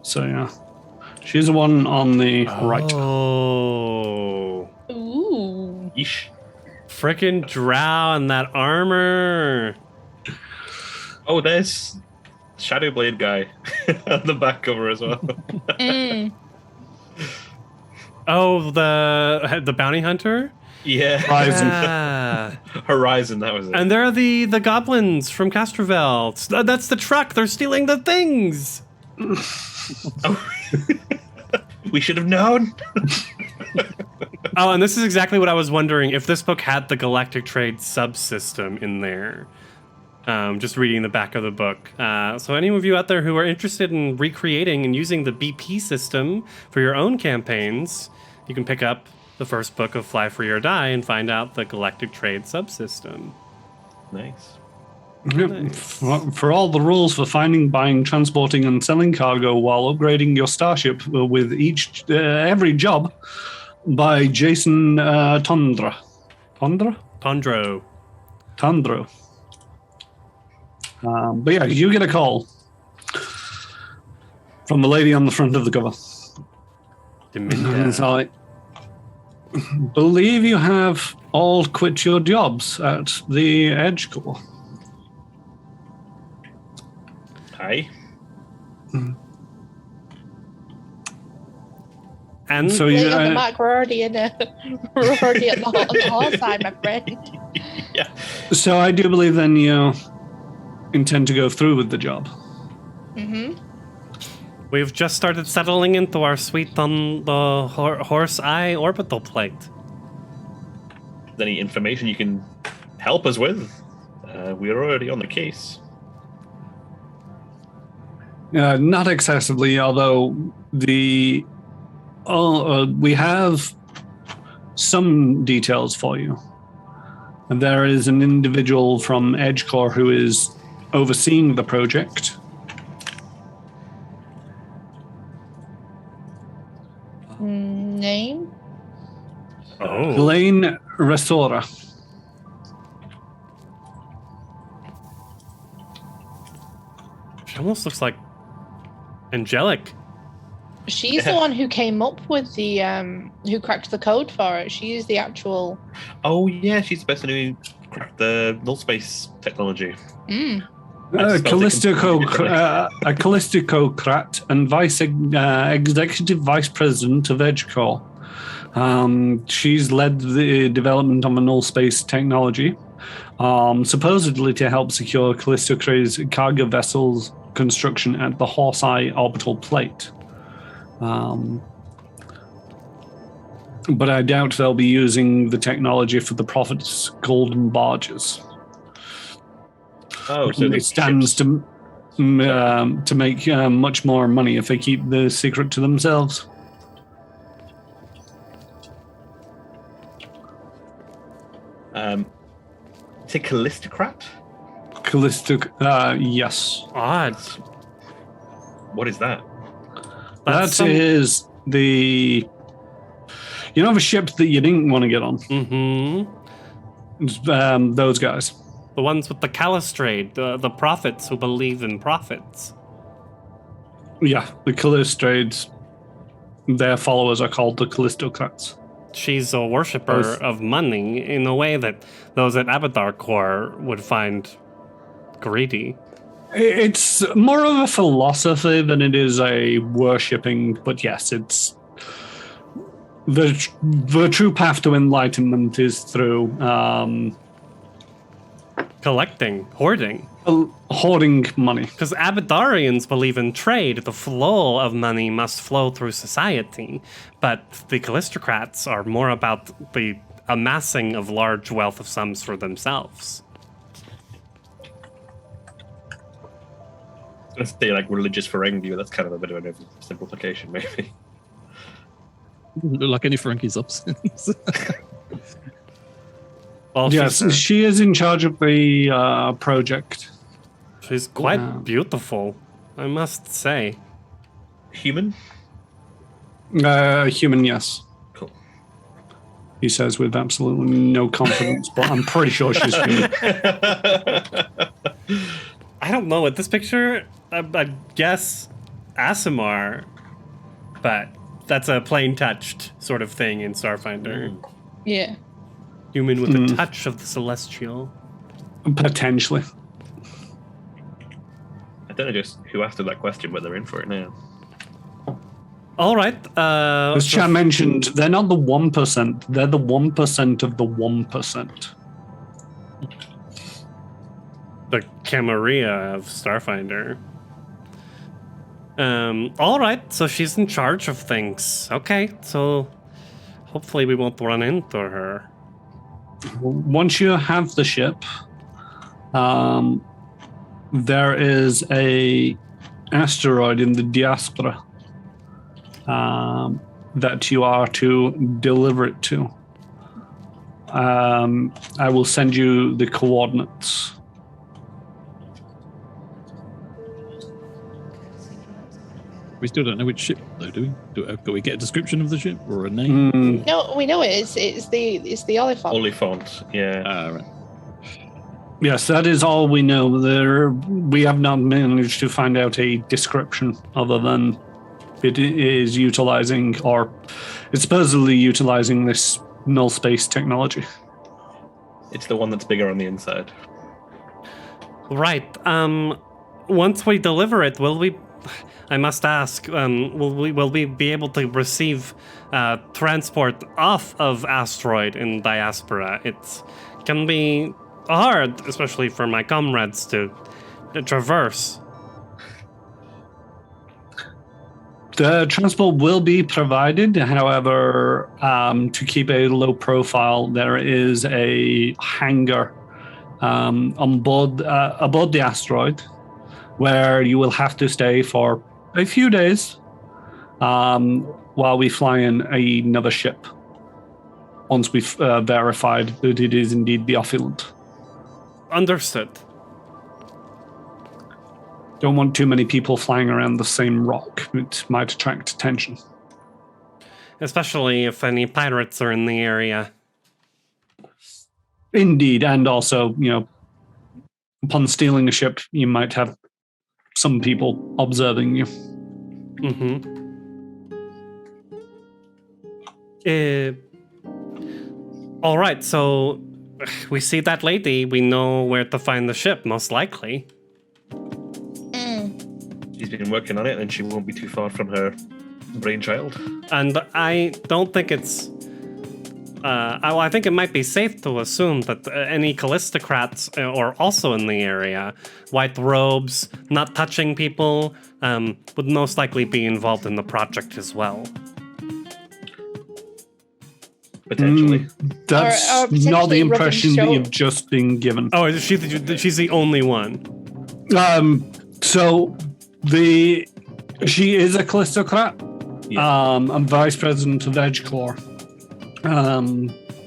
So yeah, she's the one on the right. Oh. Ooh. Yeesh. Frickin' drow and that armor. Oh, there's Shadowblade guy on the back cover as well. Oh, the bounty hunter? Yeah. Horizon. Yeah. Horizon, that was it. And there are the goblins from Castrovel. That's the truck. They're stealing the things. Oh. We should have known. Oh, and this is exactly what I was wondering, if this book had the Galactic Trade subsystem in there. Just reading the back of the book. So any of you out there who are interested in recreating and using the BP system for your own campaigns, you can pick up the first book of Fly Free or Die and find out the Galactic Trade subsystem. Nice. Yep. For all the rules for finding, buying, transporting, and selling cargo while upgrading your starship with every job, by Jason Tondra. Tondro. But yeah, you get a call from the lady on the front of the cover. Deminda. It's like, believe you have all quit your jobs at the Edge Corps. Hi. And So Late you, on the mark, we're already on the horse side, my friend. Yeah. so I do believe then you intend to go through with the job. Mm-hmm. we've just started settling into our suite on the Horse Eye Orbital Plate. Any information you can help us with? We're already on the case. Not excessively, although we have some details for you. And there is an individual from Edge Corps who is overseeing the project. Name? Oh. Elaine Restora. She almost looks like angelic. She's the one who came up with the who cracked the code for it. She is the actual. Oh yeah, she's the person who cracked the null space technology. A Callisticocrat and executive vice president of Edge Corps. She's led the development of a null space technology, supposedly to help secure Callisto-Cray's cargo vessels construction at the Horse Eye Orbital Plate. But I doubt they'll be using the technology for the Prophet's golden barges. Oh, so It stands to to make much more money if they keep the secret to themselves. Say Callistocrat? Yes. Odd. What is that? That is the... You know the ship that you didn't want to get on? Mm-hmm. Those guys. The ones with the Callistrade, the prophets who believe in prophets. Yeah, the Callistrades. Their followers are called the Callistocrats. She's a worshipper of money in a way that those at Abadar Corps would find greedy. It's more of a philosophy than it is a worshipping, but yes, it's the true path to enlightenment is through Collecting, hoarding. Hoarding money. Because Abadarians believe in trade. The flow of money must flow through society. But the Callistocrats are more about the amassing of large wealth of sums for themselves. Let's say like religious Ferengi, but that's kind of a bit of an oversimplification, maybe. Like any Ferengi's options. Well, Yes, she is in charge of the project. She's quite beautiful, I must say. Human? Human, yes. Cool. He says with absolutely no confidence, but I'm pretty sure she's human. I don't know. With this picture, I guess Aasimar, but that's a plain touched sort of thing in Starfinder. Yeah. Human with a touch of the celestial. Potentially. I don't know just who asked her that question, but they're in for it now. All right. As Chan mentioned, they're not the 1%. They're the 1% of the 1%. The Camarilla of Starfinder. All right. So she's in charge of things. Okay. So hopefully we won't run into her. Once you have the ship, there is a asteroid in the diaspora that you are to deliver it to. I will send you the coordinates. We still don't know which ship, though, do we? Do we get a description of the ship or a name? No, we know it's the Oliphant. Oliphant, yeah. Right. Yes, that is all we know. We have not managed to find out a description other than it is utilizing, or it's supposedly utilizing this null space technology. It's the one that's bigger on the inside. Right. Once we deliver it, will we? I must ask. Will we be able to receive transport off of asteroid in diaspora? It can be hard, especially for my comrades to traverse. The transport will be provided. However, to keep a low profile, there is a hangar aboard the asteroid where you will have to stay for a few days while we fly in another ship once we've verified that it is indeed the Opulent. Understood. Don't want too many people flying around the same rock. It might attract attention. Especially if any pirates are in the area. Indeed, and also, upon stealing a ship, you might have some people observing you. All right, so we see that lady. We know where to find the ship, most likely. She's been working on it, and she won't be too far from her brainchild. And I don't think it's... I think it might be safe to assume that any Callistocrats are also in the area. White robes, not touching people, would most likely be involved in the project as well. Potentially. That's Or not the potentially impression that rubbing you've just been given. Oh, she's the only one. So she is a Calistocrat. I'm vice president of EJ Corp.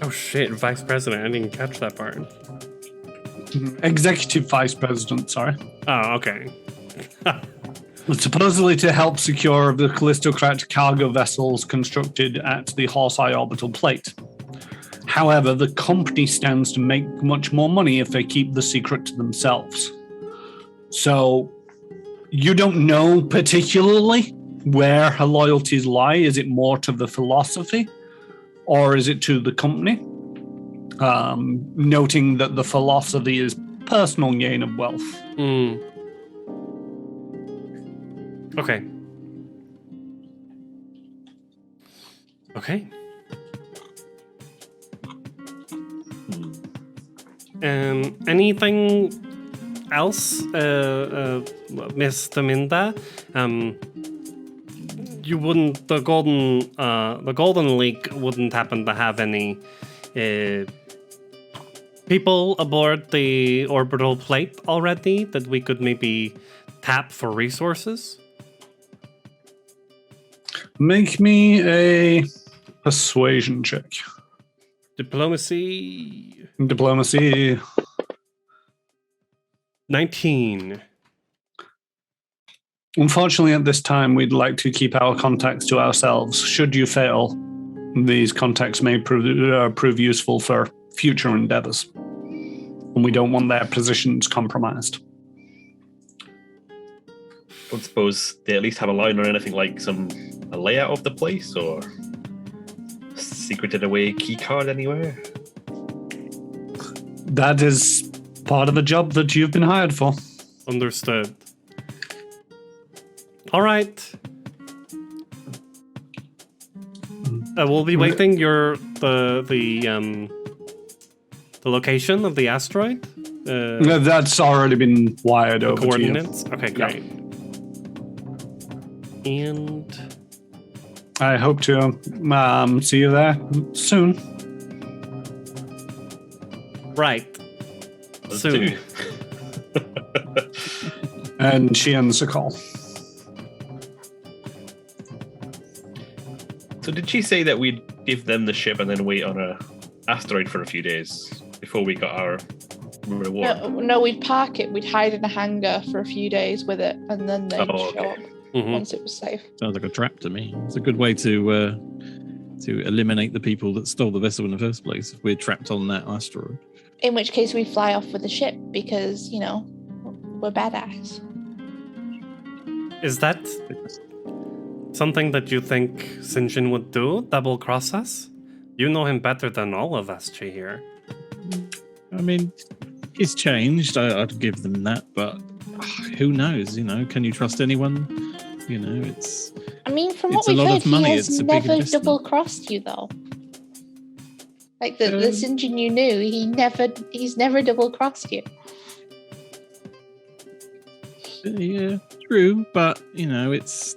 Oh shit, vice president. I didn't catch that part. Executive vice president, sorry. Oh, okay. Supposedly to help secure the Calistocrat cargo vessels constructed at the Horse Eye Orbital Plate. However, the company stands to make much more money if they keep the secret to themselves. So, you don't know particularly where her loyalties lie. Is it more to the philosophy, or is it to the company? Noting that the philosophy is personal gain of wealth. Okay. Okay. Anything else, Miss Dominda? You wouldn't, the Golden League wouldn't happen to have any people aboard the orbital plate already that we could maybe tap for resources? Make me a persuasion check. Diplomacy. 19. Unfortunately, at this time, we'd like to keep our contacts to ourselves. Should you fail, these contacts may prove useful for future endeavors. And we don't want their positions compromised. I don't suppose they at least have a line or anything like a layout of the place or secreted away key card anywhere. That is part of the job that you've been hired for. Understood. All right. We'll be waiting the location of the asteroid. That's already been wired over coordinates. to you. Okay, great. Yeah. And I hope to see you there soon. Right. Soon. And she ends the call. So did she say that we'd give them the ship and then wait on a asteroid for a few days before we got our reward? No, we'd park it. We'd hide in a hangar for a few days with it, and then they'd show up once it was safe. Sounds like a trap to me. It's a good way to eliminate the people that stole the vessel in the first place if we're trapped on that asteroid. In which case, we'd fly off with the ship because, we're badass. Is that something that you think Sinjin would do? Double cross us? You know him better than all of us, Chihir. I mean, he's changed. I'd give them that, but who knows? Can you trust anyone? It's. I mean, from what a we've lot heard, of money. he has It's a big never investment. double-crossed you, though. Like the Sinjin you knew, he's never double-crossed you. Yeah, true, but it's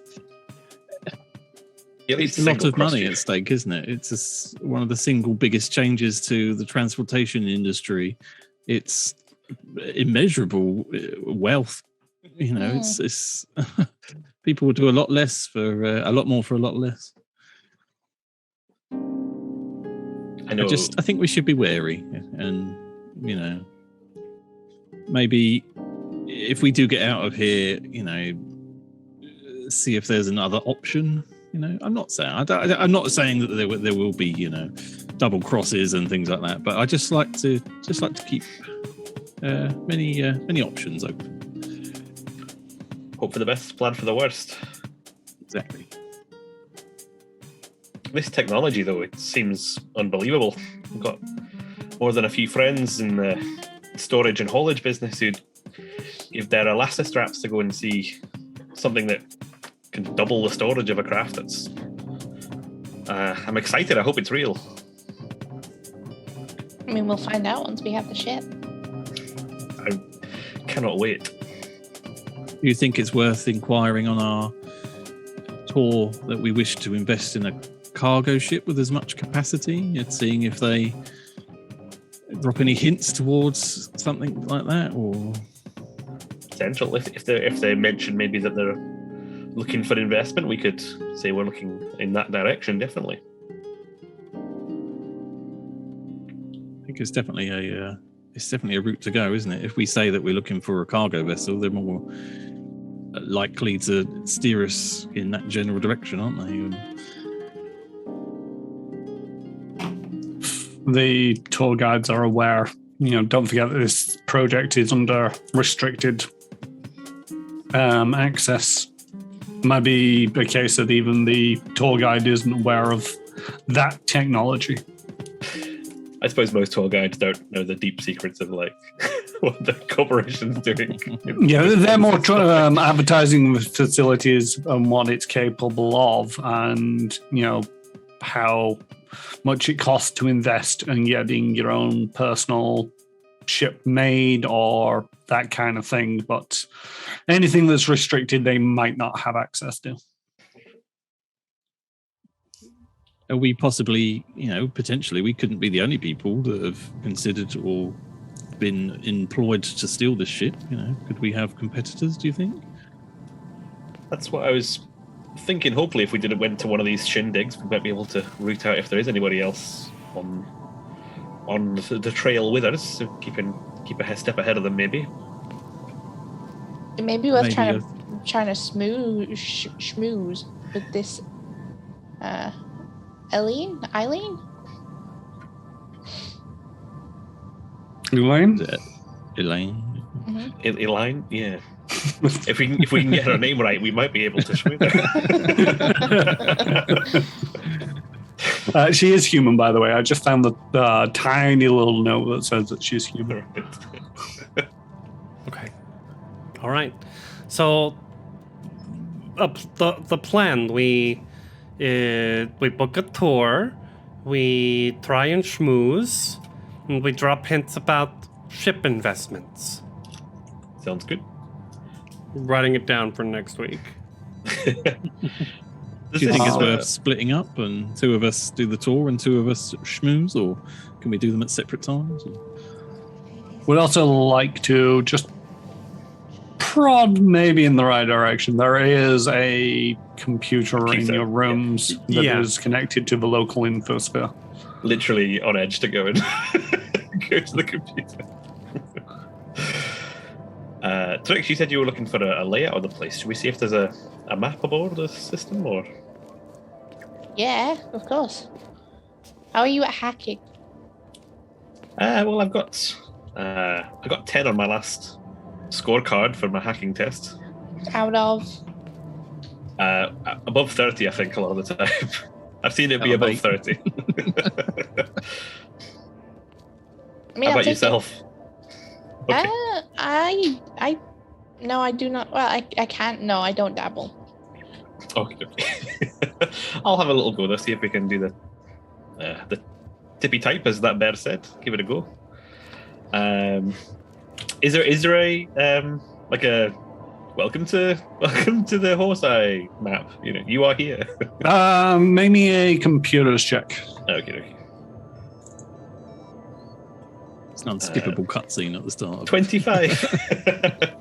a lot of money at stake, isn't it? It's one of the single biggest changes to the transportation industry. It's immeasurable wealth. It's people will do a lot less for a lot more for a lot less. I know. I think we should be wary, and maybe if we do get out of here, see if there's another option. I'm not saying that there will be double crosses and things like that, but I just like to keep many options open. Hope for the best, plan for the worst. Exactly. This technology, though, it seems unbelievable. We've got more than a few friends in the storage and haulage business who'd give their elastic straps to go and see something that can double the storage of a craft. That's I'm excited. I hope it's real. I mean, we'll find out once we have the ship. I cannot wait. Do you think it's worth inquiring on our tour that we wish to invest in a cargo ship with as much capacity and seeing if they drop any hints towards something like that? Or potential. If they mention maybe that they're looking for investment, we could say we're looking in that direction. Definitely. I think it's definitely a route to go, isn't it? If we say that we're looking for a cargo vessel, they're more likely to steer us in that general direction, aren't they? The tour guides are aware. Don't forget that this project is under restricted access. Might be a case that even the tour guide isn't aware of that technology. I suppose most tour guides don't know the deep secrets of what the corporation's doing. Yeah, they're more advertising facilities and what it's capable of, and how much it costs to invest in getting your own personal ship made or that kind of thing. But anything that's restricted, they might not have access to. Are we possibly, potentially, we couldn't be the only people that have considered or been employed to steal this ship? Could we have competitors, do you think? That's what I was thinking. Hopefully, if we went to one of these shindigs, we might be able to root out if there is anybody else on the trail with us. So keep a step ahead of them, maybe. It may be worth trying to schmooze with this Eileen? Elaine, Mm-hmm. Elaine, yeah. if we can get her name right, we might be able to schmooze her. She is human, by the way. I just found the tiny little note that says that she's human. Okay. All right. So the plan, we book a tour, we try and schmooze, and we drop hints about ship investments. Sounds good. Writing it down for next week. Do you think it's worth splitting up and two of us do the tour and two of us schmooze, or can we do them at separate times? We'd also like to just prod maybe in the right direction. There is a computer in your rooms that is connected to the local infosphere. Literally on edge to go and go to the computer. Trix, you said you were looking for a layout of the place. Should we see if there's a map aboard the system, or? Yeah, of course. How are you at hacking? Well, I got 10 on my last scorecard for my hacking test. Out of? Above 30, I think, a lot of the time. I've seen it be above 30. How about yourself? Okay. No, I do not. Well, I can't. No, I don't dabble. Okay. I'll have a little go. Let's see if we can do the tippy type, as that bear said. Give it a go. Is there a a welcome to the Horse Eye map? You are here. Maybe a computers check. Okay. It's an unskippable cutscene at the start. 25.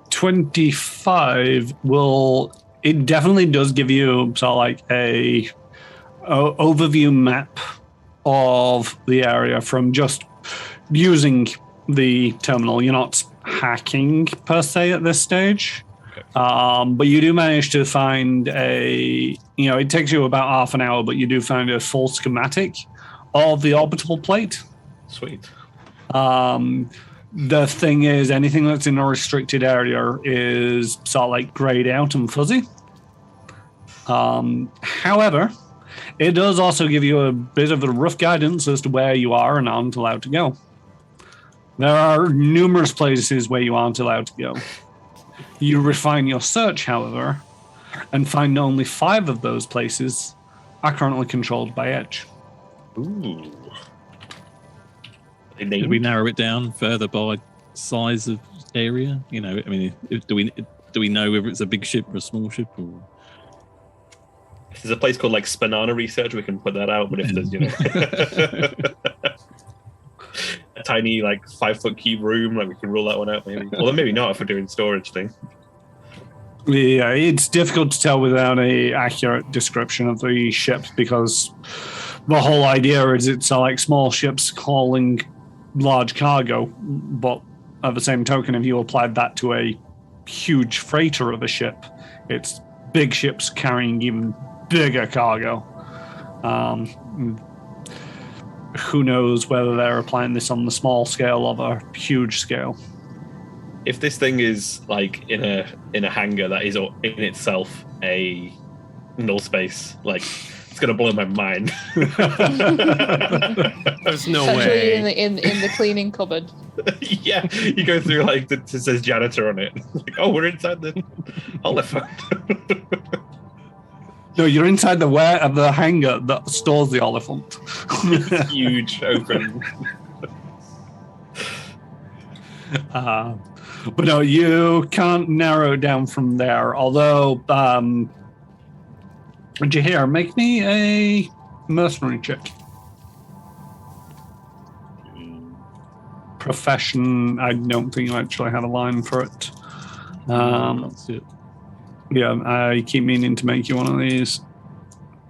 25 it definitely does give you sort of like a overview map of the area from just using the terminal. You're not hacking per se at this stage. Okay. But you do manage to find it takes you about half an hour, but you do find a full schematic of the orbital plate. Sweet. The thing is, anything that's in a restricted area is sort of like grayed out and fuzzy. However, it does also give you a bit of a rough guidance as to where you are and aren't allowed to go. There are numerous places where you aren't allowed to go. You refine your search, however, and find only 5 of those places are currently controlled by Edge. Ooh. Did we narrow it down further by size of area? Do we know whether it's a big ship or a small ship? Or? If there's a place called Spanana Research, we can put that out. But if there's, tiny, like 5-foot cube room. Like we can rule that one out, maybe. Well, maybe not if we're doing storage thing. Yeah, it's difficult to tell without a accurate description of the ship because the whole idea is it's like small ships hauling large cargo, but at the same token, if you applied that to a huge freighter of a ship, it's big ships carrying even bigger cargo. Who knows whether they're applying this on the small scale or a huge scale. If this thing is like in a hangar that is in itself a null space, like it's gonna blow my mind. There's no Essentially way. in the cleaning cupboard. Yeah, you go through like it says janitor on it. Like, oh, we're inside the elephant. No, you're inside the hangar that stores the elephant. It's huge, open. But no, you can't narrow it down from there. Although, Jahir, make me a mercenary check. Profession, I don't think you actually had a line for it. That's it. Yeah, I keep meaning to make you one of these.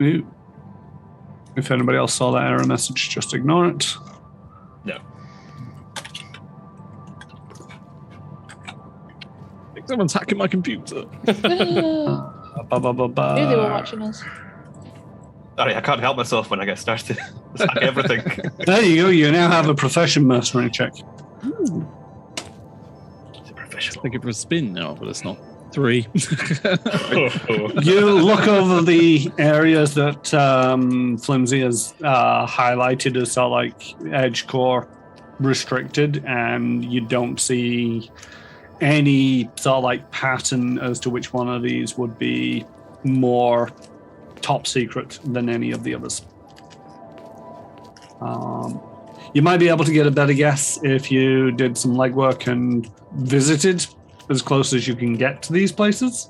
Ooh. If anybody else saw that error message, just ignore it. No. Someone's hacking my computer. Knew they were watching us. Sorry, I can't help myself when I get started. It's like everything. There you go. You now have a profession mercenary check. It's a professional. Thank you for a spin now, but it's not 3. You look over the areas that Flimsy has highlighted as sort of like edge core restricted, and you don't see any sort of like pattern as to which one of these would be more top secret than any of the others. You might be able to get a better guess if you did some legwork and visited as close as you can get to these places.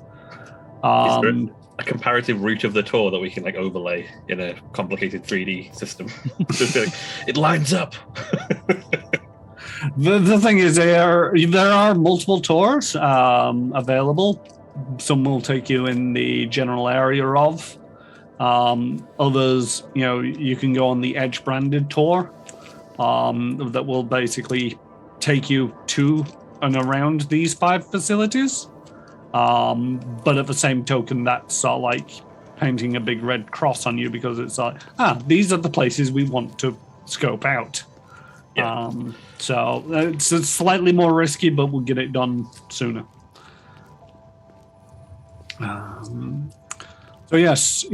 Is there a comparative route of the tour that we can like overlay in a complicated 3D system? It lines up. The thing is, there are multiple tours available. Some will take you in the general area of. Others, you can go on the Edge branded tour that will basically take you to and around these 5 facilities. But at the same token, that's sort of like painting a big red cross on you because it's like, these are the places we want to scope out. Yeah. So it's slightly more risky, but we'll get it done sooner. So yes,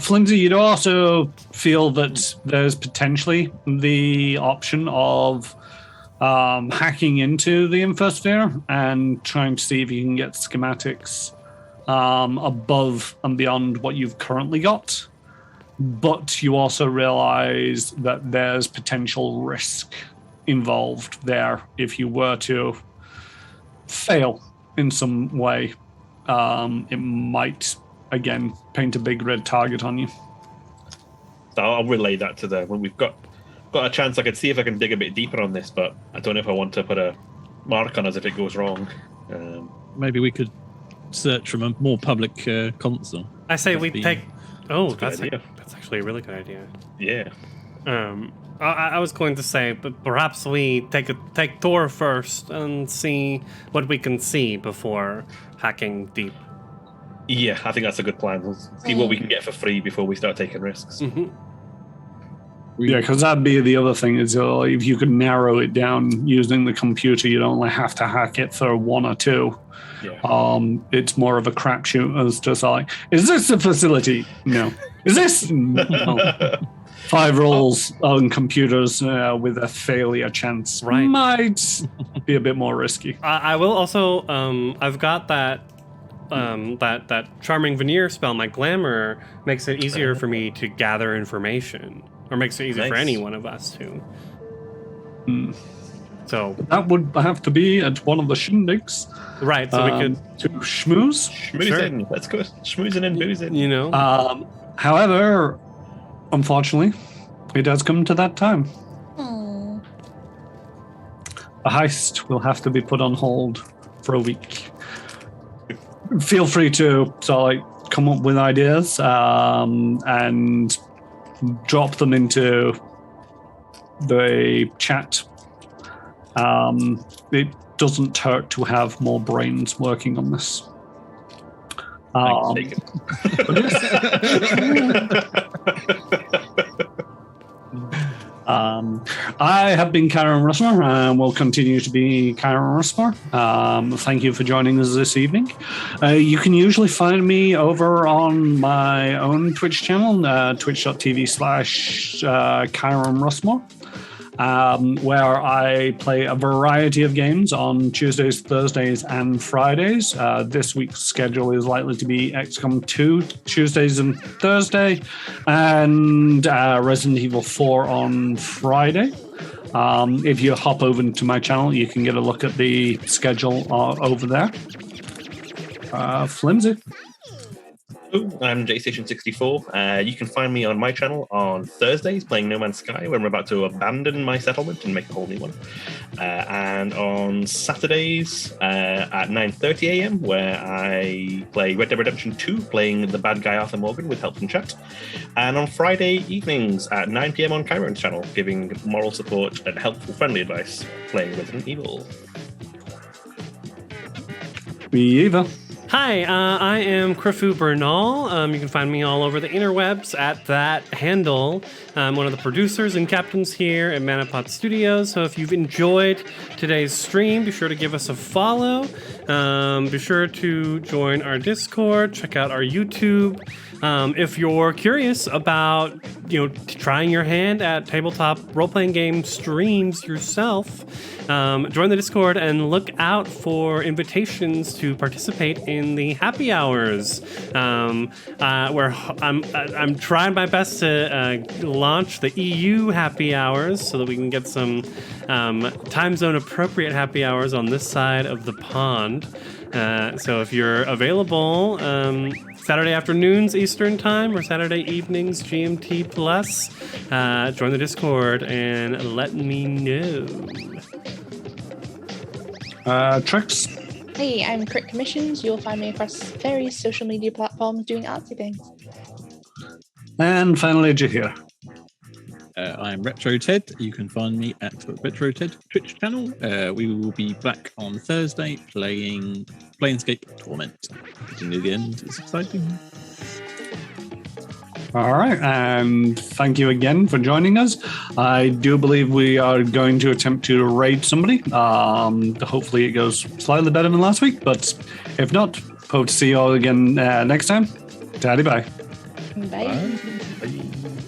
Flimsy, you'd also feel that there's potentially the option of hacking into the infosphere and trying to see if you can get schematics above and beyond what you've currently got. But you also realize that there's potential risk involved there if you were to fail in some way. It might, again, paint a big red target on you. So I'll relay that to them. When we've got a chance, I could see if I can dig a bit deeper on this, but I don't know if I want to put a mark on us if it goes wrong. Maybe we could search from a more public console. I say we take. Oh, That's a good that's actually a really good idea. Yeah. I was going to say, but perhaps we take tour first and see what we can see before hacking deep. Yeah, I think that's a good plan. We'll see what we can get for free before we start taking risks. Mm-hmm. Yeah, because that'd be the other thing is if you could narrow it down using the computer, you'd only have to hack it for 1 or 2. Yeah. It's more of a crapshoot as just like, is this a facility? No. Is this? No. 5 rolls on computers with a failure chance might be a bit more risky. I will also. I've got that. That charming veneer spell, my glamour, makes it easier for me to gather information, or makes it easier for any one of us to. So that would have to be at one of the shindigs. Right, so we could to schmooze. Schmoozing. Let's go schmoozing and boozing. You know. However, unfortunately, it has come to that time. The heist will have to be put on hold for a week. Feel free to come up with ideas and drop them into the chat. It doesn't hurt to have more brains working on this. I have been Karen Russmer and will continue to be Karen Russmer. Thank you for joining us this evening. You can usually find me over on my own Twitch channel, twitch.tv/Karen Russmer. Where I play a variety of games on Tuesdays, Thursdays, and Fridays. This week's schedule is likely to be XCOM 2 Tuesdays and Thursday, and Resident Evil 4 on Friday. If you hop over to my channel, you can get a look at the schedule over there. Flimsy. I'm JStation64. You can find me on my channel on Thursdays playing No Man's Sky, when I'm about to abandon my settlement and make a whole new one. And on Saturdays at 9:30 a.m, where I play Red Dead Redemption 2, playing the bad guy Arthur Morgan with help from chat. And on Friday evenings at 9 p.m. on Chiron's channel, giving moral support and helpful, friendly advice, playing Resident Evil. Eva. Hi, I am Krifu Bernal. You can find me all over the interwebs at that handle. I'm one of the producers and captains here at Manapot Studios. So if you've enjoyed today's stream, be sure to give us a follow. Be sure to join our Discord, check out our YouTube. If you're curious about, trying your hand at tabletop role-playing game streams yourself, join the Discord and look out for invitations to participate in the happy hours. Where I'm trying my best to launch the EU happy hours so that we can get some time zone appropriate happy hours on this side of the pond. So if you're available Saturday afternoons Eastern time or Saturday evenings GMT plus, join the Discord and let me know. Trix. Hey, I'm Crit Commissions. You'll find me across various social media platforms doing artsy things. And finally, Jahir. I'm Retro Ted. You can find me at Retro Ted Twitch channel. We will be back on Thursday playing Planescape Torment. Getting near the end. It's exciting. All right, and thank you again for joining us. I do believe we are going to attempt to raid somebody. Hopefully it goes slightly better than last week, but if not, hope to see you all again next time. Daddy, bye. Bye. Bye.